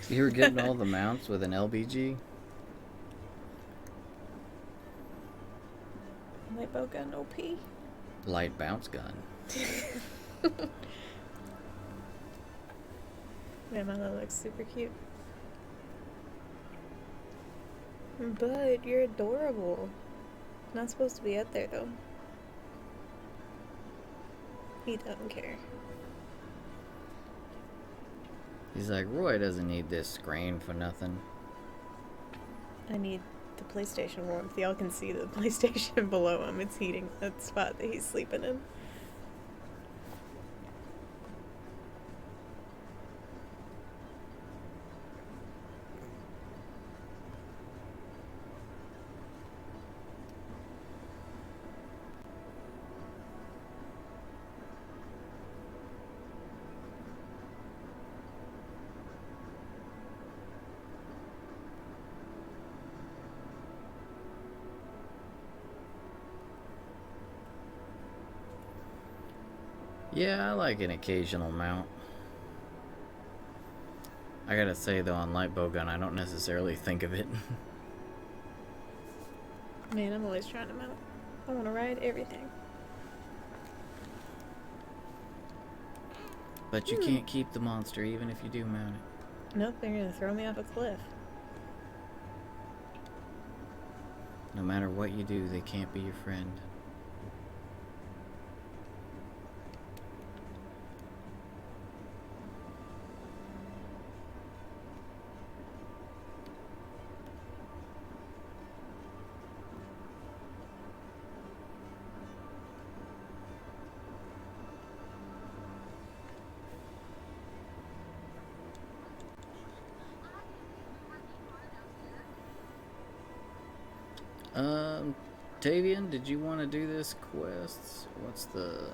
You were getting all the mounts with an LBG? Light bow gun OP. Light bounce gun. Man, Milo looks super cute. But you're adorable. Not supposed to be out there though. He doesn't care. He's like, Roy doesn't need this screen for nothing. I need the PlayStation warmth. Y'all can see the PlayStation below him. It's heating that spot that he's sleeping in. Yeah, I like an occasional mount. I gotta say though, on light bow gun, I don't necessarily think of it. Man, I'm always trying to mount. I want to ride everything. But you can't keep the monster even if you do mount it. Nope, they're gonna throw me off a cliff. No matter what you do, they can't be your friend. Tavian, did you want to do this quest? What's the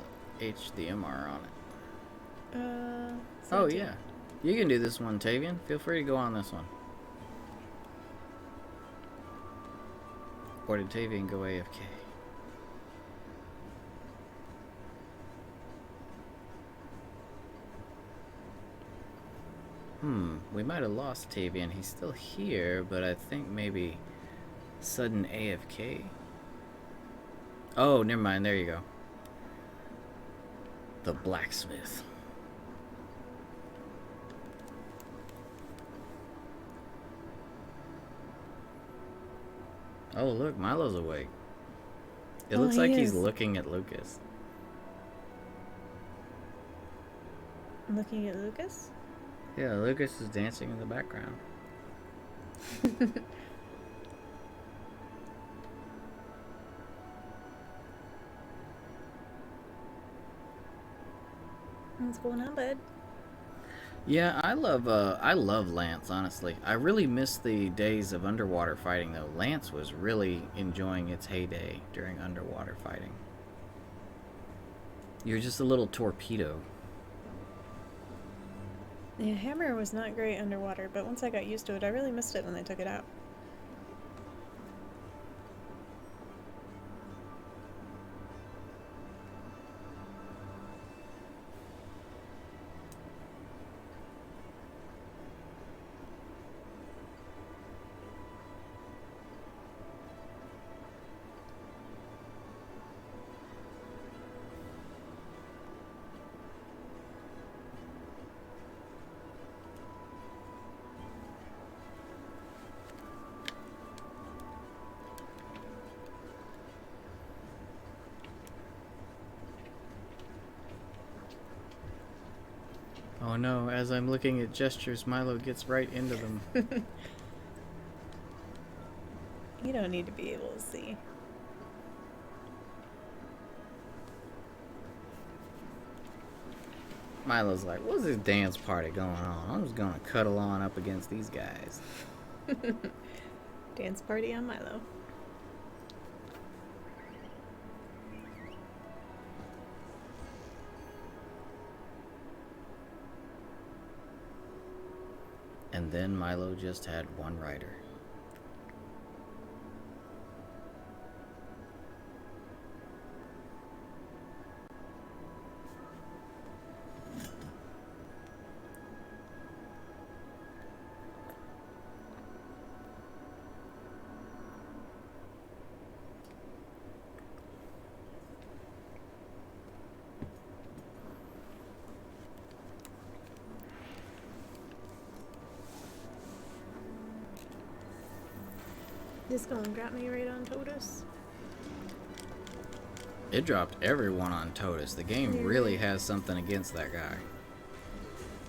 HDMR on it? Oh 17. yeah, you can do this one, Tavian. Feel free to go on this one. Or did Tavian go AFK? We might have lost Tavian. He's still here, but I think maybe sudden AFK. Oh, never mind. There you go. The blacksmith. Oh, look, Milo's awake. It looks like he's looking at Lucas. Looking at Lucas? Yeah, Lucas is dancing in the background. What's going on, bud? Yeah, I love Lance, honestly. I really miss the days of underwater fighting though. Lance was really enjoying its heyday during underwater fighting. You're just a little torpedo. Yeah, Hammer was not great underwater, but once I got used to it, I really missed it when they took it out. Oh no, as I'm looking at gestures, Milo gets right into them. You don't need to be able to see. Milo's like, what's this dance party going on? I'm just gonna cuddle on up against these guys. Dance party on Milo. And then Milo just had one rider. This gonna drop me right on Totus. It dropped everyone on Totus. The game really has something against that guy.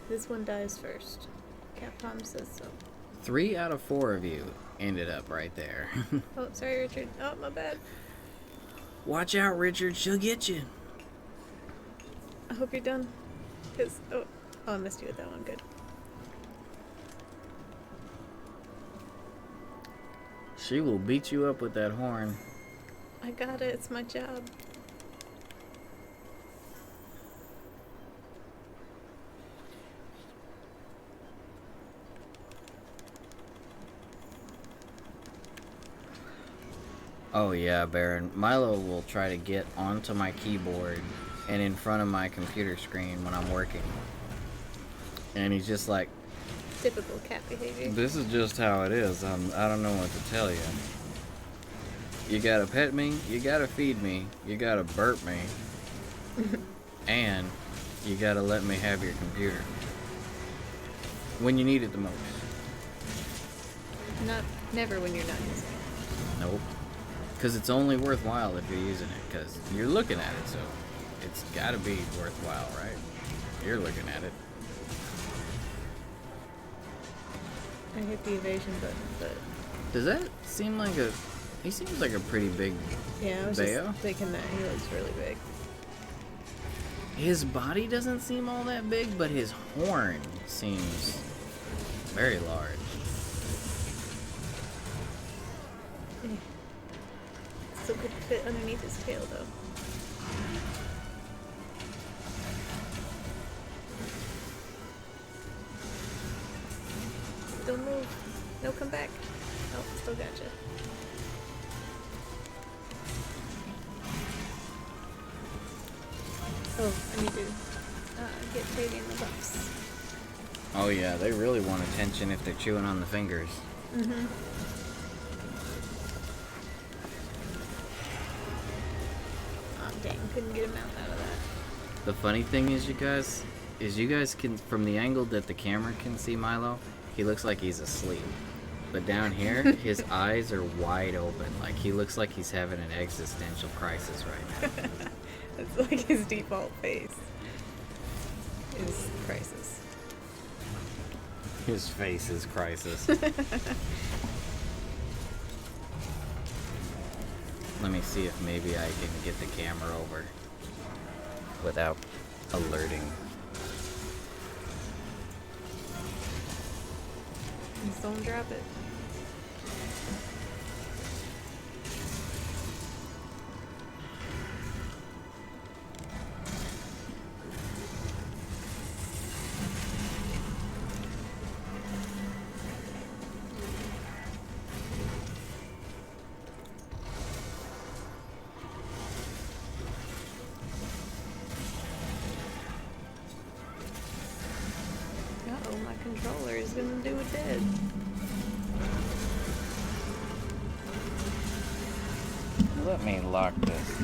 This one dies first. Capcom says so. 3 out of 4 of you ended up right there. Oh, sorry, Richard. Oh, my bad. Watch out, Richard. She'll get you. I hope you're done. Cause I missed you with that one. Good. She will beat you up with that horn. I got it. It's my job. Oh yeah, Baron. Milo will try to get onto my keyboard and in front of my computer screen when I'm working. And he's just like, Typical cat behavior. this is just how it is. I don't know what to tell you. You gotta pet me, you gotta feed me, you gotta burp me, and you gotta let me have your computer. When you need it the most. Never when you're not using it. Nope. Because it's only worthwhile if you're using it, because you're looking at it, so it's gotta be worthwhile, right? You're looking at it. I hit the evasion button, but Does that seem like a... He seems like a pretty big yeah, I was Bayo. just thinking that he looks really big. His body doesn't seem all that big, but his horn seems very large. Still could fit underneath his tail, though. Don't move. No, come back. Oh, still gotcha. Oh, I need to get Brady in the box. Oh yeah, they really want attention if they're chewing on the fingers. Mm-hmm. Oh, dang. Couldn't get a mount out of that. The funny thing is, you guys can, from the angle that the camera can see Milo, he looks like he's asleep. But down here, his eyes are wide open. Like, he looks like he's having an existential crisis right now. That's like his default face. Is crisis. His face is crisis. Let me see if maybe I can get the camera over without alerting. Just don't drop it. Uh-oh, my controller is gonna do it dead. Let me lock these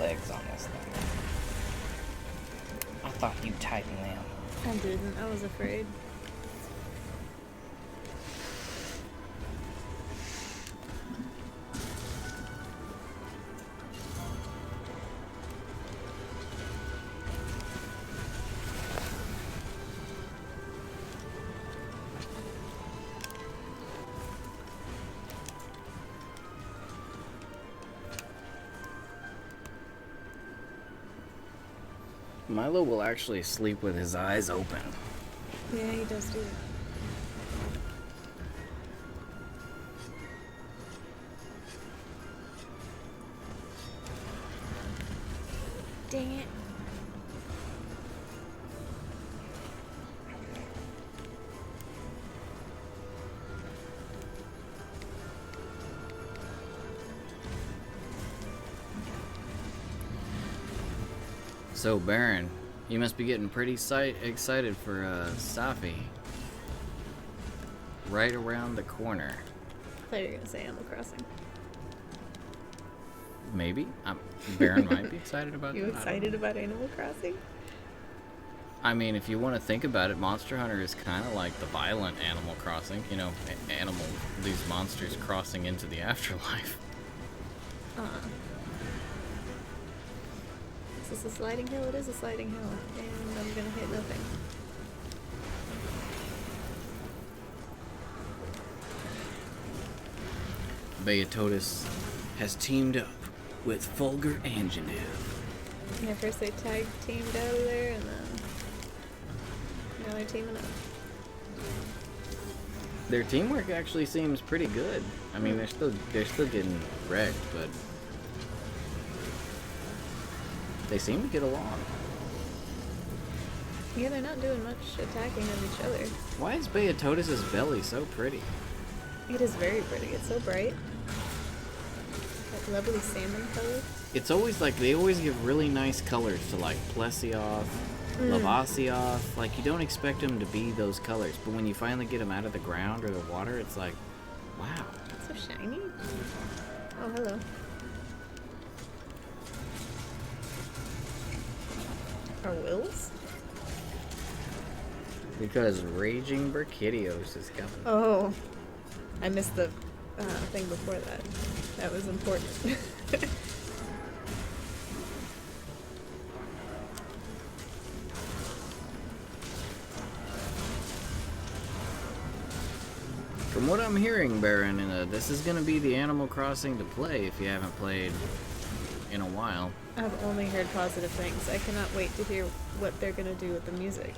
legs on this thing. I thought you tightened them. I didn't. I was afraid. Milo will actually sleep with his eyes open. Yeah, he does do it. Dang it. So, Baron, you must be getting pretty excited for Safi. Right around the corner. I thought you were gonna say Animal Crossing. Maybe. Baron might be excited about You that. excited about Animal Crossing? I mean, if you want to think about it, Monster Hunter is kind of like the violent Animal Crossing. You know, these monsters crossing into the afterlife. Is this a sliding hill? It is a sliding hill. And I'm gonna hit nothing. Beatotus has teamed up with Fulgur Anjanath. Yeah, first they tag teamed out of there, and then now they're teaming up. Their teamwork actually seems pretty good. I mean, they're still getting wrecked, but they seem to get along. Yeah, they're not doing much attacking of each other. Why is Beatotus' belly so pretty? It is very pretty. It's so bright. That lovely salmon color. It's always like they always give really nice colors to like Plesioth, Lavasioth. Like you don't expect them to be those colors, but when you finally get them out of the ground or the water, it's like, wow. It's so shiny. Oh, hello. Our wills? Because Raging Brachydios is coming. Oh, I missed the thing before that. That was important. From what I'm hearing, Baron, this is going to be the Animal Crossing to play if you haven't played in a while. I've only heard positive things. I cannot wait to hear what they're going to do with the music.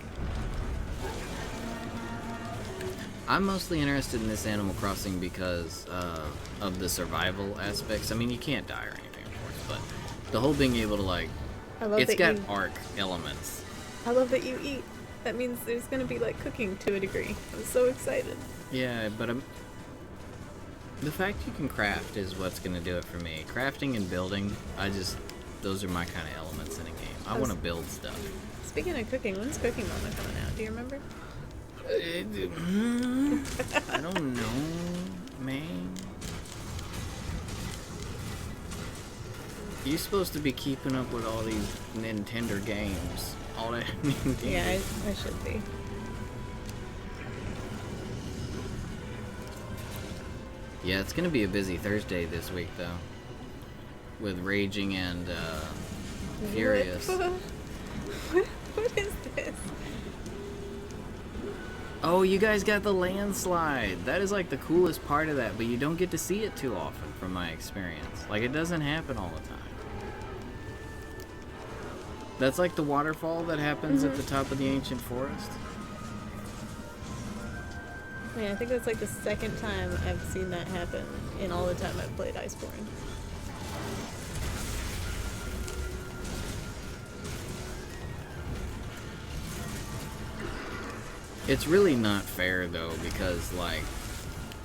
I'm mostly interested in this Animal Crossing because of the survival aspects. I mean, you can't die or anything, of course, but the whole being able to, like, it's got arc elements. I love that you eat. That means there's going to be, like, cooking to a degree. I'm so excited. Yeah, but the fact you can craft is what's going to do it for me. Crafting and building, those are my kind of elements in a game. I want to build stuff. Speaking of cooking, when's Cooking Mama coming out? Do you remember? I don't know, man. You're supposed to be keeping up with all these Nintendo games. All that Nintendo. Yeah, I should be. Yeah, it's gonna be a busy Thursday this week, though. With Raging and Furious. What is this? Oh, you guys got the landslide. That is like the coolest part of that, but you don't get to see it too often from my experience. Like, it doesn't happen all the time. That's like the waterfall that happens at the top of the ancient forest. Yeah, I think that's like the second time I've seen that happen in all the time I've played Iceborne. It's really not fair though, because like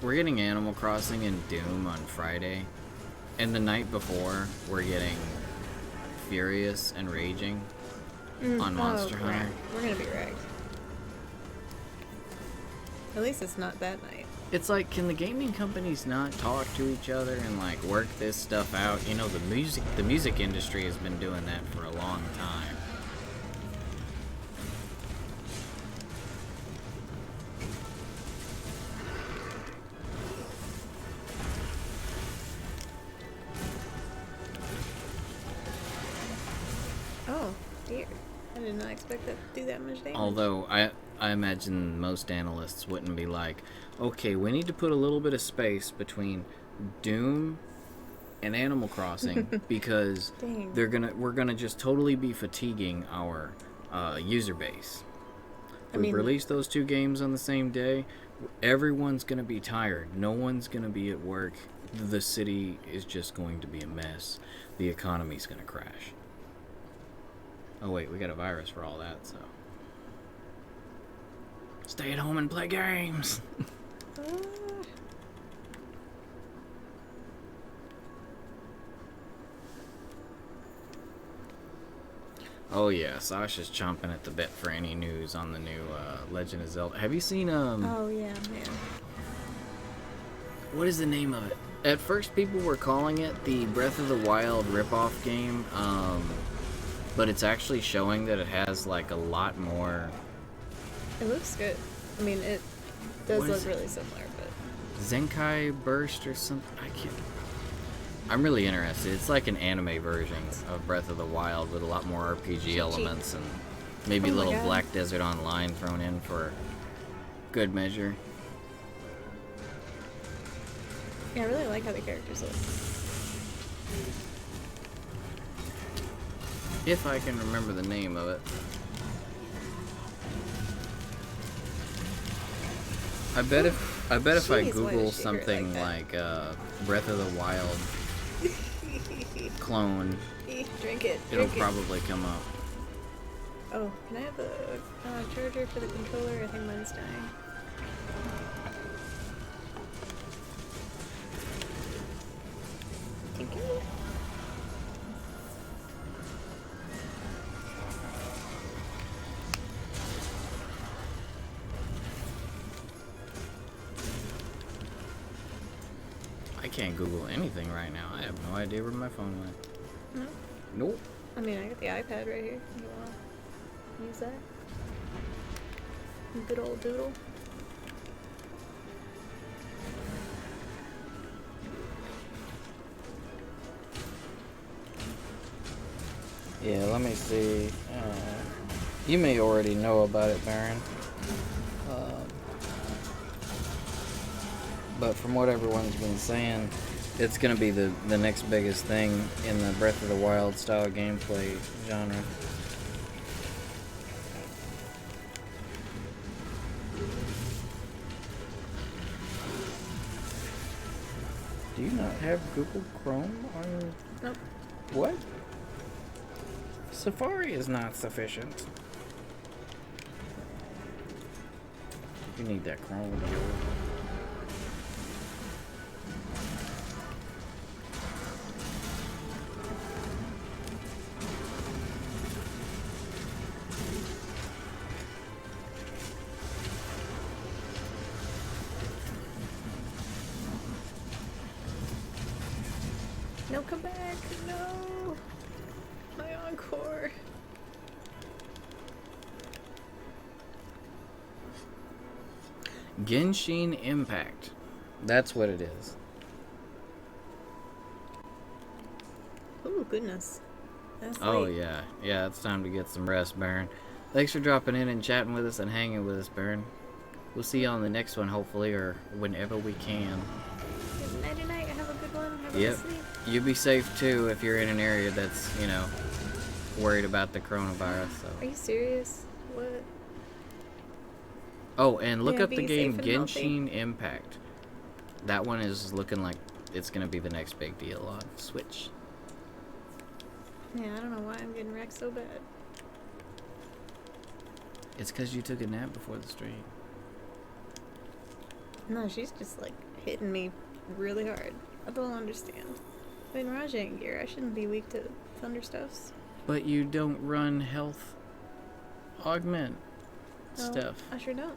we're getting Animal Crossing and Doom on Friday, and the night before we're getting Furious and Raging on Monster Hunter. We're gonna be wrecked. At least it's not that night. It's like, can the gaming companies not talk to each other and like work this stuff out? You know, the music industry has been doing that for a long time. Oh, dear. I did not expect that to do that much damage. Although I imagine most analysts wouldn't be like, okay, we need to put a little bit of space between Doom and Animal Crossing because we're gonna just totally be fatiguing our user base. If we release those two games on the same day, everyone's gonna be tired. No one's gonna be at work. The city is just going to be a mess. The economy's gonna crash. Oh wait, we got a virus for all that, so stay at home and play games. Oh yeah, Sasha's chomping at the bit for any news on the new Legend of Zelda. Have you seen Oh yeah, man. What is the name of it? At first people were calling it the Breath of the Wild ripoff game, but it's actually showing that it has like a lot more. It looks good. I mean, it does look really similar, but Zenkai Burst or something. I can't. I'm really interested. It's like an anime version of Breath of the Wild with a lot more RPG elements and maybe a little Black Desert Online thrown in for good measure. Yeah, I really like how the characters look. If I can remember the name of it. I bet if I Google something like Breath of the Wild clone, it'll probably come up. Oh, can I have the charger for the controller? I think mine's dying. Thank you. I can't Google anything right now. I have no idea where my phone went. No? Nope. I mean, I got the iPad right here. You wanna use that? Good old doodle. Yeah, let me see. You may already know about it, Baron. But from what everyone's been saying, it's going to be the next biggest thing in the Breath of the Wild style gameplay genre. Do you not have Google Chrome on your... Nope. What? Safari is not sufficient. You need that Chrome. No, come back! No! My encore! Genshin Impact. That's what it is. Oh, goodness. That's Oh, late. yeah. Yeah, it's time to get some rest, Baron. Thanks for dropping in and chatting with us and hanging with us, Baron. We'll see you on the next one, hopefully, or whenever we can. Good night, night. Have a good one. Have a Yep. good sleep. You be safe too if you're in an area that's, you know, worried about the coronavirus. So. Are you serious? What? Oh, and look Yeah, up the be game safe and healthy. Genshin Impact. That one is looking like it's gonna be the next big deal on Switch. Yeah, I don't know why I'm getting wrecked so bad. It's because you took a nap before the stream. No, she's just like hitting me really hard. I don't understand. I'm in Rajang gear. I shouldn't be weak to thunder stuffs. But you don't run health augment No, stuff. I sure don't.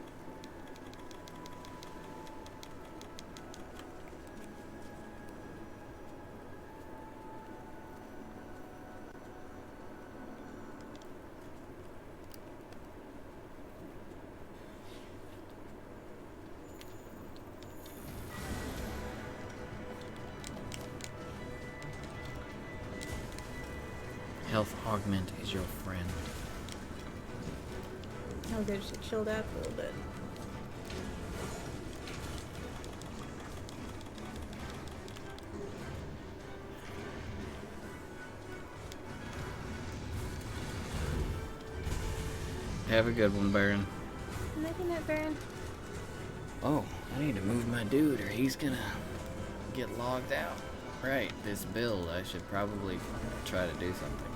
Health augment is your friend. Oh, good. She chilled out a little bit. Have a good one, Baron. Maybe not, Baron. Oh, I need to move my dude or he's gonna get logged out. Right, this build, I should probably try to do something.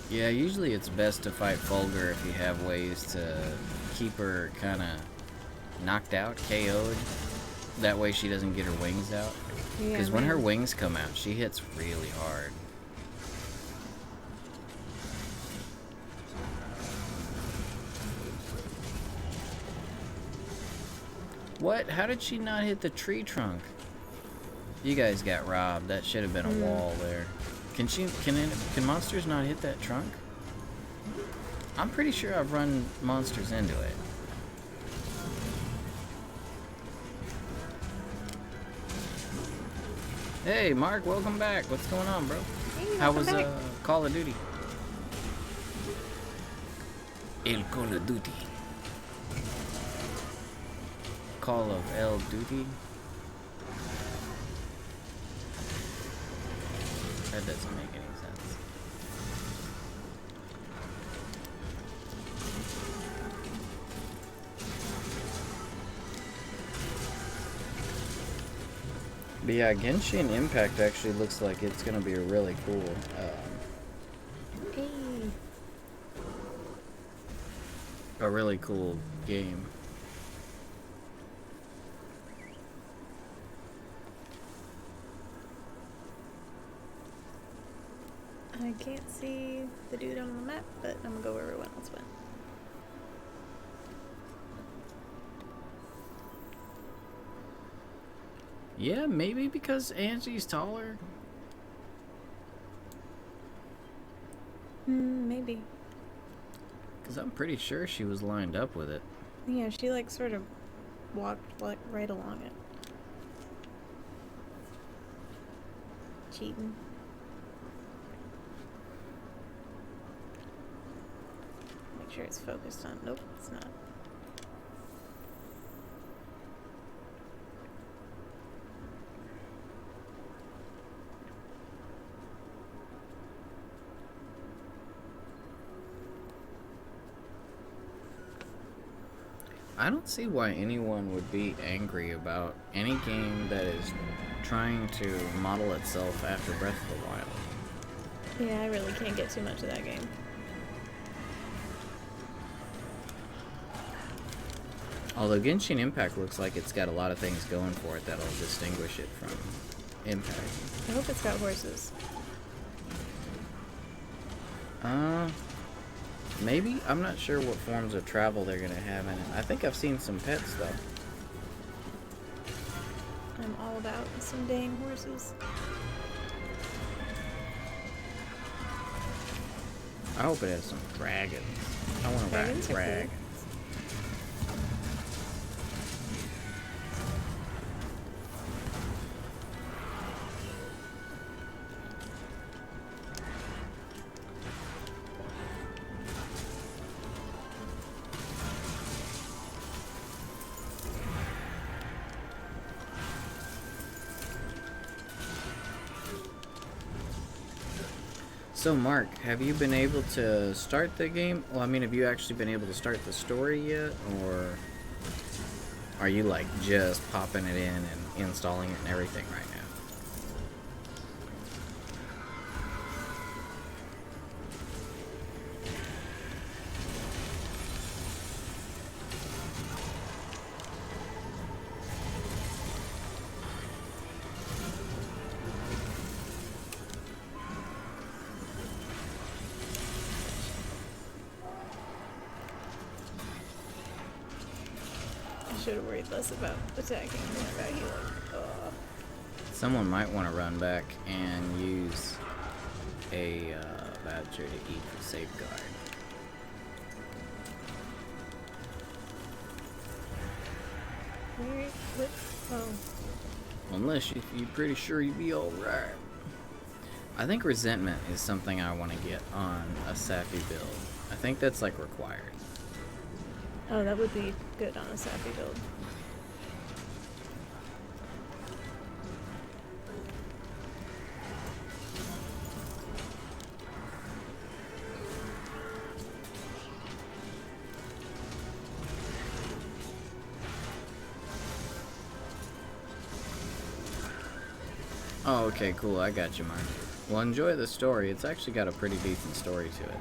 Yeah, usually it's best to fight Fulgur if you have ways to keep her kind of knocked out, KO'd. That way she doesn't get her wings out. Yeah, Because when her man. wings come out, she hits really hard. What? How did she not hit the tree trunk? You guys got robbed. That should have been a wall there. Can monsters not hit that trunk? I'm pretty sure I've run monsters into it. Hey, Mark, welcome back. What's going on, bro? Hey, How welcome was back. Call of Duty? El Call of Duty. Call of El Duty? That doesn't make any sense. But yeah, Genshin Impact actually looks like it's gonna be a really cool Hey. a really cool game. I can't see the dude on the map, but I'm gonna go where everyone else went. Yeah, maybe because Angie's taller. Maybe. Because I'm pretty sure she was lined up with it. Yeah, she like sort of walked like right along it. Cheating. Make sure it's focused on. Nope, it's not. I don't see why anyone would be angry about any game that is trying to model itself after Breath of the Wild. Yeah, I really can't get too much of that game. Although Genshin Impact looks like it's got a lot of things going for it that'll distinguish it from Impact. I hope it's got horses. Maybe? I'm not sure what forms of travel they're gonna have in it. I think I've seen some pets though. I'm all about some dang horses. I hope it has some dragons. I want to ride Dragons are cool. dragons. So, Mark, have you been able to start the game? Well, I mean, have you actually been able to start the story yet? Or are you, like, just popping it in and installing it and everything right now? I should have worried less about attacking and more about healing. Someone might want to run back and use a voucher to eat for safeguard. Alright, what? Oh. Unless you're pretty sure you'd be alright. I think resentment is something I want to get on a Sappy build. I think that's like required. Oh, that would be good on a sappy build. Oh, okay, cool. I got you, Mark. Well, enjoy the story. It's actually got a pretty decent story to it.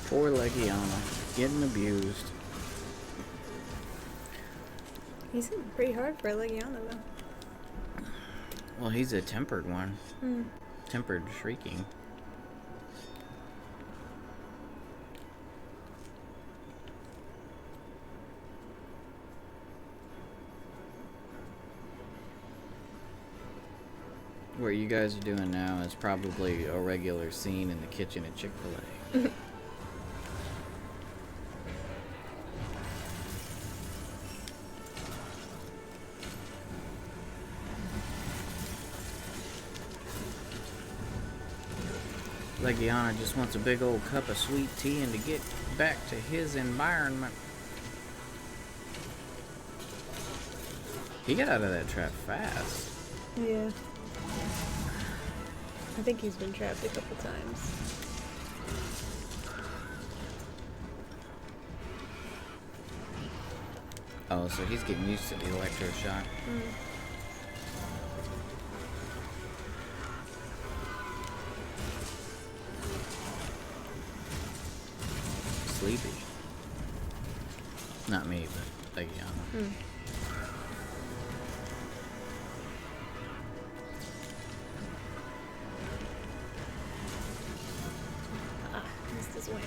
Poor Legiana, getting abused. He's hitting pretty hard for a Legiana, though. Well, he's a tempered one. Hmm. Tempered shrieking. What you guys are doing now is probably a regular scene in the kitchen at Chick-fil-A. Legiana just wants a big old cup of sweet tea and to get back to his environment. He got out of that trap fast. Yeah. I think he's been trapped a couple times. Oh, so he's getting used to the electroshock. Sleepy. Not me, but Legiana. Ah, missed his wing.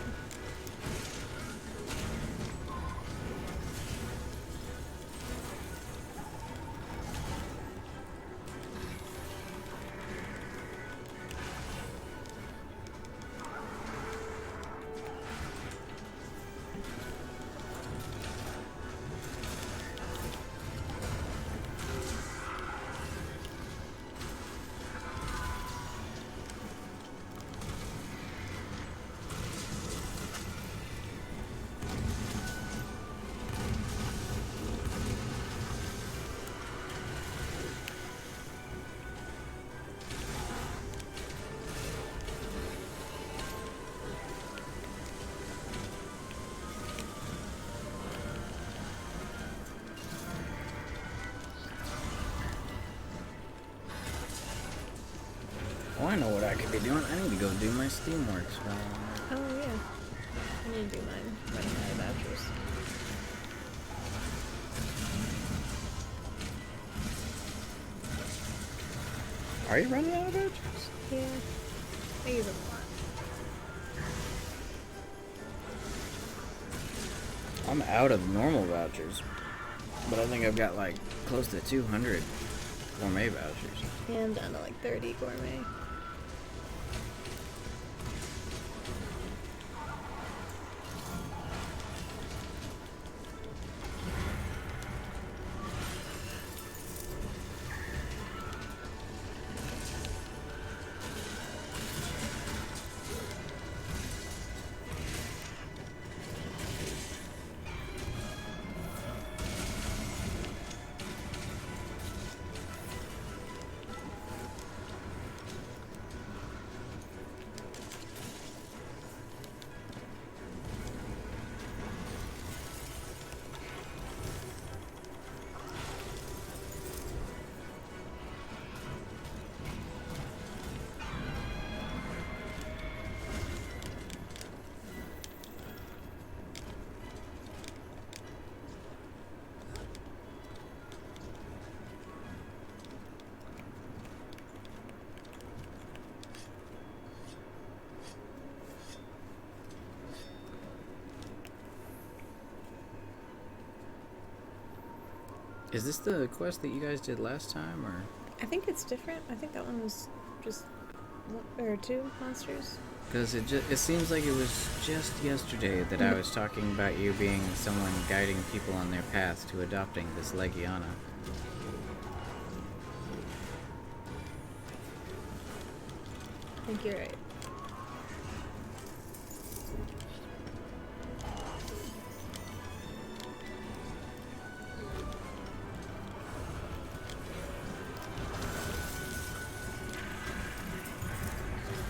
Oh, I know what I could be doing. I need to go do my Steamworks. Oh, yeah. I need to do mine. Running out of vouchers. Are you running out of vouchers? Yeah. I use them a lot. I'm out of normal vouchers, but I think I've got like close to 200 gourmet vouchers. Yeah, I'm down to like 30 gourmet. Is this the quest that you guys did last time, or? I think it's different. I think that one was just one or two monsters. Because it seems like it was just yesterday that I was talking about you being someone guiding people on their path to adopting this Legiana. I think you're right.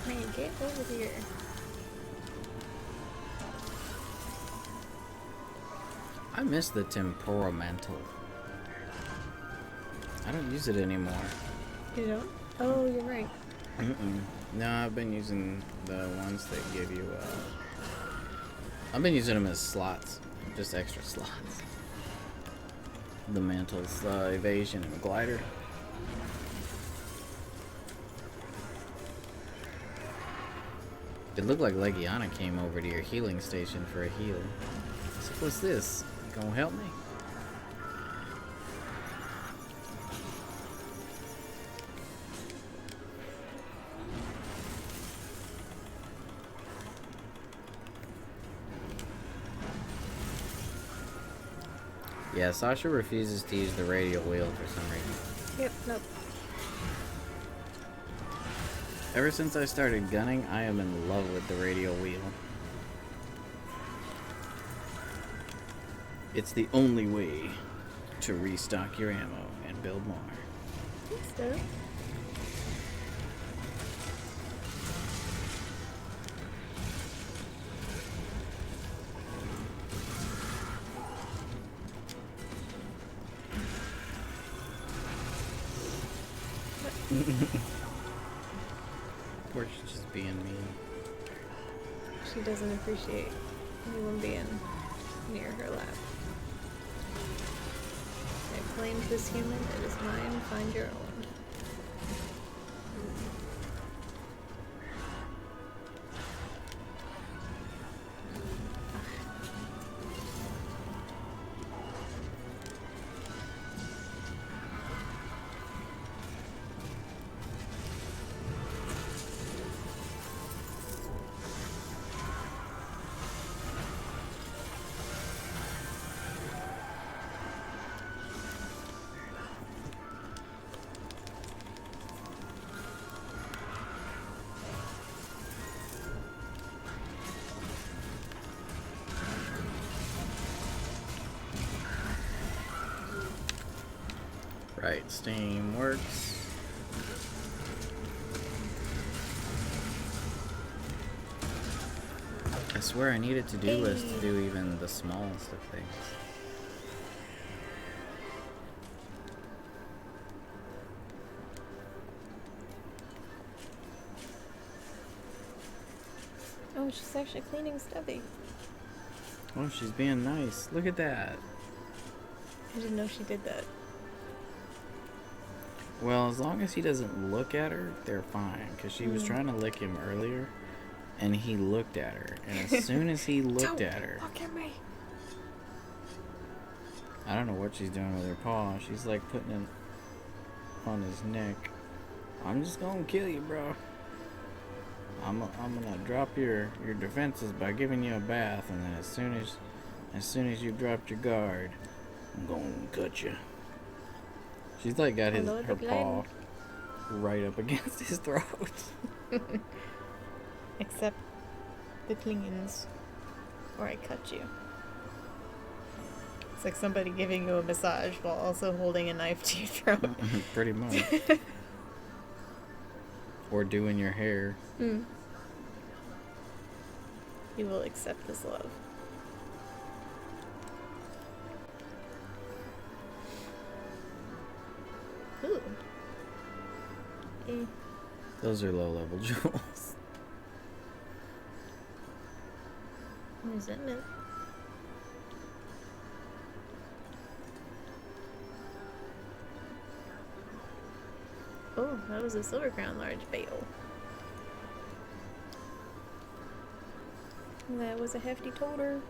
Man, get over here. I miss the temporal mantle. I don't use it anymore. You don't? Oh, you're right. No, I've been using the ones that give you, I've been using them as slots. Just extra slots. The mantles, evasion, and glider. It looked like Legiana came over to your healing station for a heal. So what's this? You gonna help me? Yeah, Sasha refuses to use the radial wheel for some reason. Yep, nope. Ever since I started gunning, I am in love with the radial wheel. It's the only way to restock your ammo and build more. Thanks, Doug. Or she's just being mean. She doesn't appreciate anyone being near her lap. I claimed this human, it is mine, find your own. Right, steam works. I swear I need a to-do list to do even the smallest of things. Oh, she's actually cleaning Stubby. Oh, she's being nice. Look at that. I didn't know she did that. Well, as long as he doesn't look at her, they're fine. Because she was trying to lick him earlier, and he looked at her. And as soon as he looked at her, Look at me. I don't know what she's doing with her paw. She's like putting it on his neck. I'm just gonna kill you, bro. I'm gonna drop your defenses by giving you a bath, and then as soon as you dropped your guard, I'm gonna cut you. She's like got her paw right up against his throat. Except the klingons, or I cut you. It's like somebody giving you a massage while also holding a knife to your throat. Pretty much. Or doing your hair. You will accept this love. Ooh. Those are low-level jewels. What does that mean? Oh, that was a silver crown large bale. That was a hefty toter.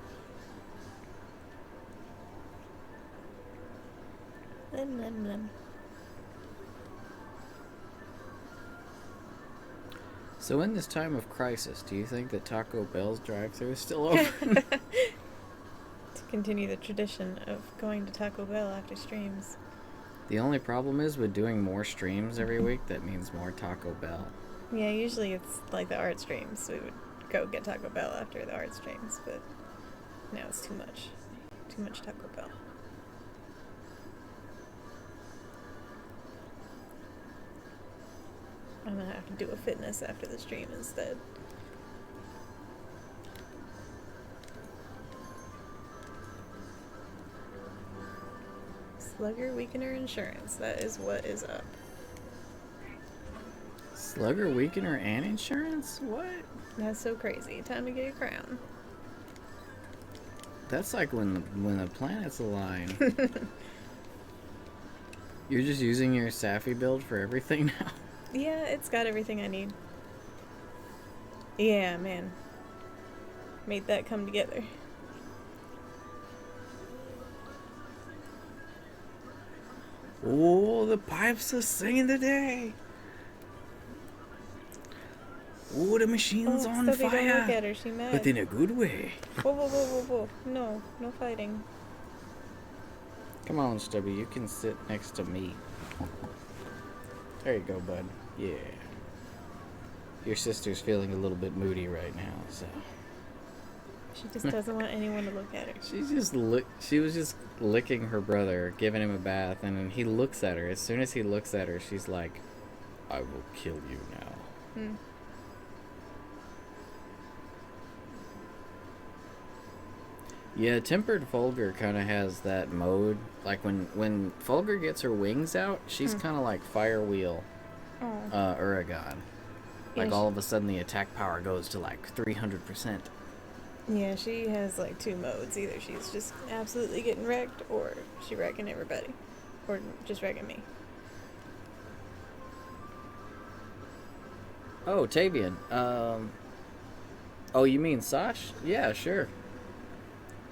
Lem. So in this time of crisis, do you think that Taco Bell's drive-thru is still open? To continue the tradition of going to Taco Bell after streams. The only problem is with doing more streams every week, that means more Taco Bell. Yeah, usually it's like the art streams. We would go get Taco Bell after the art streams, but now it's too much. Too much Taco Bell. I'm gonna have to do a fitness after the stream instead. Slugger Weakener Insurance. That is what is up. Slugger Weakener and insurance? What? That's so crazy. Time to get a crown. That's like when the planets align. You're just using your Safi build for everything now? Yeah, it's got everything I need. Yeah, man. Made that come together. Oh, the pipes are singing today. Oh, the machine's on Stubby, don't look fire. at her. She mad. But in a good way. Whoa. No fighting. Come on, Stubby, you can sit next to me. There you go, bud. Yeah. Your sister's feeling a little bit moody right now, so. She just doesn't want anyone to look at her. She was just licking her brother, giving him a bath, and then he looks at her. As soon as he looks at her, she's like, I will kill you now. Yeah, Tempered Fulgur kind of has that mode. Like when Fulgur gets her wings out, she's kind of like Fire Wheel Uragon. Like Yeah, all of a sudden the attack power goes to like 300%. Yeah, she has like two modes. Either she's just absolutely getting wrecked, or she wrecking everybody. Or just wrecking me. Oh, Tavian. Oh, you mean Sash? Yeah, sure.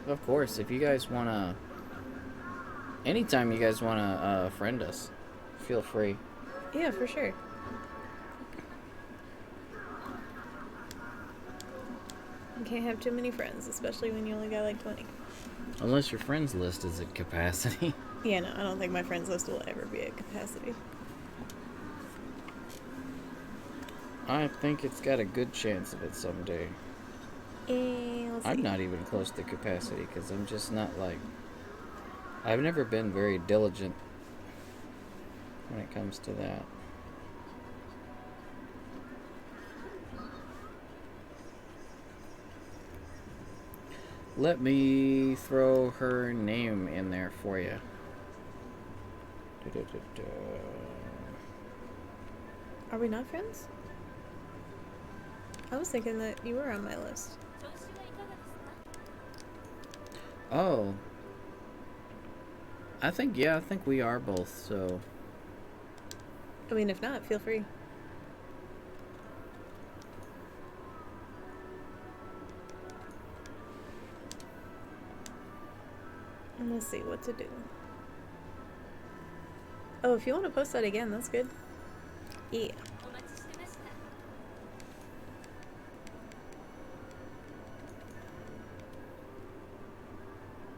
Of course, if you guys wanna... Anytime you guys wanna friend us, feel free. Yeah, for sure. You can't have too many friends, especially when you only got like 20. Unless your friends list is at capacity. Yeah, no, I don't think my friends list will ever be at capacity. I think it's got a good chance of it someday. We'll see. I'm not even close to capacity because I'm just not like... I've never been very diligent when it comes to that. Let me throw her name in there for you. Are we not friends? I was thinking that you were on my list. Oh. I think we are both, so... I mean, if not, feel free. And let's see what to do. Oh, if you want to post that again, that's good. Yeah.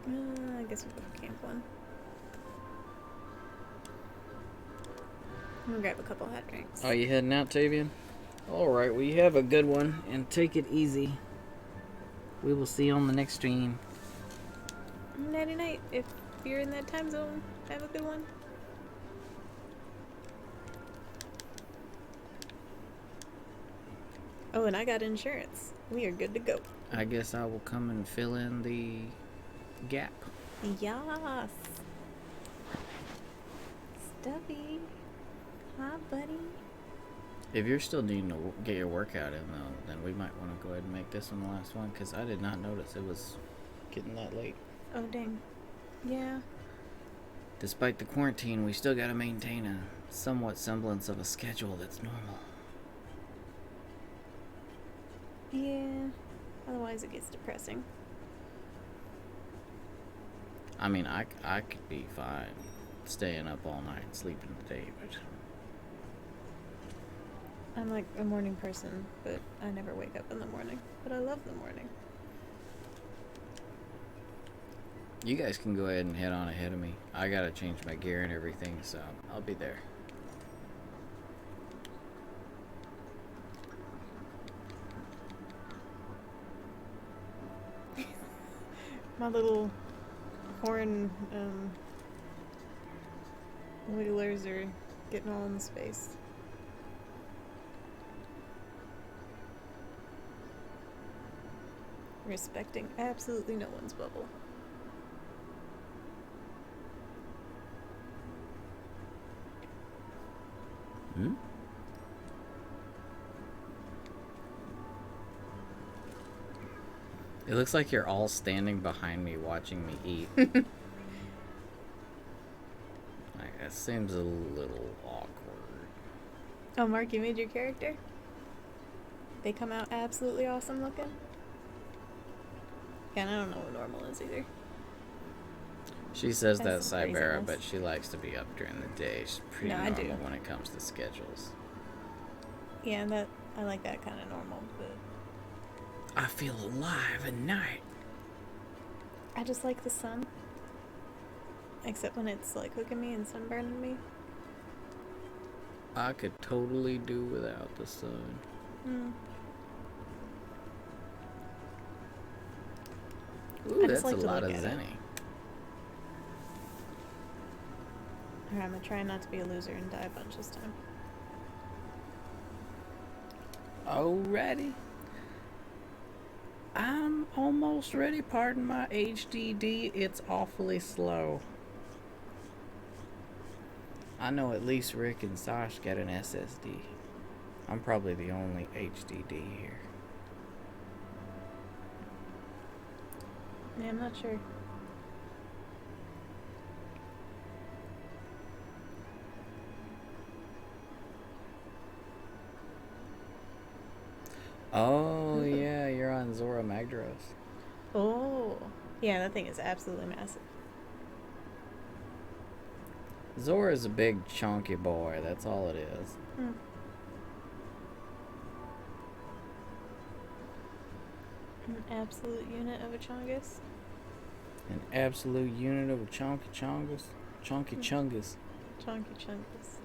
I guess we'll go for Camp 1. I'm gonna grab a couple hot drinks. Are you heading out, Tavian? Alright, well, you have a good one, and take it easy. We will see you on the next stream. Nighty night. If you're in that time zone, have a good one. Oh, and I got insurance. We are good to go. I guess I will come and fill in the gap. Yes. Stuffy. Hi, buddy. If you're still needing to get your workout in, though, then we might want to go ahead and make this one the last one, because I did not notice it was getting that late. Oh, dang. Yeah. Despite the quarantine, we still got to maintain a somewhat semblance of a schedule that's normal. Yeah. Otherwise it gets depressing. I mean, I could be fine staying up all night and sleeping the day, but... I'm like a morning person, but I never wake up in the morning. But I love the morning. You guys can go ahead and head on ahead of me. I gotta change my gear and everything, so I'll be there. My little horn wigglers are getting all in space. Respecting absolutely no one's bubble. Hmm? It looks like you're all standing behind me watching me eat. Like, that seems a little awkward. Oh, Mark, you made your character? They come out absolutely awesome looking? Yeah, and I don't know what normal is either. She says that That's some Cybera, craziness. but she likes to be up during the day. She's pretty No, I normal do. when it comes to schedules. Yeah, and that I like that kind of normal, but I feel alive at night. I just like the sun. Except when it's like hooking me and sunburning me. I could totally do without the sun. Mm. Ooh, I just that's like a to lot of look at it. Zenny. Alright, I'm gonna try not to be a loser and die a bunch this time. Alrighty. I'm almost ready. Pardon my HDD. It's awfully slow. I know at least Rick and Sash got an SSD. I'm probably the only HDD here. Yeah, I'm not sure. Oh, yeah, you're on Zora Magdaros. Oh, yeah, that thing is absolutely massive. Zora's a big, chunky boy. That's all it is. Hmm. An absolute unit of a chongus. An absolute unit of a chunky chungus. Chunky chungus. Chonky chungus.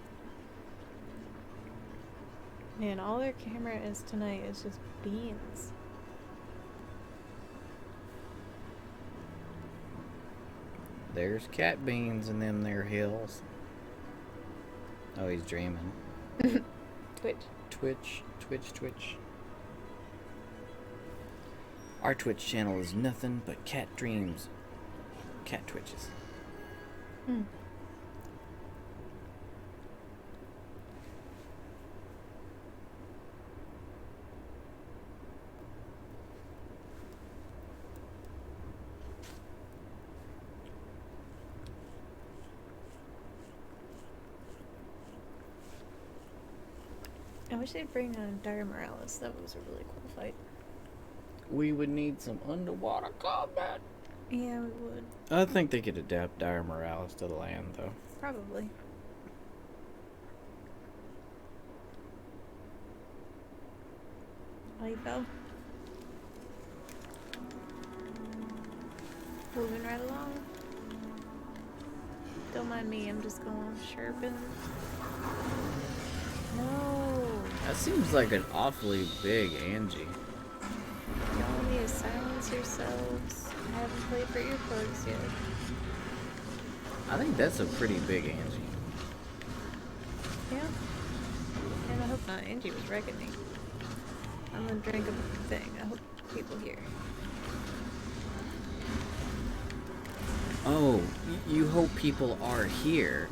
Man, all their camera is tonight is just beans. There's cat beans in them there hills. Oh, he's dreaming. Twitch. Twitch, Twitch, Twitch. Our Twitch channel is nothing but cat dreams. Cat twitches. Hmm. I wish they'd bring on Dire Morales. That was a really cool fight. We would need some underwater combat. Yeah, we would. I think they could adapt Dire Morales to the land, though. Probably. Oh, you fell? Moving right along. Don't mind me, I'm just going chirping. No! That seems like an awfully big Angie. Y'all need to silence yourselves. I haven't played for earplugs yet. I think that's a pretty big Angie. Yeah? And I hope not. Angie was wrecking me. I'm gonna drink a thing. I hope people hear. Oh, you hope people are here.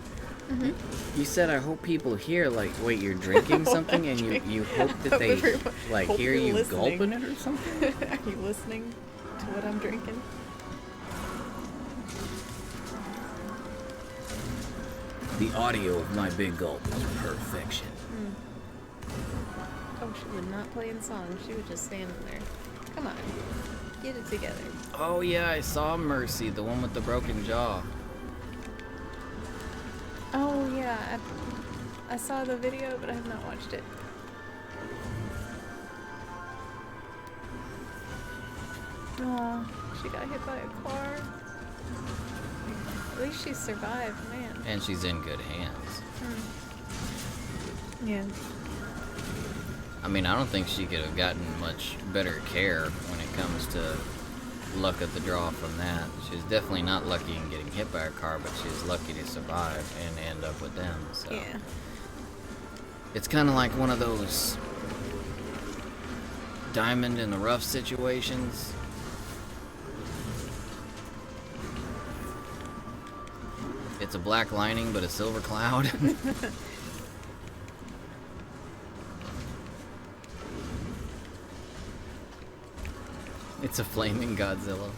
Mm-hmm. You said I hope people hear, like, wait, you're drinking something and you hope that they, like, hope hear you're you listening. gulping it or something? Are you listening to what I'm drinking? The audio of my big gulp is perfection. Oh, she would not play in songs. She was just standing there. Come on. Get it together. Oh yeah, I saw Mercy, the one with the broken jaw. Oh, yeah. I saw the video, but I have not watched it. Oh, she got hit by a car. At least she survived, man. And she's in good hands. Yeah. I mean, I don't think she could have gotten much better care when it comes to luck of the draw from that. She's definitely not lucky in getting hit by a car, but she's lucky to survive and end up with them. So Yeah. it's kind of like one of those diamond in the rough situations. It's a black lining, but a silver cloud. It's a flaming Godzilla.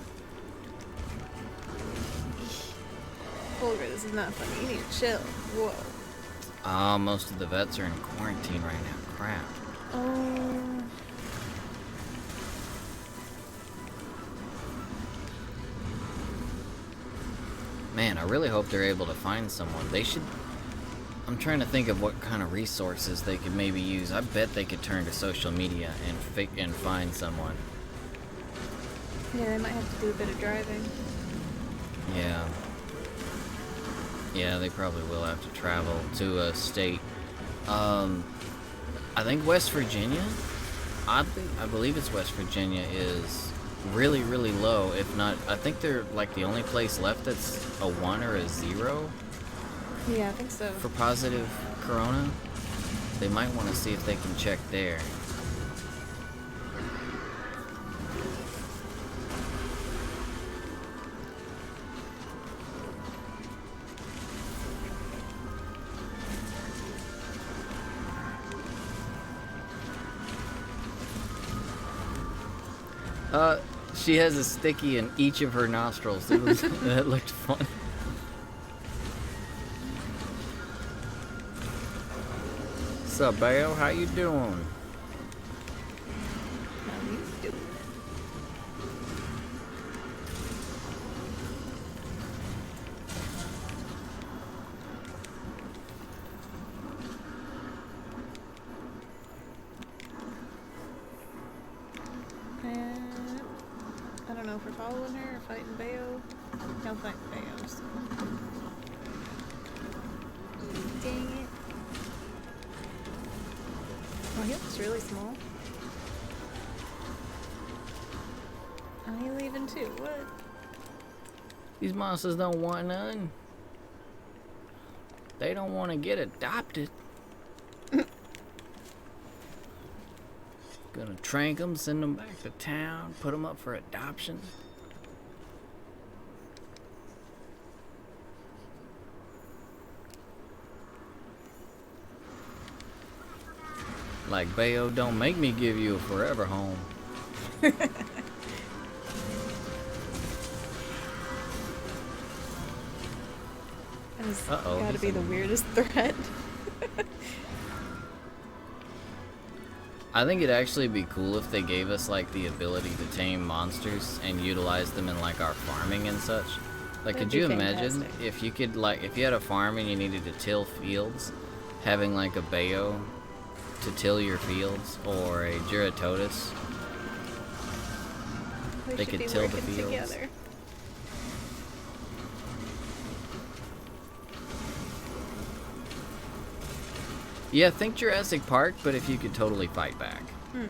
Holger, this is not funny. You need to chill. Whoa. Ah, most of the vets are in quarantine right now. Crap. Oh. Man, I really hope they're able to find someone. They should... I'm trying to think of what kind of resources they could maybe use. I bet they could turn to social media and find someone. Yeah, they might have to do a bit of driving. Yeah. Yeah, they probably will have to travel to a state. I think West Virginia, oddly, I believe it's West Virginia, is really, really low. If not, I think they're like the only place left that's a 1 or a 0 Yeah, I think so. for positive corona. They might want to see if they can check there. She has a sticky in each of her nostrils. That looked fun. Sup, Bayo? How you doing? How you doing? I don't know if we're following her or fighting Bayo. No, fighting Bayo. So. Dang it. Oh, he looks really small. Oh, he leaving too. What? These monsters don't want none. They don't want to get adopted. Gonna trank them, send them back to town, put them up for adoption. Like, Bayo, don't make me give you a forever home. That has Uh-oh, gotta he's be the in- weirdest threat. I think it'd actually be cool if they gave us like the ability to tame monsters and utilize them in like our farming and such. Like, That'd could you be imagine fantastic. if you could like, if you had a farm and you needed to till fields, having like a Bayo to till your fields, or a Duratotus? We They should could be till the working fields. together. Yeah, think Jurassic Park, but if you could totally fight back. Hmm.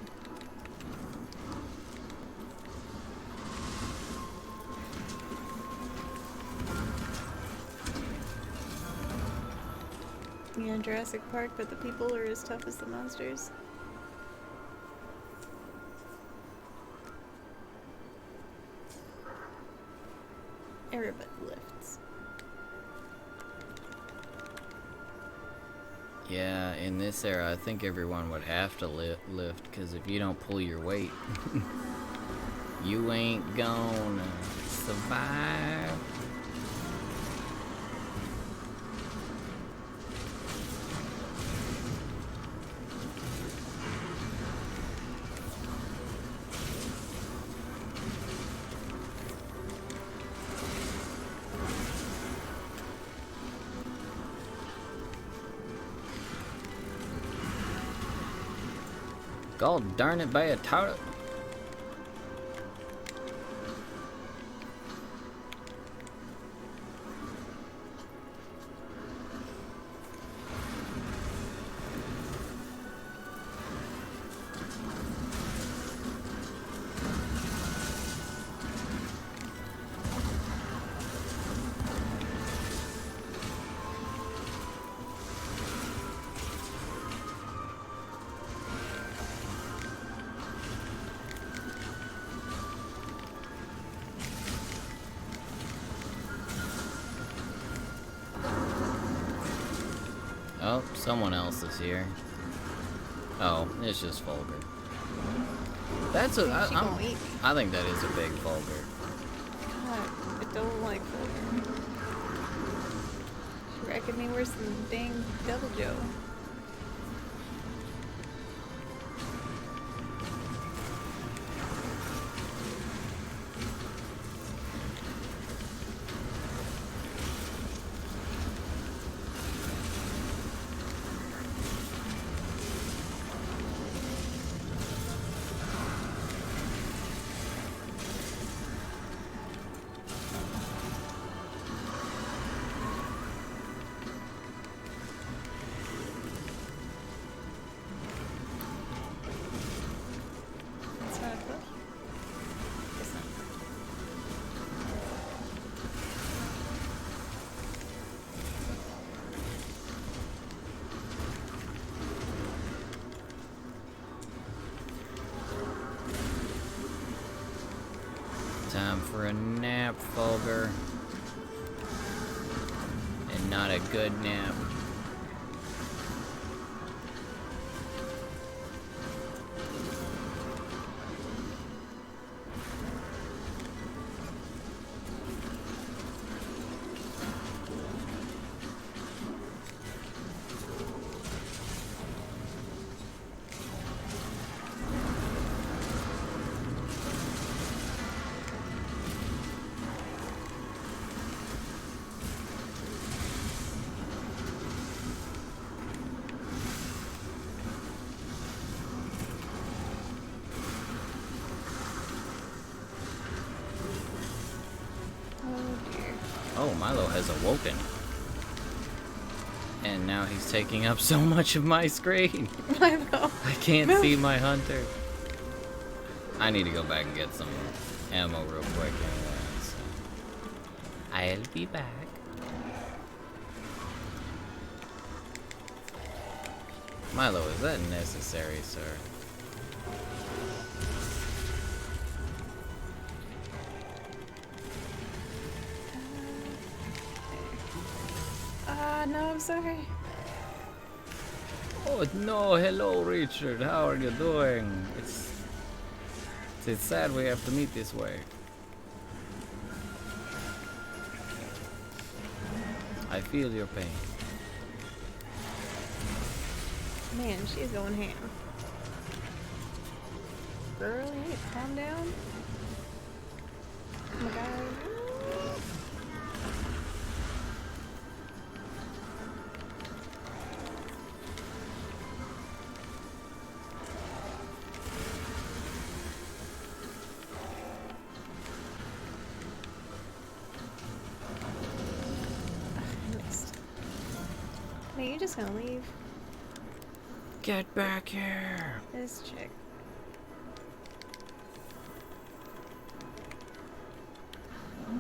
Yeah, Jurassic Park, but the people are as tough as the monsters. Everybody lifts. Yeah, in this era, I think everyone would have to lift, because if you don't pull your weight, you ain't gonna survive. God darn it, by a turret. Oh, someone else is here. Oh, it's just Fulgur. That's a. She gonna eat me. I think that is a big Fulgur. God, I don't like Fulgur. She reckon me worse than dang Devil Joe. That's not a push. Guess not. Time for a nap, Fulgur. And not a good nap. Oh dear. Oh, Milo has awoken. And now he's taking up so much of my screen. Milo. I can't No. see my hunter. I need to go back and get some ammo real quick anyway. So. I'll be back. Milo, is that necessary, sir? No, I'm sorry. Oh no, hello Richard, how are you doing? It's sad we have to meet this way. I feel your pain. Man, she's going ham. girl. You need to calm down. Oh my god. I missed. Man, you just gonna leave? Get back here! This chick.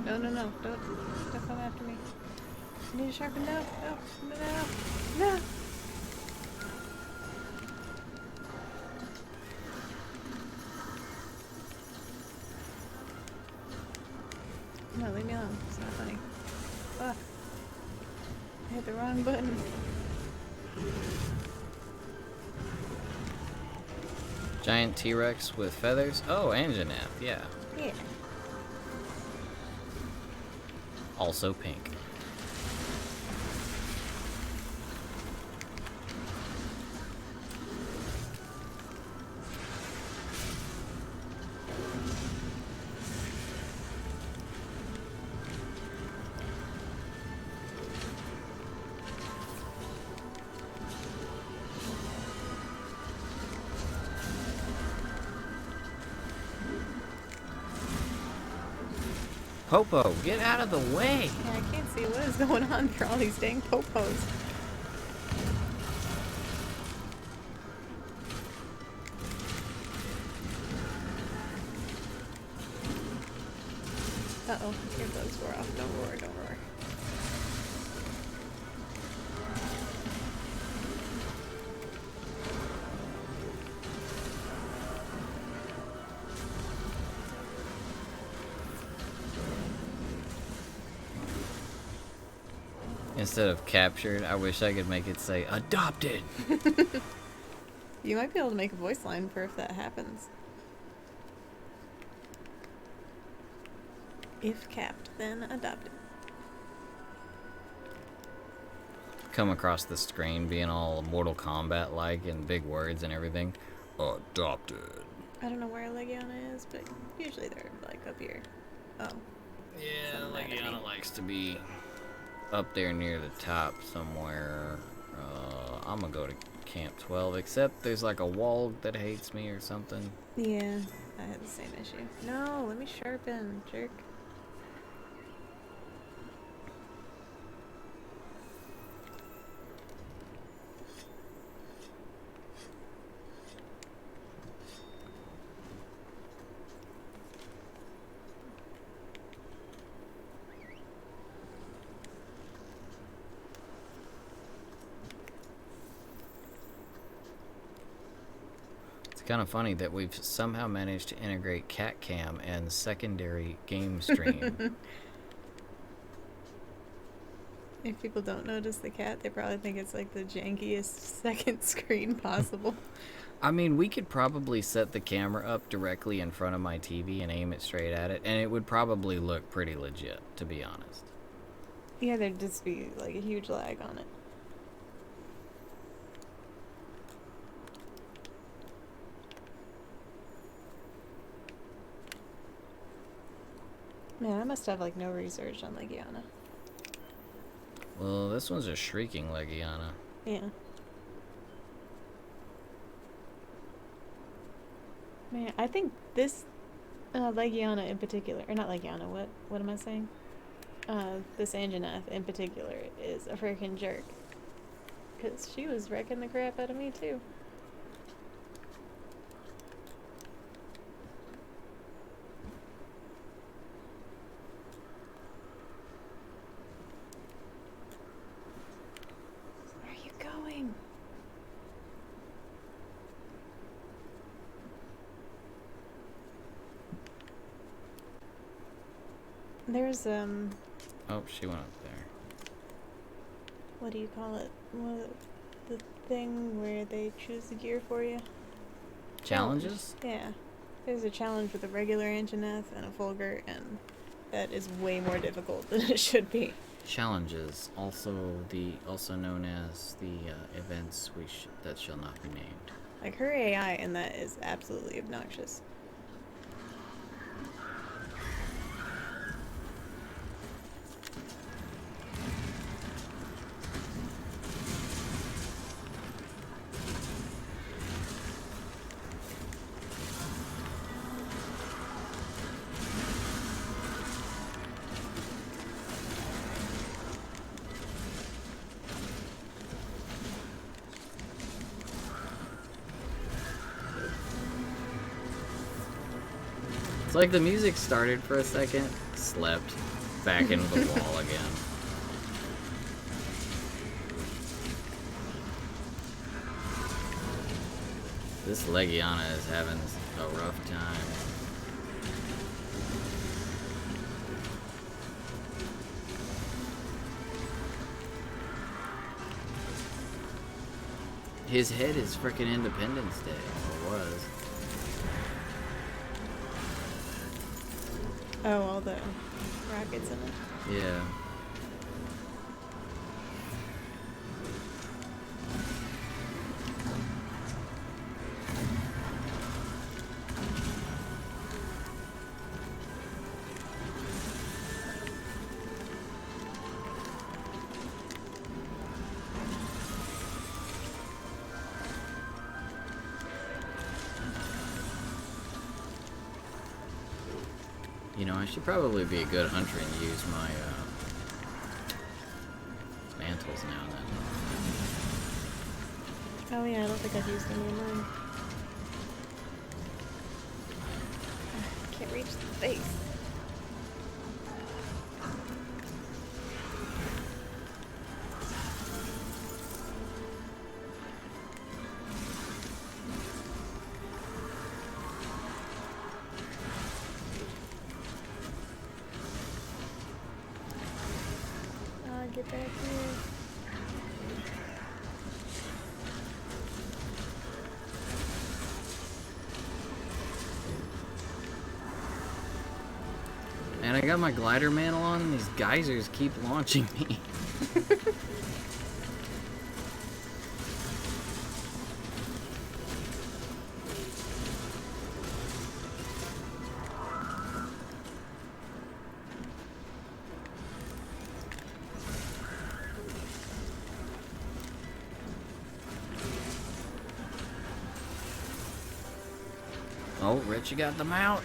No, no, no. Don't come after me. I need to sharpen. No, no, no, no. No, leave me alone. It's not funny. Fuck. I hit the wrong button. Giant T-Rex with feathers? Oh, Anjaneth, yeah. Yeah. Also pink. Popo, get out of the way! Yeah, I can't see what is going on for all these dang popos. Uh-oh, earbuds were off. Don't roar, don't roar. Instead of captured, I wish I could make it say adopted. You might be able to make a voice line for if that happens. If capped, then adopted. Come across the screen being all Mortal Kombat like and big words and everything. Adopted. I don't know where Legiana is, but usually they're like up here. Oh. Yeah, Something mad at Legiana me. likes to be up there near the top somewhere. I'm gonna go to Camp 12, except there's like a wall that hates me or something. Yeah, I had the same issue. No, let me sharpen, jerk. It's kind of funny that we've somehow managed to integrate cat cam and secondary game stream. If people don't notice the cat, they probably think it's like the jankiest second screen possible. I mean, we could probably set the camera up directly in front of my TV and aim it straight at it, and it would probably look pretty legit, to be honest. Yeah, there'd just be like a huge lag on it. Man, I must have like no research on Legiana. Well, this one's a shrieking Legiana. Yeah. Man, I think this Legiana in particular, or not Legiana, what am I saying? This Anjaneth in particular is a freaking jerk. Because she was wrecking the crap out of me too. Where are you going? There's Oh, she went up there. what do you call it? The thing where they choose the gear for you? Challenges? Yeah. There's a challenge with a regular Anjaneth and a Fulgur, and that is way more difficult than it should be. Challenges, also known as the events that shall not be named. Like, her AI in that is absolutely obnoxious. It's like the music started for a second, slept, back into the wall again. This Legiana is having a rough time. His head is frickin' Independence Day, or was. Oh, all the rockets in it. Yeah. You know, I should probably be a good hunter and use my mantles now and then. Oh yeah, I don't think I've used any of mine. Can't reach the face. Get back here. And I got my glider mantle on and these geysers keep launching me. Oh, Rich, you got them out.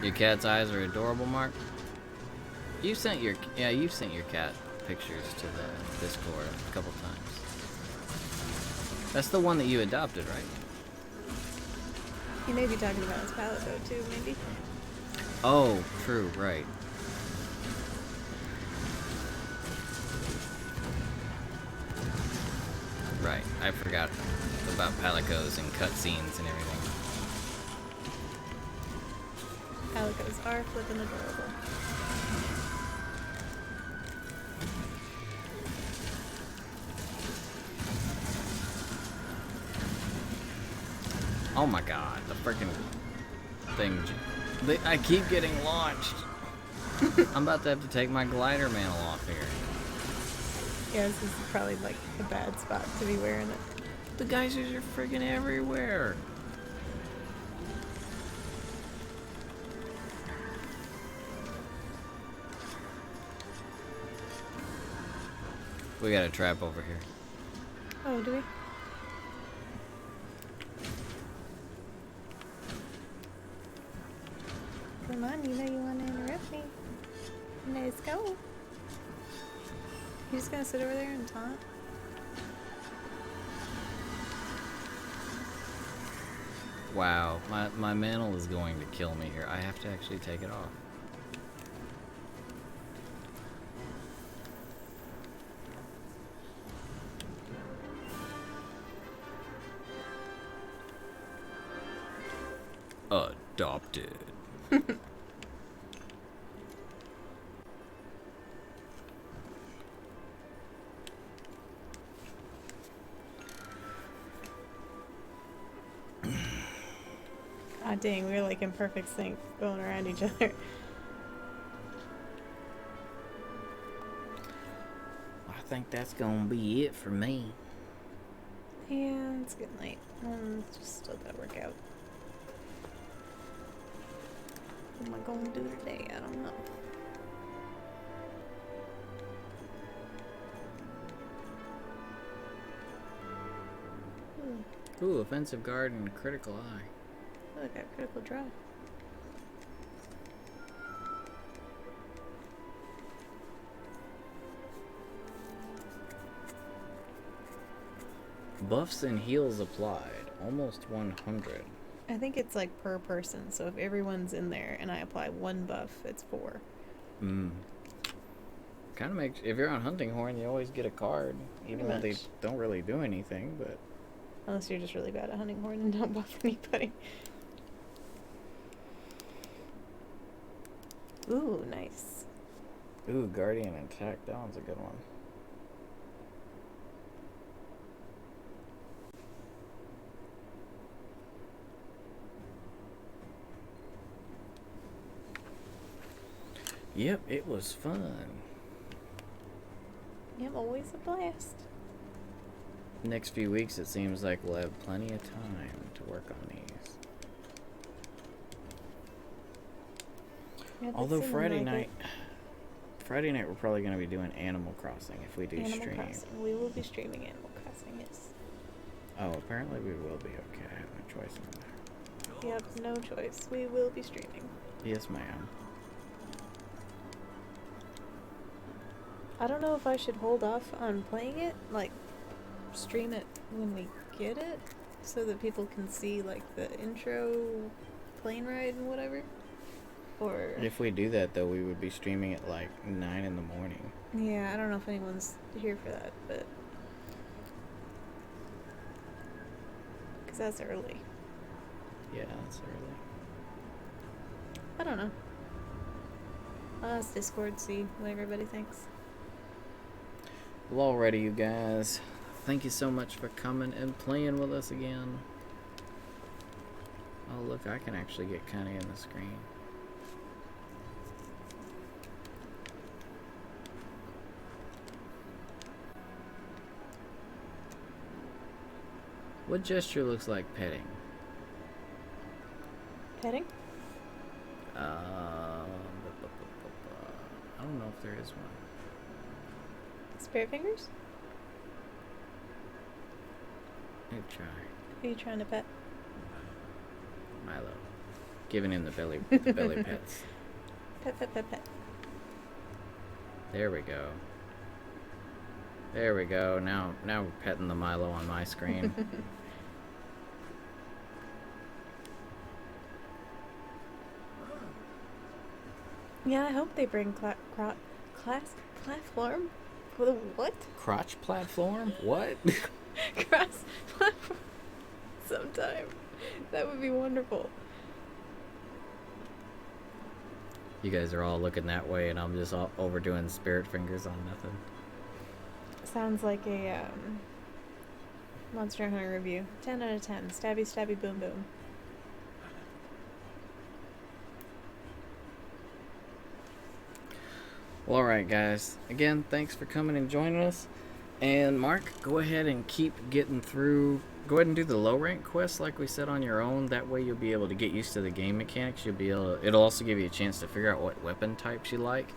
Your cat's eyes are adorable, Mark. You've sent your cat pictures to the Discord a couple times. That's the one that you adopted, right? You may be talking about his palette though too, maybe. Oh, true, right. Right, I forgot about palicos and cutscenes and everything. Palicos are flippin' adorable. Oh my god, the freaking thing. I keep getting launched. I'm about to have to take my glider mantle off here. Yeah, this is probably like a bad spot to be wearing it. The geysers are freaking everywhere. We got a trap over here. Oh, do we? Come on, you know you want to interrupt me. Let's go. You just gonna sit over there and taunt? Wow, my mantle is going to kill me here. I have to actually take it off. Adopted. Ah, dang, we're like in perfect sync, going around each other. think that's gonna be it for me. Yeah, it's getting late. Just still gotta work out. What am I going to do today? I don't know. Ooh, offensive guard and critical eye. Oh, I got critical draw. Buffs and heals applied. Almost 100. I think it's like per person, so if everyone's in there and I apply one buff, it's 4. Kind of makes... If you're on Hunting Horn, you always get a card. Even though they don't really do anything, but... Unless you're just really bad at Hunting Horn and don't buff anybody. Ooh, nice. Ooh, Guardian Attack. That one's a good one. Yep, it was fun. Yep, always a blast. Next few weeks, it seems like we'll have plenty of time to work on these. Yeah, Although Friday night, we're probably going to be doing Animal Crossing if we do Animal stream. Crossing. We will be streaming Animal Crossing, yes. Oh, apparently we will be okay. I have no choice in that. Yep, no choice. We will be streaming. Yes, ma'am. I don't know if I should hold off on playing it, like stream it when we get it, so that people can see like the intro plane ride and whatever. Or If we do that, though, we would be streaming at like 9 in the morning. yeah, I don't know if anyone's here for that, but because that's early. Yeah, that's early. I don't know. I'll ask Discord, see what everybody thinks. Well, alrighty, you guys. Thank you so much for coming and playing with us again. Oh, look, I can actually get kind of in the screen. What gesture looks like petting? Petting? I don't know if there is one. Spirit fingers? Good try. Who are you trying to pet? Milo. Giving him the belly pets. Pet, pet, pet, pet. There we go. There we go. Now we're petting the Milo on my screen. Yeah, I hope they bring platform. What? What? Crotch platform? What? Cross platform. Sometime. That would be wonderful. You guys are all looking that way, and I'm just all overdoing spirit fingers on nothing. Sounds like a Monster Hunter review. 10 out of 10. Stabby, stabby, boom, boom. Well, alright, guys. Again, thanks for coming and joining us. And Mark, go ahead and keep getting through. Go ahead and do the low rank quests like we said on your own. That way you'll be able to get used to the game mechanics. You'll be able to, it'll also give you a chance to figure out what weapon types you like.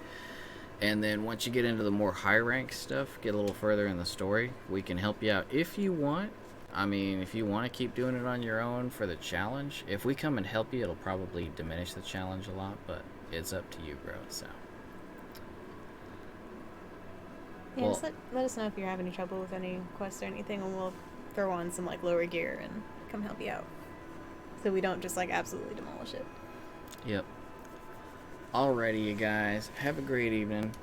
And then once you get into the more high rank stuff, get a little further in the story, we can help you out if you want. I mean, if you want to keep doing it on your own for the challenge, if we come and help you, it'll probably diminish the challenge a lot, but it's up to you, bro. So Yeah, well, just let us know if you're having any trouble with any quests or anything, and we'll throw on some like lower gear and come help you out, so we don't just like absolutely demolish it. Yep. Alrighty, you guys. Have a great evening.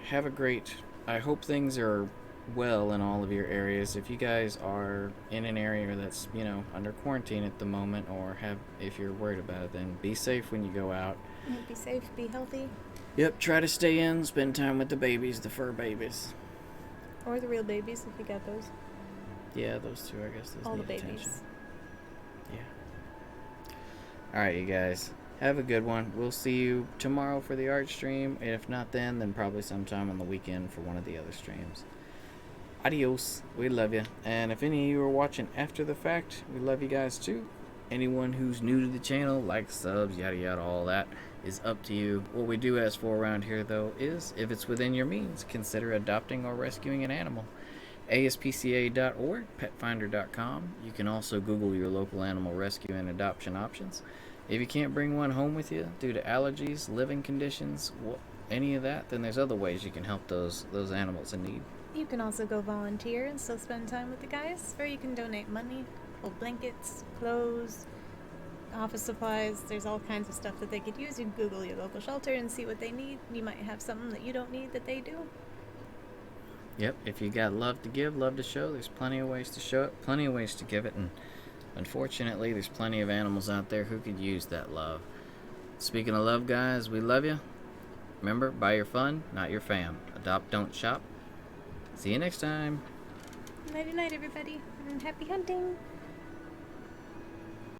Have a great... I hope things are well in all of your areas. If you guys are in an area that's, you know, under quarantine at the moment, or if you're worried about it, then be safe when you go out. Yeah, be safe, be healthy. Yep, try to stay in, spend time with the babies, the fur babies. Or the real babies, if you got those. Yeah, those two, I guess. Those All the need babies. attention. Yeah. Alright, you guys. Have a good one. We'll see you tomorrow for the art stream. And if not then probably sometime on the weekend for one of the other streams. Adios. We love you. And if any of you are watching after the fact, we love you guys too. Anyone who's new to the channel, like, subs, yada yada, all that is up to you. What we do ask for around here, though, is if it's within your means, consider adopting or rescuing an animal. ASPCA.org, petfinder.com. You can also Google your local animal rescue and adoption options. If you can't bring one home with you due to allergies, living conditions, any of that, then there's other ways you can help those animals in need. You can also go volunteer and still spend time with the guys, or you can donate money, old blankets, clothes, office supplies. There's all kinds of stuff that they could use. You can Google your local shelter and see what they need. You might have something that you don't need that they do. Yep, if you got love to give, love to show, there's plenty of ways to show it, plenty of ways to give it, and unfortunately, there's plenty of animals out there who could use that love. Speaking of love, guys, we love you. Remember, buy your fun, not your fam. Adopt, don't shop. See you next time. Nighty night, everybody, and happy hunting.